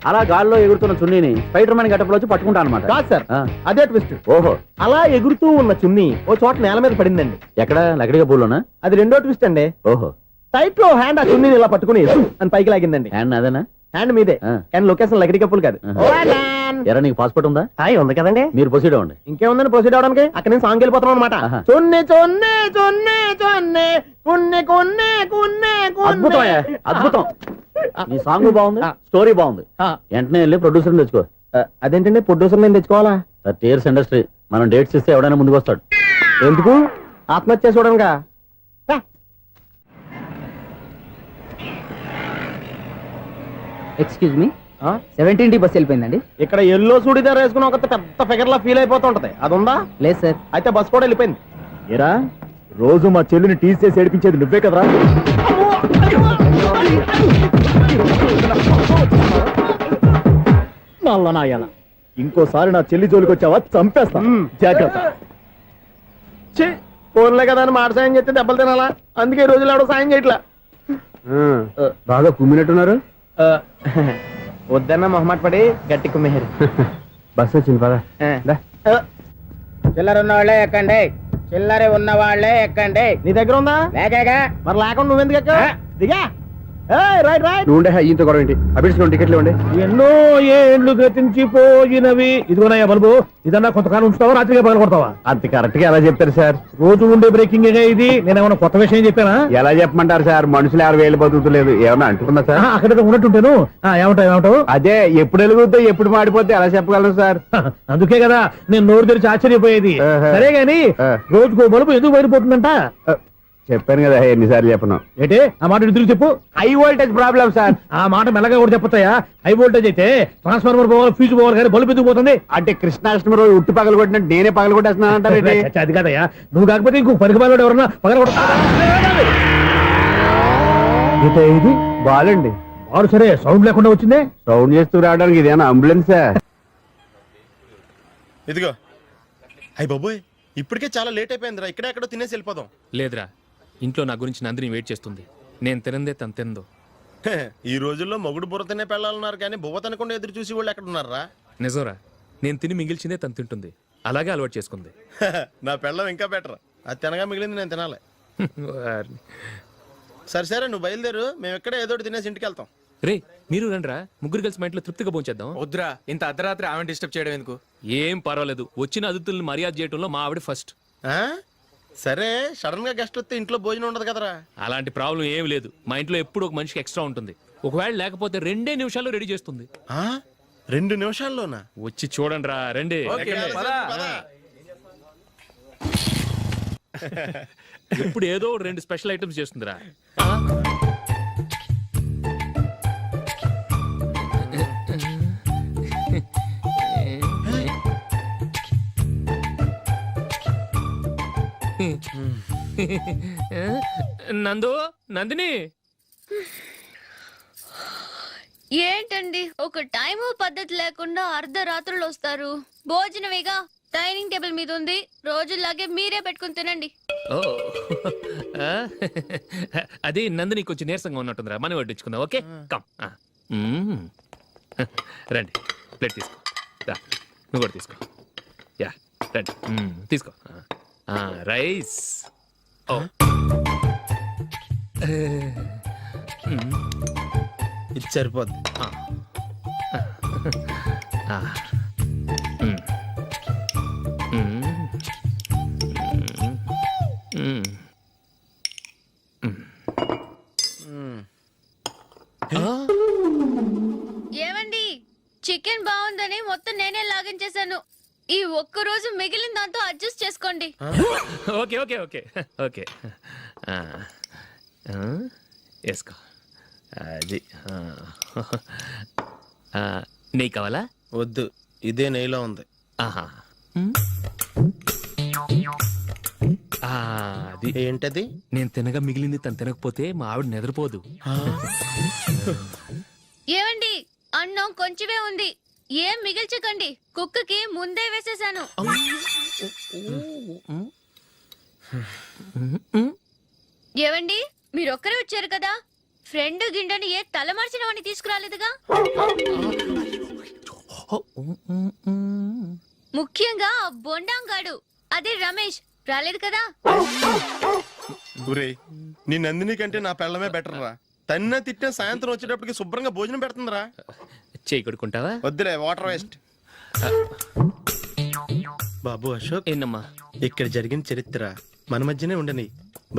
B: అలా గాల్లో ఎగురుతున్న చున్నీని స్పైడర్ మ్యాన్ గెటప్ లో వచ్చి పట్టుకుంటా అనమాట కాదు సార్ అదే ట్విస్ట్ ఓహో అలా ఎగురుతూ ఉన్న చున్ని ఓ చోట నేల మీద పడిందండి ఎక్కడ లకడిగా పూలోనా అది రెండో ట్విస్ట్ అండి ఓహో టైట్ లో హ్యాండ్ ఆ చున్నీని ఇలా పట్టుకుని అని పైకి లాగిందండి హ్యాండ్ అదేనా హ్యాండ్ మీదే కానీ లొకేషన్ లకడి కప్పులు కాదు ఎరా నీకు పాస్పోర్ట్ ఉందా ఉంది కదండి మీరు ప్రొసీడ్ అవ్వండి ఇంకేముందని ప్రొసీడ్ అవడానికి అక్కడ నేను సాంగ్ వెళ్ళిపోతున్నాం అనమాట చొన్నే చొన్నే చొన్నే చొన్నే కున్నే కొన్నే కున్నే అద్భుతం అద్భుతం నీ సాంగ్ బాగుంది స్టోరీ బాగుంది వెంటనే వెళ్ళి ప్రొడ్యూసర్ తెచ్చుకో అదేంటండి ప్రొడ్యూసర్ నేను తెచ్చుకోవాలా 30 years ఇండస్ట్రీ మనం డేట్స్ ఇస్తే ఎవడైనా ముందుకు వస్తాడు ఎందుకు ఆత్మహత్య చూడనుగా
D: ఎక్స్క్యూజ్ మీ 17D బస్ వెళ్ళిపోయిందండి
B: ఇక్కడ ఎల్లో చూడిదార్ వేసుకుని ఒక పెద్ద ఫిగర్ లా ఫీల్ అయిపోతుంటది అది ఉందా
D: లేదు సార్
B: అయితే బస్ కూడా వెళ్ళిపోయింది ఏరా రోజు మా చెల్లిని టీస్ చేసి ఏడిపించేది నువ్వే కదరా నాయన ఇంకోసారి నా చెల్లి జోలికి వచ్చావా చంపేస్తా జాగ్రత్త ఫోన్లే కదా అని మాట సాయం చేస్తే దెబ్బలు తినాలా అందుకే ఈ రోజులు ఎవడో సాయం చేయట్లా బాగా కుమ్మినట్టున్నారు వద్దన్న మొహమాట పడి గట్టి కుమ్మేరు బస్ వచ్చింది పదా
D: చిల్లర ఉన్న వాళ్ళే ఎక్కండి చిల్లర ఉన్న వాళ్ళే ఎక్కండి
B: నీ దగ్గర ఉందా
D: లేకగా
B: మరి లేకుండా నువ్వెందుకు ఎక్కావు దిగా రైట్ రైట్
F: నువ్వుండే ఇంత గొడవ ఏంటి అభిడ్చుకోండి టికెట్లు ఇవ్వండి
B: ఎన్నో ఏండ్లు గతించిపోయినవి ఇదిగోనయ్యా బల్బు ఇదన్నా కొంతకాలం ఉంచుతావా రాత్రిగా పగల కొడతావా
F: అంత కరెక్ట్ గా ఎలా చెప్తారు సార్
B: రోజు ఉండే బ్రేకింగ్ ఇది నేనేమన్నా కొత్త విషయం చెప్పానా
F: ఎలా చెప్పమంటారు సార్ మనుషులు 6,000 బతుకుతలేదు ఏమన్నా అంటున్నా సార్
B: అక్కడ ఉన్నట్టుంటాను ఏమంటావు
F: అదే ఎప్పుడు వెలుగుద్దో ఎప్పుడు మాడిపోతే ఎలా చెప్పగలరు సార్
B: అందుకే కదా నేను నోరు తెరిచి ఆశ్చర్యపోయేది సరే గాని రోజుకో బల్బు ఎందుకు బయటపోతుందంట
F: చెప్పాను కదా ఎన్నిసార్లు చెప్పను
B: ఏంటి ఆ మాట ఎదురు చెప్పు
F: హై వోల్టేజ్ ప్రాబ్లం సార్
B: ఆ మాట మెల్లగా కూడా చెప్పొచ్చాయా హై వోల్టేజ్ అయితే ట్రాన్స్ఫార్మర్ పోవాలి ఫ్యూజ్ పోవాలి కానీ బల్బు ఎందుకు పోతుంది
F: అంటే కృష్ణాష్టమి రోజు ఉట్టు పగలు కొట్టినట్టు నేనే పగలు కొట్టేస్తున్నాను అంటారు
B: అది కాదయ్యా నువ్వు కాకపోతే ఇంకో పనికి పగలు ఎవరన్నా పగల ఇది
F: బాలండి
B: బారు సరే సౌండ్ లేకుండా వచ్చిందే
F: సౌండ్ చేస్తూ రావడానికి ఇదేనా అంబులెన్స్
C: ఇదిగో అయ్యి బాబోయ్ ఇప్పటికే చాలా లేట్ అయిపోయిందిరా ఇక్కడే ఎక్కడో తినేసి వెళ్ళిపోదాం
J: లేదురా ఇంట్లో నా గురించి నందిని వెయిట్ చేస్తుంది నేను తినందే తను తిందో
C: హే, ఈ రోజుల్లో మొగుడు బుర్ర తినే పెళ్ళాలన్నారు కానీ బువ్వ తినకుండా ఎదురు చూసి వాళ్ళు ఎక్కడ ఉన్నారా
J: నిజంరా నేను తిని మిగిల్చిందే తను తింటుంది అలాగే అలవాటు చేసుకుంది
C: నా పెళ్ళం ఇంకా బెటర్ అది తినగా మిగిలింది నేను తినాలి సరే సరే నువ్వు బయలుదేరు మేము ఎక్కడ ఏదో ఒకటి తినేసి ఇంటికి వెళ్తాం
J: రే మీరు రండిరా ముగ్గురు కలిసి మా ఇంట్లో తృప్తిగా పోంచేద్దాం
G: వద్దురా ఇంత అర్ధరాత్రి ఆమె డిస్టర్బ్ చేయడం ఎందుకు
J: ఏం పర్వాలేదు వచ్చిన అతిథుల్ని మర్యాద చేయడంలో మా ఆవిడ ఫస్ట్
C: ఆ? సరే సడన్ గా గెస్ట్ వస్తే ఇంట్లో భోజనం ఉండదు కదరా
J: అలాంటి ప్రాబ్లం ఏం లేదు మా ఇంట్లో ఎప్పుడు ఒక మనిషికి ఎక్స్ట్రా ఉంటుంది ఒకవేళ లేకపోతే 2 నిమిషాల్లో రెడీ చేస్తుంది
C: 2 నిమిషాల్లోనా
J: వచ్చి చూడండి రా రండి ఎప్పుడు ఏదో 2 స్పెషల్ ఐటమ్స్ చేస్తుందిరా నందు నందిని
H: ఏంటండి ఒక టైము పద్ధతి లేకుండా అర్ధరాత్రులు వస్తారు భోజనమేగా డైనింగ్ టేబుల్ మీద ఉంది రోజుల్లాగే మీరే పెట్టుకుని తినండి
J: అది నందిని కొంచెం నీరసంగా ఉన్నట్టుందిరా మనం వడ్డించుకుందాం ఓకే కమ్ రండి ప్లేట్ తీసుకో నువ్వు కూడా తీసుకో యా రండి తీసుకో రైస్
C: ఇది సరిపోద్ది
H: ఏమండి చికెన్ బాగుందని మొత్తం నేనే లాగించేశాను. ఈ ఒక్క రోజు మిగిలిన దాంతో అడ్జస్ట్ చేసుకోండి.
B: ఓకే ఓకే ఓకే ఓకే వేసుకో. అది నెయ్యి కావాలా?
C: వద్దు, ఇదే నెయ్యిలో ఉంది.
B: ఆహా. అది
C: ఏంటది?
B: నేను తినగా మిగిలింది తను తినకపోతే మా ఆవిడ నిద్రపోదు.
H: ఏమండి అన్నం కొంచెమే ఉంది, ఏం మిగిల్చకండి. కుక్కకి ముందే వేసేసాను. ఏవండి మీరొక్కరే వచ్చారు కదా, ఫ్రెండ్ గిండెని ఏ తలమర్చిన వాడిని తీసుకురాలేదుగా? ముఖ్యంగా ఆ బొండాంగాడు అదే రమేష్ రాలేదు కదా.
C: గురే, నీ నందిని కంటే నా పెళ్ళమే బెటర్ రా. తన్న తిట్టిన సాయంత్రం వచ్చేటప్పటికి శుభ్రంగా భోజనం పెడుతుందిరా.
B: చేయి కొడుకుంటావా?
C: వద్దులే, వాటర్ వేస్ట్. బాబు అశోక్,
B: ఏంటమ్మా?
C: ఇక్కడ జరిగిన చరిత్ర మన మధ్యనే ఉండని,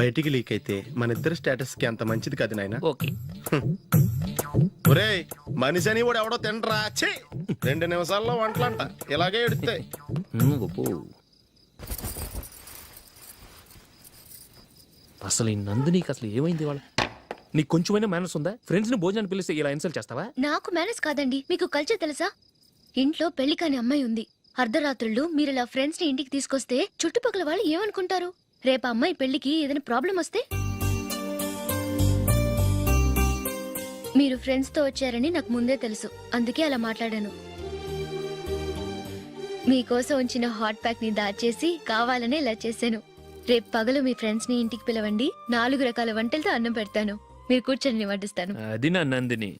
C: బయటికి లీక్ అయితే మన ఇద్దరు స్టేటస్ కి అంత మంచిది కాదు నాయన.
B: ఓకే.
C: ఒరేయ్, మనిషి అని కూడా ఎవడో తినరా. 2 నిమిషాల్లో వంటలంట ఇలాగే ఎడుతాయి.
B: అసలు ఈ నందినికి అసలు ఏమైంది? వాళ్ళ నీకు కొంచెమైనా మేనస్ ఉందా? ఫ్రెండ్స్ ని భోజనాన్ని పిలిస్తే ఇలా ఇన్సల్ట్ చేస్తావా?
H: నాకు మేనేజ్ కాదండి, మీకు కల్చర్ తెలుసా? ఇంట్లో పెళ్లి కాని అమ్మాయి ఉంది. అర్ధరాత్రుళ్ళు మీరు ఇలా ఫ్రెండ్స్ ని ఇంటికి తీసుకొస్తే చుట్టుపక్కల వాళ్ళు ఏమనుకుంటారు? రేపు అమ్మాయి పెళ్లికి ఏదైనా ప్రాబ్లం వస్తే? మీరు ఫ్రెండ్స్ తో వచ్చారని నాకు ముందే తెలుసు, అందుకే అలా మాట్లాడాను. మీకోసం ఉంచిన హాట్ ప్యాక్ ని దాచేసి కావాలనే ఇలా చేశాను. రేపు పగలు మీ ఫ్రెండ్స్ ని ఇంటికి పిలవండి, 4 రకాల వంటలతో అన్నం పెడతాను. మీరు కూర్చొని వడ్డిస్తాను.
B: అది నా Nandini.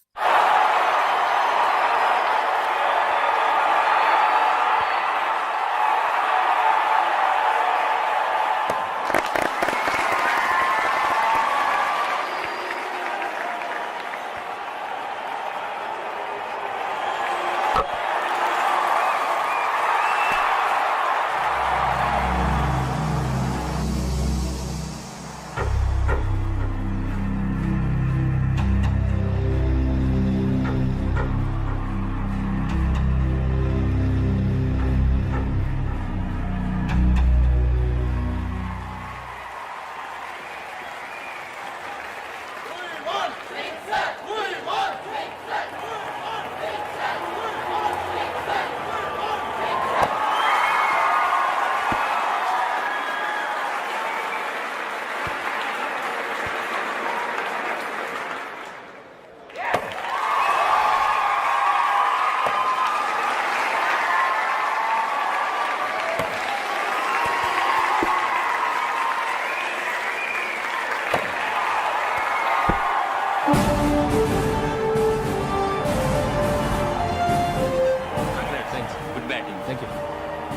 B: Good batting. Thank you.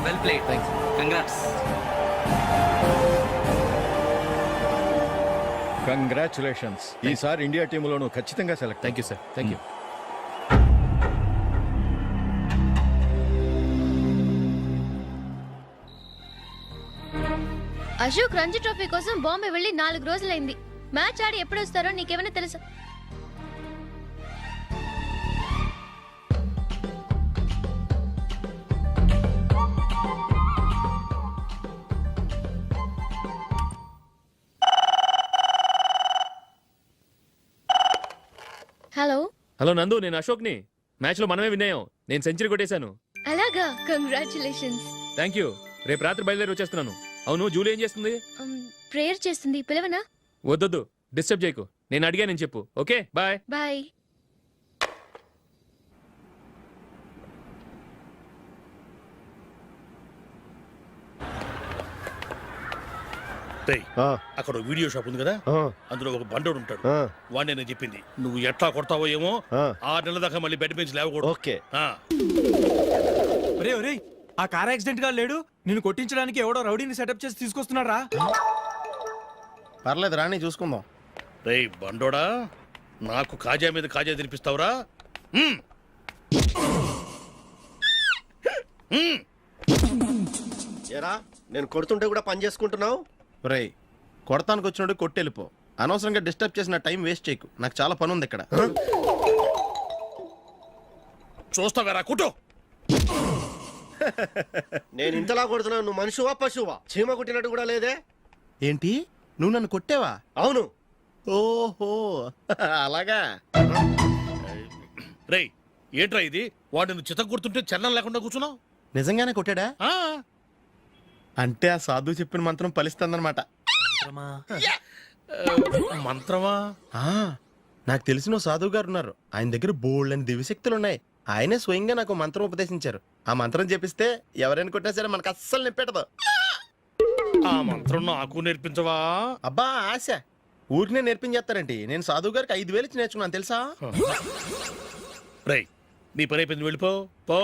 J: Well played.
B: Thanks.
J: Congrats.
F: Congratulations. ఈసారి ఇండియా టీంలోనూ ఖచ్చితంగా select.
B: Thank you sir. Thank you.
H: Ashok Ranji trophy కోసం బాంబే వెళ్లి 4 రోజులైంది. మ్యాచ్ ఆడి ఎప్పుడు వస్తారో నీకేమైనా తెలుసా? హలో
B: హలో నందు, నేను అశోక్ని. మ్యాచ్ లో మనమే విన్నాయం. నేను సెంచరీ కొట్టేశాను.
H: అలాగా, కంగ్రాచులేషన్స్.
B: Thank you. రేపు రాత్రి బయలుదేరి వచ్చేస్తున్నాను. అవును, జూలీ ఏం చేస్తుంది?
H: ప్రేయర్ చేస్తుంది, పిలవనా?
B: వద్దొద్దు, డిస్టర్బ్ చేయకు. నేను అడిగానని చెప్పు. Okay, bye.
H: బాయ్.
M: అక్కడ వీడియో షాప్ ఉంది కదా, అందులో ఒక బండోడు ఉంటాడు. వాడిని నేను చెప్పింది, నువ్వు ఎట్లా కొడతావో ఏమో. 6 నెలల దాకా మళ్ళీ బెడ్ బెంచ్ లేవకూడదు.
C: ఓకే.
G: ఒరే ఒరే, ఆ కార్ యాక్సిడెంట్ గా లేడు, నిన్ను కొట్టించడానికి ఎవడో రౌడీని సెటప్ చేసి తీసుకొస్తున్నారా?
C: పర్లేదు, రాని చూసుకుందాం.
M: రేయ్ బండోడా, నాకు కాజా మీద కాజా తినిపిస్తావురా?
C: ఏరా నేను కొడుతుంటే కూడా పని చేసుకుంటున్నావు. రేయ్ కొడతానికి వచ్చినట్టు కొట్టెళ్ళిపో. అనవసరంగా డిస్టర్బ్ చేసిన టైం వేస్ట్ చేయకు. నాకు చాలా పని ఉంది ఇక్కడ.
M: చూస్తావేరా కుట్టు.
C: నేను ఇంతలా కొడుతున్నావు, నువ్వు మనిషివా పశువా? చీమ కుట్టినట్టు కూడా లేదే. ఏంటి నువ్వు నన్ను కొట్టావా? అవును. ఓహో అలాగా.
M: రేయ్ ఏంట్రా ఇది? వాడిని చిత్త గుర్తుంటే చలనం లేకుండా కూర్చున్నావు.
C: నిజంగానే కొట్టాడా? అంటే ఆ సాధువు చెప్పిన మంత్రం ఫలిస్తుందన్నమాట.
M: మంత్రమా?
C: నాకు తెలిసిన ఓ సాధువు గారు ఉన్నారు. ఆయన దగ్గర బోల్డ్ అని దివ్యశక్తులు ఉన్నాయి. ఆయనే స్వయంగా నాకు మంత్రం ఉపదేశించారు. ఆ మంత్రం చెప్పిస్తే ఎవరైనా కొట్టినా సరే మనకు అస్సలు నిప్పెట్టదు.
M: ఆ మంత్రం నాకు నేర్పించవా?
C: అబ్బా ఆశ ఊరినే నేర్పించేస్తారండి. నేను సాధువు గారికి 5,000 ఇచ్చి నేర్చుకున్నాను తెలుసా?
M: రేయ్ నీ పని అయిపోయింది, వెళ్ళిపో పో.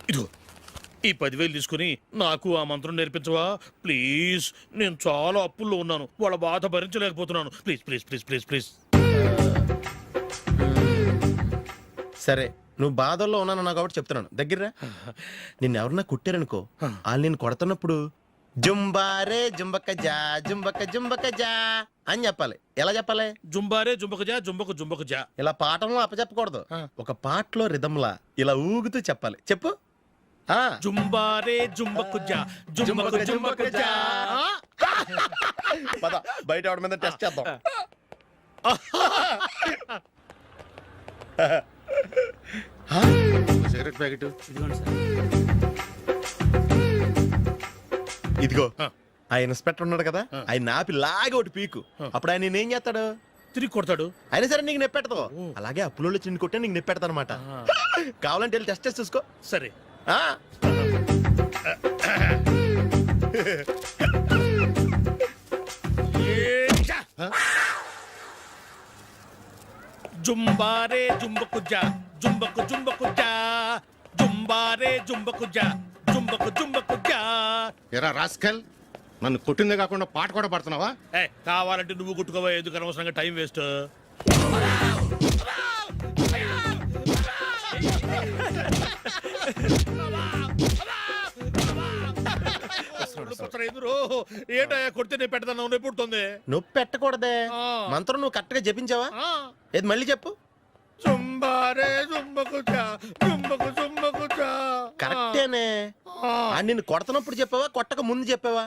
M: ఇదిగో ఈ 10,000 తీసుకుని నాకు ఆ మంత్రం నేర్పించవా ప్లీజ్? నేను చాలా అప్పుల్లో ఉన్నాను, వాళ్ళ బాధ భరించలేకపోతున్నాను. Please please please please please.
C: సరే నువ్వు బాధల్లో ఉన్నాను నాకు కాబట్టి చెప్తున్నాను. దగ్గర నిన్ను ఎవరన్నా కుట్టారనుకో, వాళ్ళు నేను కొడుతున్నప్పుడు జుంబారే జుంబక జా జుంబక జుంబక జా అని చెప్పాలి. ఎలా చెప్పాలి?
M: జుంబారే జుంబక జా జుంబకు జుంబకు జా.
C: ఇలా పాఠంలో అప్పచెప్పకూడదు. ఒక పాటలో రిధంలా ఇలా ఊగుతూ చెప్పాలి. చెప్పు.
M: జుంబారే జుంబకు జా జుంబకు జుంబకు జా.
C: పద బయట ఆవిడ మీద టెస్ట్ చేద్దాం. సిగరెట్ ప్యాకెట్ ఇదిగో. ఆ ఇన్స్పెక్టర్ ఉన్నాడు కదా, ఆయన నాపి లాగే ఒకటి పీకు. అప్పుడు ఆయన నేనేం చేస్తాడు?
M: తిరిగి కొడతాడు.
C: అయినా సరే నీకు నెప్పెడతావు. అలాగే అప్పులో చిన్న కొట్టే నీకు నెప్పెడతా అనమాట. కావాలంటే వెళ్ళి టెస్ట్ చేసి చూసుకో.
M: సరే. జుంబారే జుంబకు జా జుంబకు జుంబకు జా జుంబారే జుంబకు జా జుంబకు జుంబకు జా.
F: ఎరా రాస్కల్, నన్ను కొట్టిందే కాకుండా పాట కూడా పడుతున్నావా?
M: కావాలంటే నువ్వు కొట్టుకోవా, ఎందుకు అనవసరంగా టైం వేస్ట్. ఏంటయ్యా కొడితే నేను పెడతాను, నొప్పి పుడుతుంది.
C: నొప్పి పెట్టకూడదే. మంత్రం నువ్వు కరెక్ట్ గా జపించావా? ఏది మళ్ళీ చెప్పు.
M: జుంబారే జుంబకు జా జుంబకు జుంబకు జా.
C: కరెక్టేనే. నిన్ను కొడుతున్నప్పుడు చెప్పావా, కొట్టక ముందు చెప్పావా?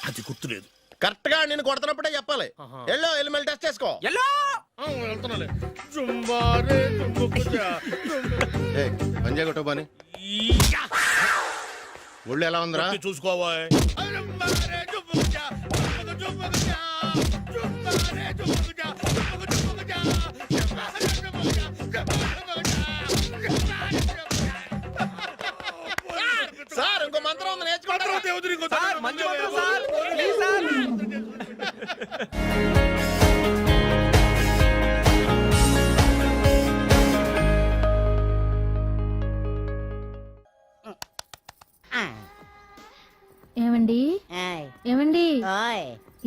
M: అది గుర్తులేదు.
C: కరెక్ట్ గా నేను కొడుతున్నప్పుడే చెప్పాలి. వెళ్ళి మళ్ళీ టెస్ట్ చేసుకో.
M: వెళ్తున్నాలే. జుంబారే జుంబకు జా
F: పంజా కొట్టబాని ఒళ్ళు ఎలా ఉందిరా
M: చూసుకోవా.
C: సార్ ఇంకో మంత్రం ఉంది, నేర్చుకుంటారా?
H: ఏమండి ఏమండి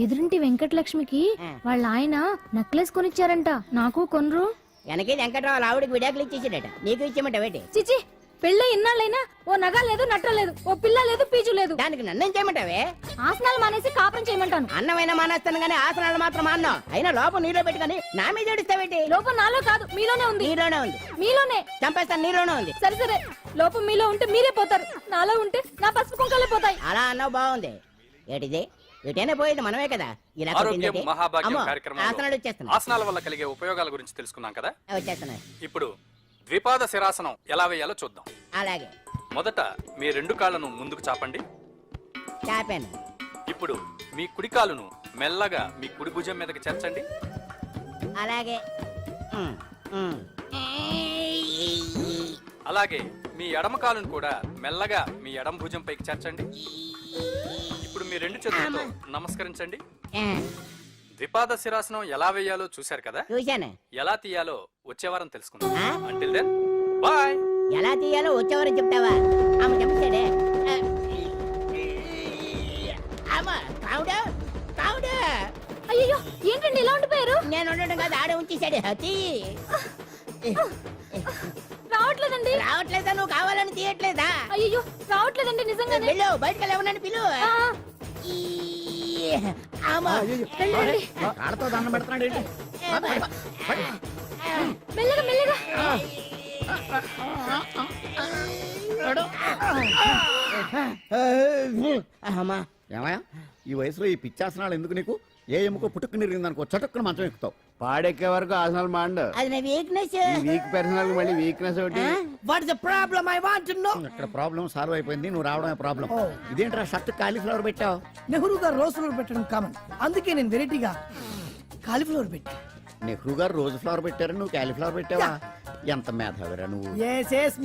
H: ఎదురింటి వెంకటలక్ష్మికి వాళ్ళ ఆయన నెక్లెస్ కొనిచ్చారంట, నాకు కొనరు.
L: వెనకే వెంకట్రావు ఆవిడకి విడాకులు ఇచ్చేసాడట, నీకు ఇచ్చేమంటావేటి?
H: చిచి, పెళ్ళి ఇన్నాళ్ళైనా ఓ నగ లేదు, నట్ట లేదు, ఓ పిల్ల లేదు, పీచు లేదు.
L: దానికి నన్నేం చేయమంటావే?
H: ఆసనాలు మానేసి కాపురం చేయమంటాను.
L: అన్నమైనా మానేస్తాను గానీ ఆసనాలు మాత్రం అన్నావు. అయినా లోపం నీలో పెట్టుకుని నా మీద ఏడుస్తావేటి?
H: లోపం నాలో కాదు, మీలోనే ఉంది.
L: నీలోనే ఉంది.
H: మీలోనే
L: చంపేస్తాను, నీలోనే ఉంది.
H: సరే సరే, లోపం మీలో ఉంటే మీరే పోతారు, నాలో ఉంటే నా పసుపు కుంకాలే పోతాయి.
L: అలా అన్నావు, బాగుంది. ఏటిది? ఎటైనా పోయేది మనమే కదా. ఇలా కొట్టిందేటి? అమ్మో, ఆసనాలు వచ్చేస్తున్నా.
J: ఆసనాల వల్ల కలిగే ఉపయోగాల గురించి తెలుసుకున్నాం కదా,
L: వచ్చేస్తున్నాయి.
J: ఇప్పుడు ద్విపాద శిరాసనం ఎలా వేయాలో చూద్దాం.
L: అలాగే.
J: మొదట మీ 2 కాళ్ళను ముందుకు చాపండి.
L: చాపాను.
J: ఇప్పుడు మీ కుడి కాలును మెల్లగా మీ కుడి భుజం మీదకి చేర్చండి.
L: అలాగే.
J: అలాగే మీ ఎడమ కాలును కూడా మెల్లగా మీ ఎడమ భుజం పైకి చేర్చండి. ఇప్పుడు మీ 2 చేతులతో నమస్కరించండి. ద్విపాద శిరాసనం ఎలా వేయాలో చూశారు కదా,
L: చూశాను.
J: ఎలా తీయాలో వచ్చే వారం తెలుసుకుందాం. Until then bye.
L: ఎలా తీయాలో వచ్చేవారని చెప్తావా? ఆమె చెప్తాడే.
H: అయ్యో, ఏంటండి ఇలా ఉండిపోయారు?
L: నేను ఉండడం కాదు, ఆడే ఉంచేసాడు.
H: రావట్లేదండి.
L: రావట్లేదా?
D: నువ్వు కావాలని తీయట్లేదా?
H: అయ్యో రావట్లేదండి నిజంగానే.
D: వెళ్ళు, బయటకు వెళ్ళవనని పిలు. కాళ్ళతో దండం పెడుతున్నాడు ఏంటి?
H: మెల్లగా మెల్లగా.
I: అమ్మా ఏమయ్యా ఈ వయసులో ఈ పిచ్చాసనాలు ఎందుకు నీకు? ఏ ఎముకో పుట్టుకుని నిరిగిందనుకో చటుక్కున మంచం ఎక్కుతావు.
F: పాడెక్కే వరకు ఆసనాలు మాండు.
D: అది నా వీక్నెస్.
F: వీక్ పర్సనల్ మళ్ళీ వీక్నెస్ ఒకటి.
D: What is the problem? I want to know.
I: ఇక్కడ ప్రాబ్లం సాల్వ్ అయిపోయింది, నువ్వు రావడమే ప్రాబ్లం. ఇదేంట్రా షర్ట్ కాలీఫ్లవర్ పెట్టావు?
D: నెహ్రూ గారు రోజ్ ఫ్లవర్ పెట్టడం కామన్, అందుకే నేను వెరైటీగా కాలీఫ్లవర్ పెట్టా.
I: నెహ్రూ గారు రోజు ఫ్లవర్ పెట్టారు, నువ్వు కాలీఫ్లవర్ పెట్టావా? ఎంత మేధావిరా నువ్వు.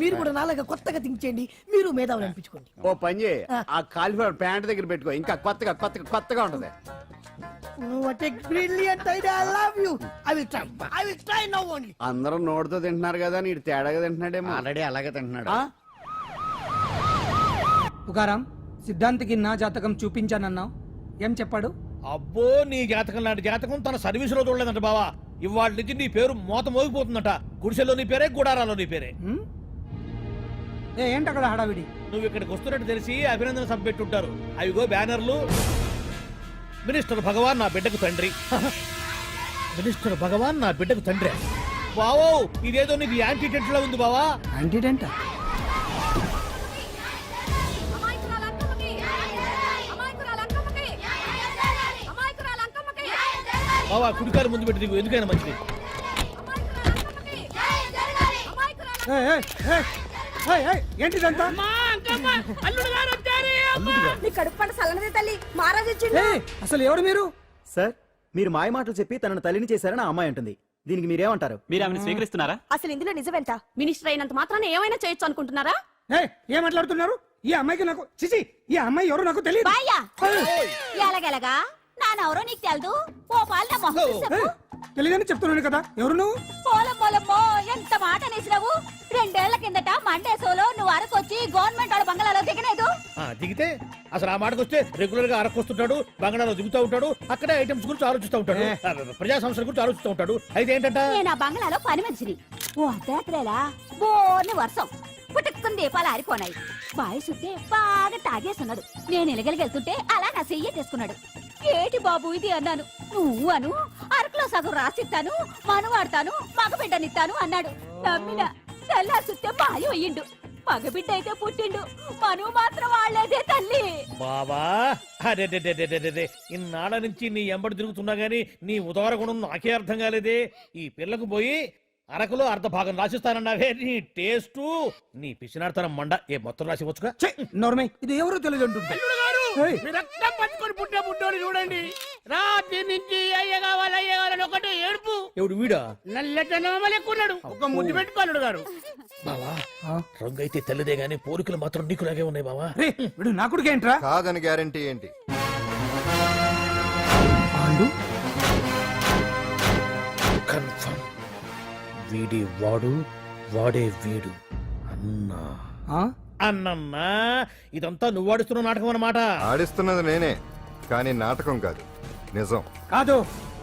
D: మీరు కూడా నాలాగా కొత్తగా థింక్ చేయండి, మీరు మేధావులు అనిపించుకోండి.
F: ఓ పని చేయి, ఆ కాలిఫ్లవర్ ప్యాంట్ దగ్గర పెట్టుకో, ఇంకా కొత్తగా ఉంటది.
D: What a brilliant idea. I love you. I will try now only.
F: అందరూ నోటితో తింటున్నారు కదా, నీడు తేడాగా తింటున్నాడేమో.
I: ఆల్రెడీ అలాగే తింటున్నాడు.
D: తుకారాం, సిద్ధాంతికి నా జాతకం చూపించానన్నావు, ఏం చెప్పాడు?
M: అబ్బో నీ జాతకం లాంటి జాతకం తన సర్వీస్ లో చూడలేదంట బావా. ఇవాళ నుంచి నీ పేరు మోత మోగిపోతుందట. గుడిసెలో నీ పేరే, గుడారాలో నీ పేరే.
D: ఏంటి అక్కడ హడావిడి?
M: నువ్వు ఇక్కడికి వస్తున్నట్టు తెలిసి అభినందన సభ పెట్టుంటారు. అవిగో బ్యానర్లు. మినిస్టర్ భగవాన్ నా బిడ్డకు తండ్రి. మినిస్టర్ భగవాన్ నా బిడ్డకు తండ్రి. బావో ఇదేదో నీకు యాంటీటెంట్ లా ఉంది బావా.
D: యాంటీటెంట్?
M: బావా కుడికారు ముందు పెట్టి దిగు, ఎందుకైనా మంచిది.
D: ఏంటిదంతా?
L: నీ కడుపు పంట సల్లనదే తల్లి, మహారాజు వచ్చిండు.
D: అసలు ఎవరు మీరు?
B: సార్, మీరు మాయ మాటలు చెప్పి తనను తల్లిని చేశారని ఆ అమ్మాయి అంటుంది. దీనికి మీరేమంటారు? మీరు ఆమెను స్వీకరిస్తున్నారా?
L: అసలు ఇందులో నిజమేంట? మినిస్టర్ అయినంత మాత్రాన ఏమైనా చేయొచ్చు అనుకుంటున్నారా?
D: ఏం మాట్లాడుతున్నారు? ఈ అమ్మాయికి నాకు చిచి, ఈ అమ్మాయి ఎవరో నాకు తెలియదు.
L: ఎలాగెలగా నానెవరో నీకు తెలదు. ఓ పాల
D: తెలియదని చెప్తున్నాను కదా, ఎవరు నువ్వు?
L: పోలమ్మో ఎంత మాట అనేసినావు. 2 ఏళ్ల కిందట మండేసోలో నువ్వు అరకొచ్చి గవర్నమెంట్ వాళ్ళ బంగ్లాలో దిగలేదు.
M: దిగితే అసలు ఆ మాటకు వస్తే రెగ్యులర్ గా అరకొస్తుంటాడు, బంగాళాలో దిగుతూ ఉంటాడు, అక్కడే ఐటమ్స్ గురించి ఆలోచిస్తూ ఉంటాడు, ప్రజా సంస్థల గురించి ఆలోచిస్తూ ఉంటాడు. అయితే ఏంటంట,
L: నేను ఆ బంగ్లాలో పని మనిషిని. ఓ అర్ధరాత్రేలా బోర్ని వర్షం పుట్టుకుని దీపాలు ఆరిపోనాయి. బాయ్ సుట్టే బాగా తాగేస్తున్నాడు. నేను ఎలగలిగెళ్తుంటే అలా నా చెయ్యి తీసుకున్నాడు. ఏటి బాబు ఇది అన్నాను. నువ్వు అను, అరకులో సగం రాసిస్తాను, మనువాడతాను, మగబిడ్డనిస్తాను అన్నాడు. నమ్మిన తెల్లా సుత్తే బాయ్ అయ్యిండు. మగబిడ్డ అయితే పుట్టిండు, మనువు మాత్రం వాళ్లేదే తల్లి.
M: బాబా అరే ఇన్నాళ్ళ నుంచి నీ ఎంబడి తిరుగుతున్నా గానీ నీ ఉదార గుణం నాకే అర్థం కాలేదే. ఈ పిల్లకు పోయి అరకులో అర్ధ భాగం రాసిస్తానన్నావే, నీ టేస్టు నీ పిచ్చినాడతనం మండ. ఏ మొత్తం రాసి వచ్చుగా.
D: ఇది ఎవరు తెలియదు అంటుంది.
J: రక్తం పట్టుకొని పుట్టే పుట్టోడు చూడండి. రాత్రి నుంచి అయ్య కావాలని ఒకటే ఏడుపు.
M: ఎవడు వీడా?
J: నల్లటనమలు ఎక్కున్నాడు, ఒక ముద్దు పెట్టుకోలేడు గారు.
M: బావా రంగు అయితే తెల్లదే గానీ పోలికలు మాత్రం నీకులాగే ఉన్నాయి బావా.
D: వీడు నా కొడుకు ఏంట్రా?
C: కాదని గ్యారంటీ ఏంటి?
M: కన్ఫర్మ్ వీడి వాడు, వాడే వీడు. అన్నా అన్నన్నా ఇదంతా నువ్వు ఆడిస్తున్న నాటకం అన్నమాట.
C: ఆడిస్తున్నది నేనే, కానీ నాటకం కాదు, నిజం
D: కాదు.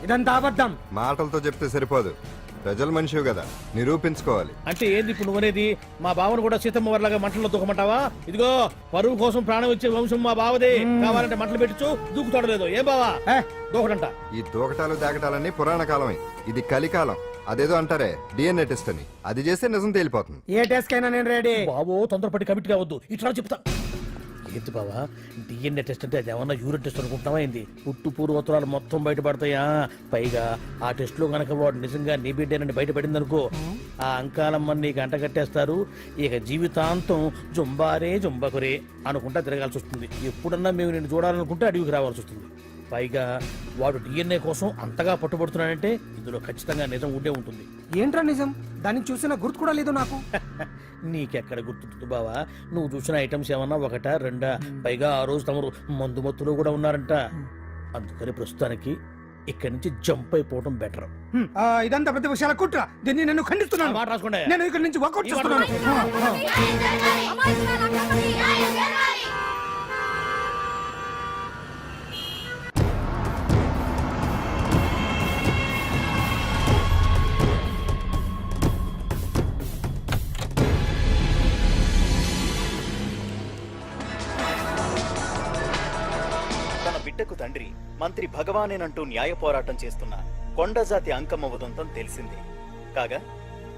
D: ఇదంతా అబద్ధం.
C: మాటలతో చెప్తే సరిపోదు, ప్రజల మనిషివి కదా, నిరూపించుకోవాలి.
M: అంటే ఏంది ఇప్పుడు నువ్వనేది? మా బావను కూడా సీతమ్మ వారిలాగా మంటల్లో దూకమంటావా? ఇదిగో పరువు కోసం ప్రాణం ఇచ్చే వంశం మా బావదే. కావాలంటే మంటలు పెట్టచ్చు, దూకుతాడలేదు. ఏ బావా దూకడంట.
C: ఈ దూకటాలు దాకటాలన్నీ పురాణ కాలమే, ఇది కలికాలం. అదేదో అంటారే డిఎన్ఏ టెస్ట్ అని, అది చేస్తే నిజం తేలిపోతుంది.
D: ఏ టెస్ట్ కైనా నేను రెడీ.
M: బాబో తొందరపడి కమిట్ కావద్దు, ఇట్లా చెప్తా. ఏంటి బావా డిఎన్ఏ టెస్ట్ అంటే అది ఏమన్నా యూరిన్ టెస్ట్ అనుకుంటున్నావా ఏంది? పుట్టు పూర్వోత్తరాలు మొత్తం బయటపడతాయా? పైగా ఆ టెస్ట్ లో గనక వాడు నిజంగా నీ బిడ్డేనని బయటపడింది అనుకో, ఆ అంకాలమ్మని నీకు అంట కట్టేస్తారు. ఇక జీవితాంతం జుంబారే జుంబకురే అనుకుంటా తిరగాల్సి వస్తుంది. ఎప్పుడన్నా మేము నిన్ను చూడాలనుకుంటే అడవికి రావాల్సి వస్తుంది. పైగా వాడు డిఎన్ఏ కోసం అంతగా పట్టుబడుతున్నాడంటే ఇందులో ఖచ్చితంగా నిజం ఉండే ఉంటుంది.
D: ఏంట్రా నిజం? దాన్ని చూసిన గుర్తు కూడా లేదు నాకు.
M: నీకెక్కడ గుర్తుంటుంది బావా? నువ్వు చూసిన ఐటమ్స్ ఏమన్నా ఒకటా రెండా? పైగా ఆ రోజు తమరు మందు మత్తులో కూడా ఉన్నారంట. అందుకని ప్రస్తుతానికి ఇక్కడి నుంచి జంప్ అయిపోవడం బెటర్.
D: ఇదంతా పెద్ద విషయాల కుట్ర. దీన్ని నేను ఖండిస్తున్నాను.
M: మాట రాసుకోండి.
D: నేను ఇక్కడి నుంచి వాకౌట్ చేస్తున్నాను.
B: బిడ్డకు తండ్రి మంత్రి భగవానేనంటూ న్యాయ పోరాటం చేస్తున్న కొండజాతి అంకమ్మ ఉదంతం తెలిసిందే. కాగా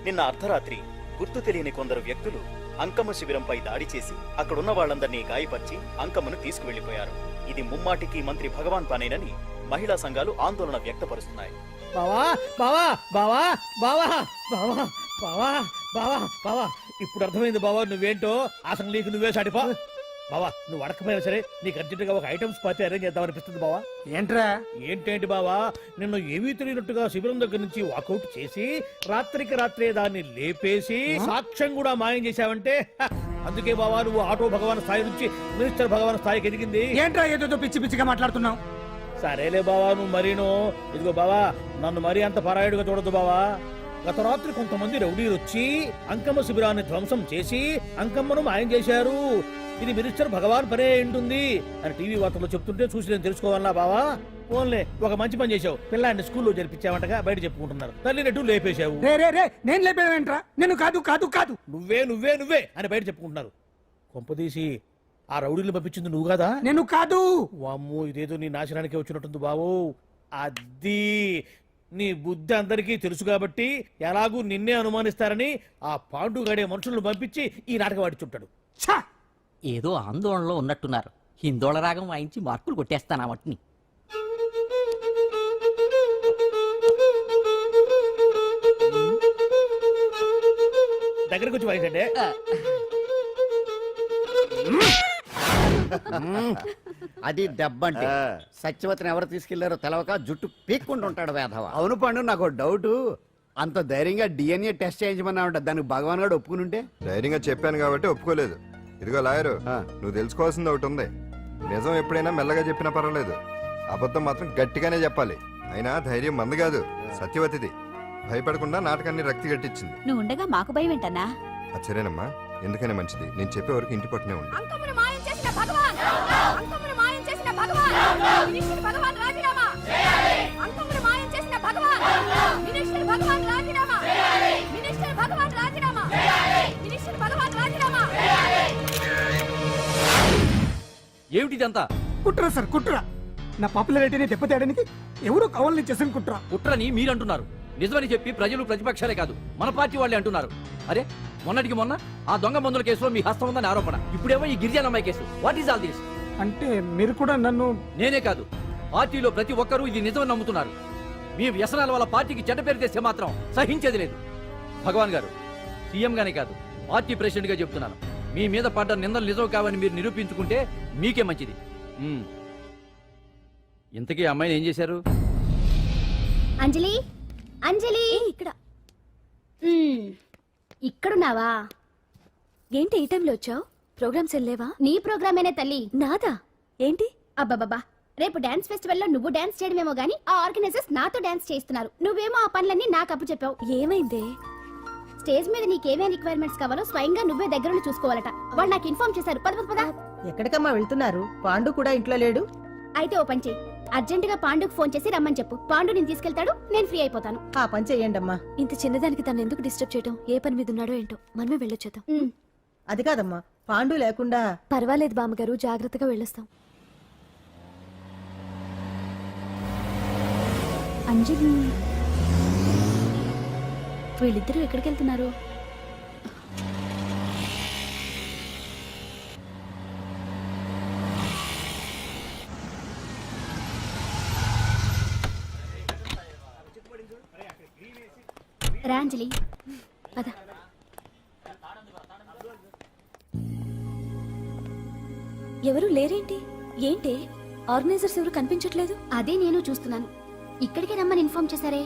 B: నిన్న అర్ధరాత్రి గుర్తు తెలియని కొందరు వ్యక్తులు అంకమ్మ శిబిరంపై దాడి చేసి అక్కడున్న వాళ్ళందరినీ గాయపరిచి అంకమ్మను తీసుకువెళ్లిపోయారు. ఇది ముమ్మాటికి మంత్రి భగవాన్ పనేనని మహిళా సంఘాలు ఆందోళన వ్యక్తపరుస్తున్నాయి.
M: బావా బావా బావా బావా బావా బావా బావా బావా ఇప్పుడు అర్థమైంది బావా నువ్వేంటో అసలు నీకు నువ్వే సాటిపో. బావా నువ్వు అడకపోయినా సరే నీకు అర్జెంటుగా ఒక ఐటమ్స్ పార్టీ అరేంజ్ చేద్దామనిపిస్తుంది బావా.
G: ఏంట్రా?
M: ఏంటేంటి బావా, నిన్ను ఏమీ తెలియనట్టుగా శిబిరం దగ్గర నుంచి వాకౌట్ చేసి రాత్రికి రాత్రే దాన్ని లేపేసి సాక్ష్యం కూడా మాయం చేశావంటే అందుకే బావా నువ్వు ఆటో భగవాన్ స్థాయి నుంచి మినిస్టర్ భగవాన్ స్థాయికి ఎదిగింది.
G: ఏంట్రా ఏదో పిచ్చి పిచ్చిగా మాట్లాడుతున్నావు?
M: సరేలే బావా నువ్వు మరీను. ఇదిగో బావా నన్ను మరీ అంత పరాయుడుగా చూడద్దు బావా. గత రాత్రి కొంతమంది రౌడీలు వచ్చి అంకమ్మ శిబిరాన్ని ధ్వంసం చేసి అంకమ్మను మాయం చేశారు. ఇది మినిస్టర్ భగవాన్ పనే ఉంటుంది అని టీవీ వార్తల్లో చెప్తుంటే చూసి నేను తెలుసుకోవాలా బావా. ఓన్లే ఒక మంచి పని చేశావు, పిల్లాన్ని స్కూల్లో జరిపించావంటగా బయట చెప్పుకుంటున్నారు. తల్లినట్టు లేపేశావు.
G: నేను లేపేవేంట్రా? నేను కాదు కాదు కాదు
M: నువ్వే నువ్వే నువ్వే అని బయట చెప్పుకుంటున్నారు. కొంపదీసి ఆ రౌడీలు పంపించింది నువ్వు కదా?
G: నేను కాదు.
M: వామ్మో ఇదేదో నీ నాశనానికి వచ్చినట్టుంది బావు. అది నీ బుద్ధి అందరికీ తెలుసు కాబట్టి ఎలాగూ నిన్నే అనుమానిస్తారని ఆ పాండుగాడే మనుషులను పంపించి ఈ నాటకం ఆడిచుంటాడు.
D: ఏదో ఆందోళనలో ఉన్నట్టున్నారు. హిందోళ రాగం వాయించి మార్కులు కొట్టేస్తాను ఆ మట్టిని.
M: దగ్గరకు వచ్చి వాయించండి.
I: అది దెబ్బంటే సత్యవతిని ఎవరు తీసుకెళ్లారో తెలవక జుట్టు పీక్కుంటూ ఉంటాడు వేధవ.
F: అవును పండు, నాకు డౌట్. అంత ధైర్యంగా డిఎన్ఏ టెస్ట్ చేయించమన్నా ఉంటా, దానికి భగవాన్ గారు ఒప్పుకుని ఉంటే.
C: ధైర్యంగా చెప్పాను కాబట్టి ఒప్పుకోలేదు. ఇదిగో లాయరు, నువ్వు తెలుసుకోవాల్సింది ఒకటి ఉంది. నిజం ఎప్పుడైనా మెల్లగా చెప్పినా పర్వాలేదు, అబద్ధం మాత్రం గట్టిగానే చెప్పాలి. అయినా ధైర్యం మంది కాదు, సత్యవతిది. భయపడకుండా నాటకాన్ని రక్తి గట్టించింది.
H: నువ్వు ఉండగా మాకు భయం ఏంటన్నా?
C: సరేనమ్మా, ఎందుకనే మంచిది. నేను చెప్పే వరకు ఇంటి పట్టునే ఉంది.
H: అంకమ్మను మాయం చేసిన భగవాన్! అంకమ్మను మాయం చేసిన భగవాన్! మినిస్టర్ భగవాన్ రాజీనామా! అంకమ్మను మాయం చేసిన భగవాన్! మినిస్టర్ భగవాన్ రాజీనామా! మినిస్టర్ భగవాన్ రాజీనామా! మినిస్టర్ భగవాన్ రాజీనామా!
G: ఏమిటిదంతా? కుట్రా సార్ కుట్రా. నా పాపులారిటీని దెబ్బతేయడానికి ఎవరో కావాలని చేసిన కుట్రా. కుట్రని మీరంటున్నారు, నిజమని చెప్పి ప్రజలు ప్రతిపక్షాలే కాదు మన పార్టీ వాళ్ళే అంటున్నారు. అరే మొన్నటికి మొన్న ఆ దొంగ మందుల కేసులో మీ హస్తం ఉందని ఆరోపణ, ఇప్పుడేమో ఈ గిరిజన అమ్మాయి case. What is all this?
M: అంటే మీరు కూడా నన్ను...
G: నేనే కాదు, పార్టీలో ప్రతి ఒక్కరూ ఇది నిజమని నమ్ముతున్నారు. మీ వ్యసనాల వల్ల పార్టీకి చెడ్డ పేరు తెస్తే మాత్రం సహించేది లేదు. భగవాన్ గారు, సీఎం గానే కాదు పార్టీ ప్రెసిడెంట్ గా చెప్తున్నాను, మీ మీద పడ్డ నిందలు నిజం కావని మీరు నిరూపించుకుంటే మీకే మంచిది. ఇంతకీ అమ్మాయిని ఏం చేశారు?
H: అంజలి, అంజలి ఇక్కడ ఇక్కడున్నావా? ఏంటి ఈ టైంలో వచ్చావు? ప్రోగ్రామ్స్ వెళ్ళేవా? నీ ప్రోగ్రామేనే తల్లి. నాదా? ఏంటి? అబ్బాబాబా, రేపు డాన్స్ ఫెస్టివల్ లో నువ్వు డాన్స్ చేయడమేమో గానీ ఆ ఆర్గనైజర్స్ నాతో డాన్స్ చేస్తున్నారు. నువ్వేమో ఆ పనులన్నీ నాకు అప్పు చెప్పావు. ఏమైందే? స్టేజ్ మీద నీకేమేం రిక్వైర్మెంట్స్ కావాలో స్వయంగా నువ్వే దగ్గరుండి చూసుకోవాలట. వాళ్ళు నాకు ఇన్ఫార్మ్ చేశారు. పద పద పద.
K: ఎక్కడికమ్మా వెళ్తున్నారు? పాండు కూడా ఇంట్లో లేడు.
H: అయితే ఓ పని చెయ్యి, అర్జెంట్ గా పాండుకు ఫోన్ చేసి రమ్మని చెప్పు. పాండు నేను తీసుకెళ్తాడు, నేను ఫ్రీ అయిపోతాను.
K: ఆ పని చెయ్యండి అమ్మా.
H: ఇంత చిన్నదానికి తను ఎందుకు డిస్టర్బ్ చేయటం? ఏ పని మీద ఉన్నాడో ఏంటో, మనమే వెళ్ళొచ్చేద్దాం.
K: అది కాదమ్మా, పాండు లేకుండా...
H: పర్వాలేదు బామ్మగారు, జాగ్రత్తగా వెళ్ళొస్తాం. అంజలి, వీళ్ళిద్దరూ ఎక్కడికి వెళ్తున్నారు? రాంజలి పద. ఎవరు లేరేంటి? ఏంటి ఆర్గనైజర్స్ ఎవరు కనిపించట్లేదు? అదే నేను చూస్తున్నాను. ఇక్కడికే రమ్మని ఇన్ఫార్మ్ చేశారే.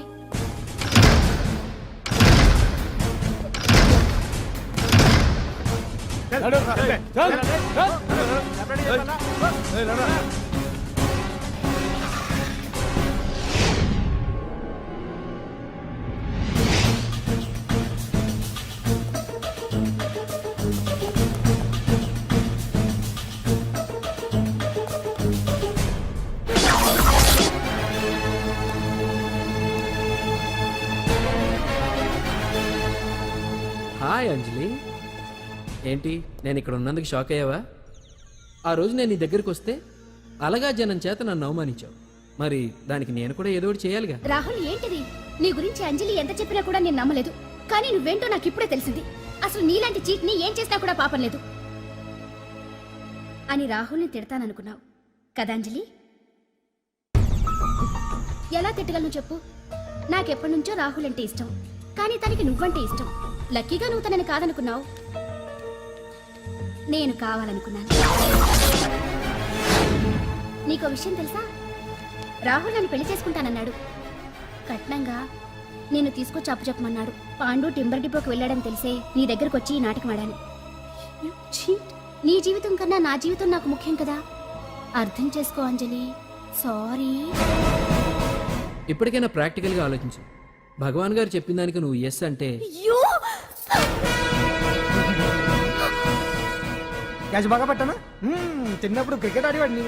B: హాయ్ అంజలి, ఏంటి నేను ఇక్కడ ఉన్నందుకు షాక్ అయ్యావా? ఆ రోజు నేను నీ దగ్గరికి వస్తే
G: అలగా జనం చేత నన్ను అవమానించావు. మరి దానికి నేను కూడా ఏదో ఒకటి చేయాలిగా.
H: రాహుల్ ఏంటిది? నీ గురించి అంజలి ఎంత చెప్పినా కూడా నేను నమ్మలేదు. కానీ నువ్వేంటో నాకు ఇప్పుడే తెలిసింది. అసలు నీలాంటి చీట్ ని ఏం చేసినా కూడా పాపం లేదు అని రాహుల్ని తిడతాననుకున్నావు కదా అంజలి? ఎలా తిట్టగలను చెప్పు? నాకెప్పటి నుంచో రాహుల్ అంటే ఇష్టం, కానీ తనకి నువ్వంటే ఇష్టం. లక్కీగా నువ్వు తనని కాదనుకున్నావు, నేను కావాలనుకున్నాను. నీకో విషయం తెలుసా? రాహుల్ నన్ను పెళ్లి చేసుకుంటానన్నాడు. కట్నంగా నేను తీసుకొచ్చి అప్పు చెప్పమన్నాడు. పాండు టింబర్ డిపోకి వెళ్ళాడని తెలిసే నీ దగ్గరకు వచ్చి ఈ నాటకం ఆడాను. You cheat. నీ జీవితం కన్నా నా జీవితం నాకు ముఖ్యం కదా. అర్థం చేసుకో అంజలి. సారీ.
G: ఇప్పటికైనా ప్రాక్టికల్ గా ఆలోచించు. భగవాన్ గారు చెప్పిన దానికి నువ్వు ఎస్ అంటే
B: క్యాచ్ బాగా పట్టానా? చిన్నప్పుడు క్రికెట్ ఆడేవాడిని.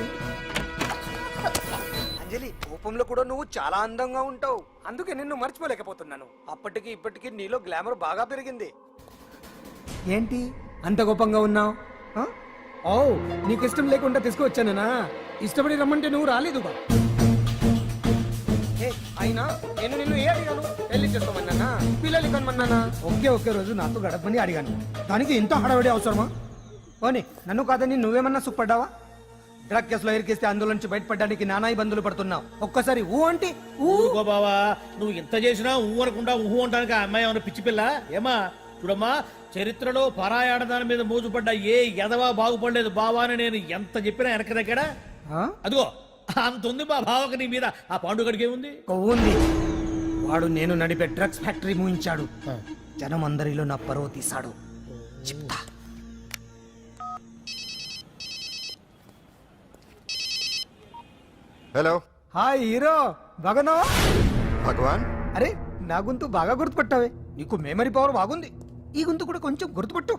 B: అంజలి, కోపంలో కూడా నువ్వు చాలా అందంగా ఉంటావు. అందుకే నిన్ను మర్చిపోలేకపోతున్నాను. అప్పటికి ఇప్పటికి నీలో గ్లామర్ బాగా పెరిగింది. ఏంటి అంత కోపంగా ఉన్నావు? ఓ, నీకు ఇష్టం లేకుండా తీసుకువచ్చానా? ఇష్టపడి రమ్మంటే నువ్వు రాలేదు బా. అయినా నేను నిన్ను ఏ అడిగాను? పెళ్లి చేసుకోమన్నానా, పిల్లలు కనమన్నానా? ఒకే రోజు నాతో గడపని అడిగాను. దానికి ఇంత హడావిడి అవసరమా? పోనీ నన్ను కాదని నువ్వేమన్నా సుఖపడ్డావా? డ్రగ్ కేసులో ఇరికిస్తే అందులో నుంచి బయటపడడానికి నానా ఇబ్బందులు పడుతున్నావు. ఒక్కసారి ఊ అంటే
M: ఊరుకో బావా, నువ్వు ఇంత చేసినా ఊ అనకుండా ఊహు అంటానికి ఆ అమ్మాయి ఏమైనా పిచ్చి పిల్ల? ఏమా చూడమ్మా, చరిత్రలో పరాయాడదాని మీద మోజుపడ్డ ఏ ఎదవా బాగుపడలేదు బావా అని నేను ఎంత చెప్పినా వెనక దగ్గర అదిగో అంత ఉంది మా బావకి నీ మీద. ఆ పాండుగడికి ఏముంది?
B: కొవ్వుంది. వాడు నేను నడిపే డ్రగ్స్ ఫ్యాక్టరీ మూయించాడు. జనం అందరిలో నా పరువు తీశాడు. చెప్తా.
C: హలో,
B: హాయ్ హీరో, బాగున్నావా?
C: భగవాన్.
B: అరే, నా గొంతు బాగా గుర్తుపట్టావే. నీకు మెమరీ పవర్ బాగుంది. ఈ గొంతు కూడా కొంచెం గుర్తుపట్టు.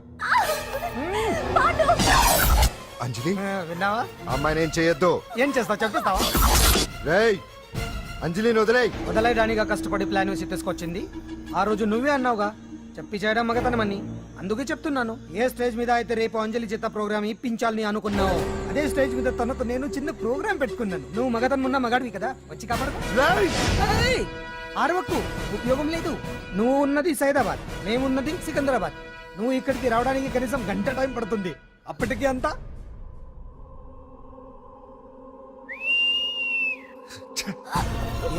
C: అంజలి,
B: విన్నావా?
C: అమ్మాయి నేను చేయొద్దు.
B: ఏం చేస్తావు చెప్పేస్తావా?
C: రేయ్, అంజలిని వదిలేయ్.
B: వదలైడానిగా కష్టపడి ప్లాన్ వేసి తీసుకొచ్చింది. ఆ రోజు నువ్వే అన్నావుగా చెప్పి చేయడం మగతనమని. అందుకే చెప్తున్నాను. ఏ స్టేజ్ మీద అయితే రేపు అంజలి చేత ప్రోగ్రామ్ ఇప్పించాలని అనుకున్నావు, అదే స్టేజ్ మీద తనకు నేను చిన్న ప్రోగ్రామ్ పెట్టుకున్నాను. నువ్వు మగతనున్న మగాడివి కదా, వచ్చి కాపాడు. ఆరవకు, ఉపయోగం లేదు. నువ్వు ఉన్నది సైదాబాద్, మేమున్నది సికింద్రాబాద్. నువ్వు ఇక్కడికి రావడానికి కనీసం గంట టైం పడుతుంది. అప్పటికి అంతా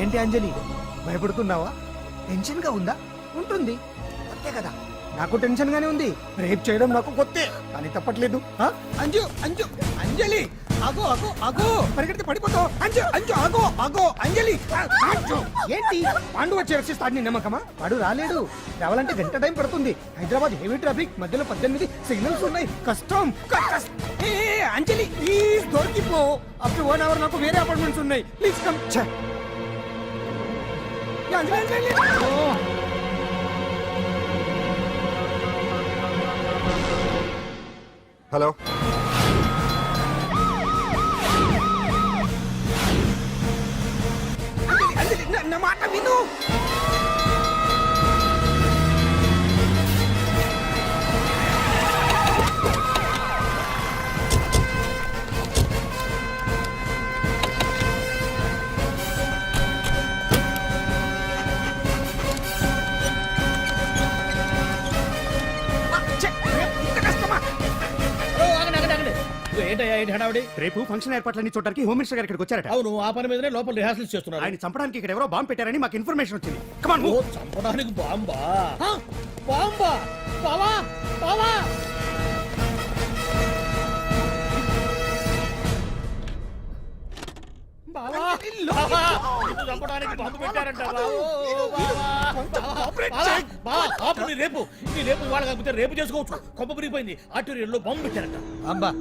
B: ఏంటి అంజలి, భయపడుతున్నావా? టెన్షన్ గా ఉందా? ఉంటుంది, అంతే కదా. నాకు టెన్షన్ గానే ఉంది. రేప్ చేయడం నాకు కొత్తే, కానీ తప్పట్లేదు. అంజు అంజు అంజలి, ఆగో ఆగో ఆగో, పరిగెడితే పడిపోతావు. అంజు అంజు ఆగో ఆగో అంజలి. అంజు, ఏంటి పాండు వచ్చి రక్షిస్తాడు నీ నమ్మకమా? వాడు రాలేడు. రావాలంటే గంట టైం పడుతుంది. హైదరాబాద్ హెవీ ట్రాఫిక్, మధ్యలో 18 సిగ్నల్స్ ఉన్నాయి. కష్టం. అంజలి ప్లీజ్ దొరికిపో. అప్పుడు 1 అవర్ నాకు వేరే అపార్ట్మెంట్స్ ఉన్నాయి. Please come. Anjali Anjali.
C: Hello,
B: నా మాట విను.
M: ఏంటయ్యా ఏంటి హడావిడి?
F: రేపు ఫంక్షన్ ఏర్పాట్లన్నీ చూడడానికి హోమ్ మినిస్టర్ గారు ఇక్కడికి వచ్చారట.
M: అవును, ఆ పని మీదనే లోపల రిహార్సల్స్ చేస్తున్నారు.
F: ఆయన చంపడానికి ఇక్కడ ఎవరో బాంబు పెట్టారని మాకు ఇన్ఫర్మేషన్ వచ్చింది.
M: ఓ, చంపడానికి బాంబా? బాంబా? బావా బావా, చంపడానికి బాంబు పెట్టారంట. రేపు వాళ్ళ కాకపోతే రేపు చేసుకోవచ్చు. కొమ్మ పిరిగిపోయింది. ఆర్టీరియల్లో బాంబు పెట్టారంట.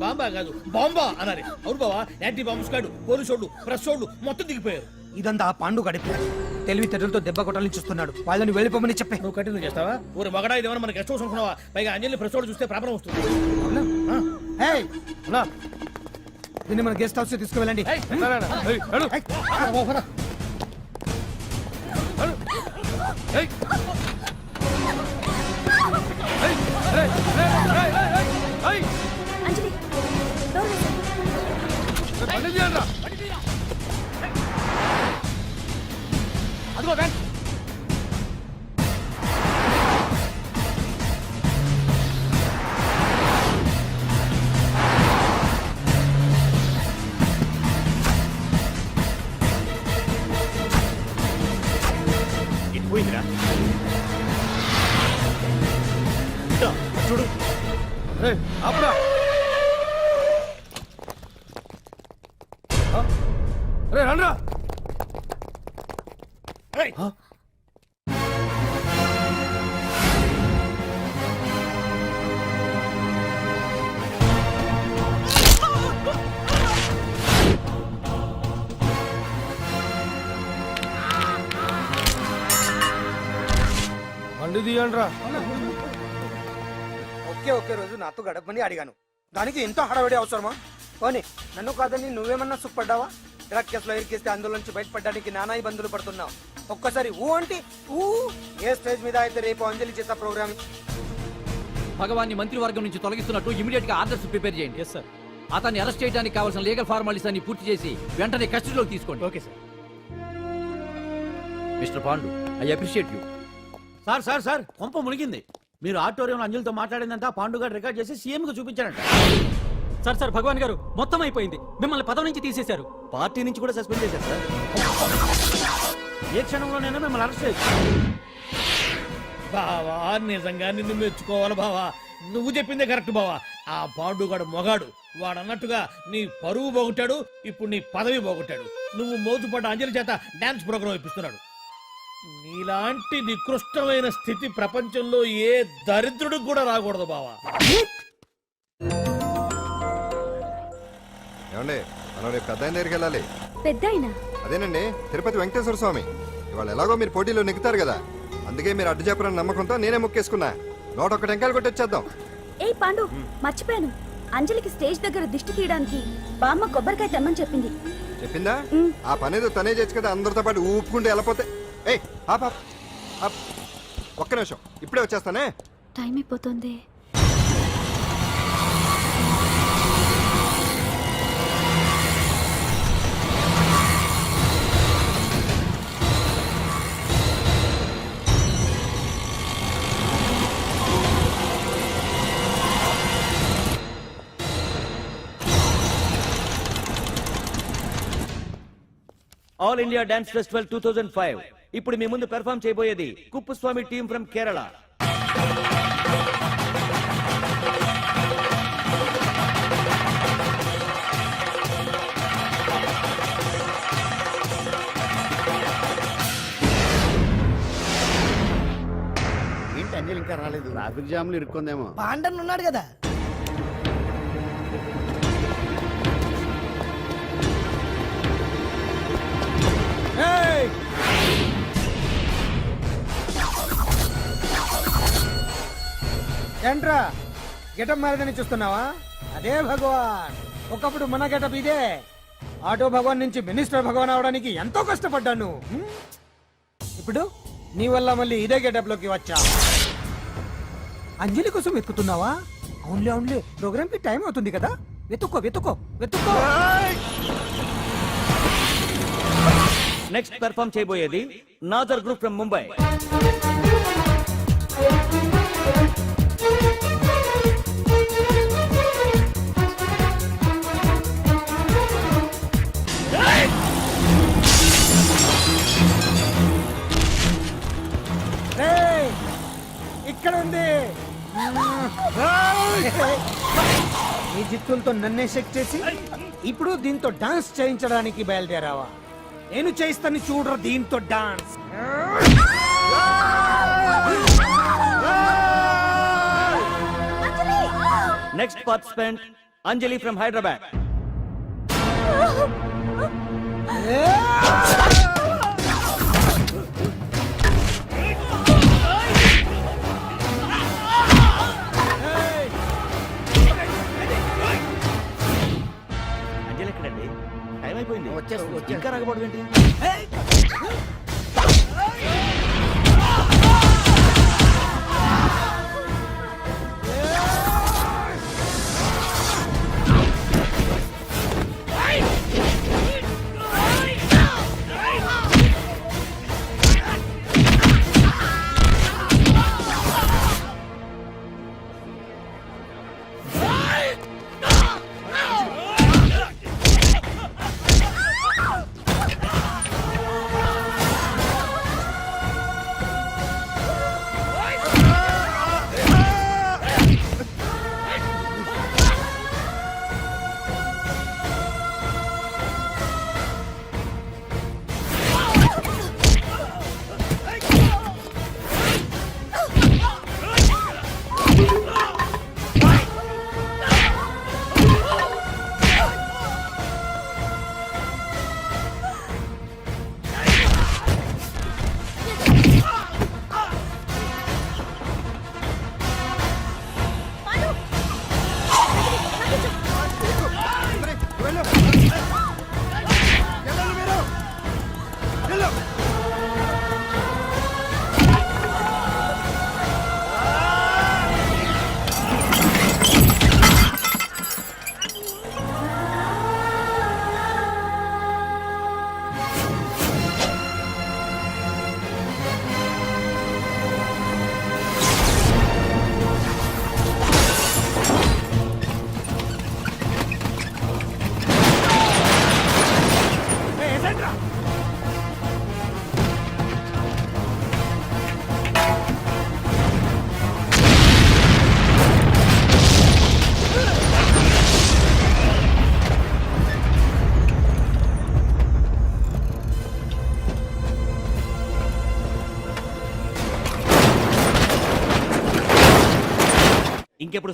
M: బాంబా కాదు, బాంబా అనాలి. అవును బావా, యాంటీ బాంబ్ స్క్వాడ్, పోలీసు వాళ్ళు, ప్రెస్ వాళ్ళు మొత్తం దిగిపోయారు.
B: ఇదంతా ఆ పాండు గడిపారు. తెలివితేటలతో దెబ్బ కొట్టాలని చూస్తున్నాడు. వాళ్ళని వెళ్ళిపోమని చెప్పే.
M: నువ్వు కంటిన్యూ చేస్తావా? ఊరు మగడా, ఇదేమన్నా మన గెస్ట్ హౌస్ అనుకున్నావా? పైగా అంజలి ప్రెస్ వాళ్ళు చూస్తే ప్రాబ్లం వస్తుంది.
B: దీన్ని మన గెస్ట్ హౌస్ తీసుకువెళ్ళండి.
H: అంజలి,
G: అదిగో వ్యాన్.
F: ఇది పోయిందిరా ఇదో, చూడు
G: రేయ్, ఆపురా. రేయ్, రండ్రా.
F: ఏయ్,
G: బండి తీయండిరా.
B: ఒకే రోజు నాతో గడపని అడిగాను, దానికి ఎంతో హడావిడి అవసరమా? పోనీ నన్ను కాదని నువ్వేమన్నా సుఖపడ్డావా? డ్రగ్ కేసులో ఇరికిస్తే అందులో నుంచి బయటపడడానికి నానా ఇబ్బందులు పడుతున్నావు. ఒక్కసారి ఊ అంటే ఊ. ఏ స్టేజ్ మీద అయితే రేపు అంజలి చేసే ప్రోగ్రామ్
G: భగవాన్ని మంత్రివర్గం నుంచి తొలగిస్తున్నట్టు ఇమీడియట్ గా ఆర్డర్స్ ప్రిపేర్ చేయండి. Yes sir. అతన్ని అరెస్ట్ చేయడానికి కావాల్సిన లీగల్ ఫార్మాలిటీస్ అన్ని పూర్తి చేసి వెంటనే కస్టడీలోకి తీసుకోండి. Okay sir. Mister Pandu, I appreciate you.
M: Sir sir sir కొంప మునిగింది. మీరు ఆడిటోరియంలో అంజలితో మాట్లాడిందంతా పాండు గారు రికార్డ్ చేసి సీఎం కు చూపించారంట.
G: సార్ సార్ భగవాన్ గారు మొత్తం అయిపోయింది. మిమ్మల్ని పదవి నుంచి తీసేశారు.
M: పార్టీ నుంచి కూడా సస్పెండ్ చేశారు సార్. ఏ క్షణంలోనైనా మిమ్మల్ని అరెస్ట్ చేయొచ్చు. బావా నిజంగా నిన్ను మెచ్చుకోవాలి బావా. నువ్వు చెప్పిందే కరెక్ట్ బావా. ఆ పాండుగాడు మొగాడు. వాడు అన్నట్టుగా నీ పరువు పోగొట్టాడు, ఇప్పుడు నీ పదవి పోగొట్టాడు. నువ్వు మోతుపడ్డ అంజలి చేత డాన్స్ ప్రోగ్రాం ఇప్పిస్తున్నాడు. నీలాంటి నికృష్టమైన స్థితి ప్రపంచంలో ఏ దరిద్రుడికి కూడా రాకూడదు బావా.
C: ఏమండి, మనం రేపు పెద్ద ఆయన దగ్గరికి వెళ్ళాలి.
L: పెద్దాయనా?
C: అదేనండి, తిరుపతి వెంకటేశ్వర స్వామి. ఇవాళ ఎలాగో మీరు పోటీలో నెగ్గుతారు కదా, అందుకే మీరు అడ్డు చెప్పరని నమ్మకంతో నేనే మొక్కేసుకున్నా. 101 టెంకాయలు కొట్టొచ్చేద్దాం.
L: ఏ పాండు, మర్చిపోయాను. అంజలికి స్టేజ్ దగ్గర దిష్టి తీయడానికి బామ్మ కొబ్బరికాయ తెమ్మని చెప్పింది.
C: చెప్పిందా? ఆ పనేదో తనే చేయొచ్చు కదా, అందరితో పాటు ఊపుకుంటే వెళ్ళిపోతే. ఏయ్ ఆప్ ఆప్ ఆప్, ఒక్క నిమిషం, ఇప్పుడే వచ్చేస్తానే.
L: టైం అయిపోతుంది.
M: ఆల్ ఇండియా డాన్స్ ఫెస్టివల్ 2005 ఇప్పుడు మీ ముందు పెర్ఫామ్ చేయబోయేది కుప్పుస్వామి టీం ఫ్రమ్ కేరళ.
I: ఏంటి అంజలి ఇంకా రాలేదు? ట్రాఫిక్ జామ్ లో ఇరుక్కుందేమో.
B: పాండన్ ఉన్నాడు కదా. ఏంట్రా గెటప్ మారదని చూస్తున్నావా? అదే భగవాన్. ఒకప్పుడు మన గెటప్ ఇదే. ఆటో భగవాన్ నుంచి మినిస్టర్ భగవాన్ అవడానికి ఎంతో కష్టపడ్డాను. ఇప్పుడు నీ వల్ల మళ్ళీ ఇదే గెటప్ లోకి వచ్చా. అంజలి కోసం వెతుకుతున్నావా? అవునులే అవునులే, ప్రోగ్రామ్ కి టైం అవుతుంది కదా. వెతుక్కో వెతుక్కో వెతుక్కో.
M: నెక్స్ట్ పెర్ఫామ్ చేయబోయేది నాజర్ గ్రూప్ ఫ్రమ్ ముంబై.
B: ఇక్కడ ఉంది. ఈ జిత్తులతో నన్నే చెక్ చేసి ఇప్పుడు దీంతో డాన్స్ చేయించడానికి బయలుదేరావా? నేను చేయిస్తాను చూడరా దీంతో dance.
M: Next participant Anjali from Hyderabad. Anjali ఎక్కడండి? టైం అయిపోయింది. ఇంకా రాకపోవడం ఏంటి?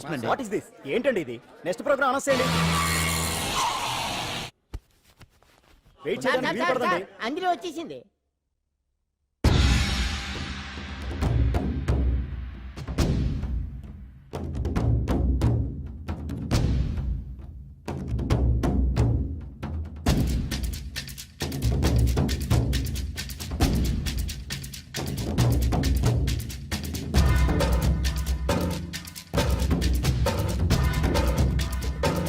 D: వస్తుందండి.
B: What is this? ఏంటండి ఇది? నెక్స్ట్ ప్రోగ్రామ్ అనౌన్స్ చేయండి. వెయిట్ చేయడానికి వీలు పడదండి.
L: అందులో వచ్చేసింది.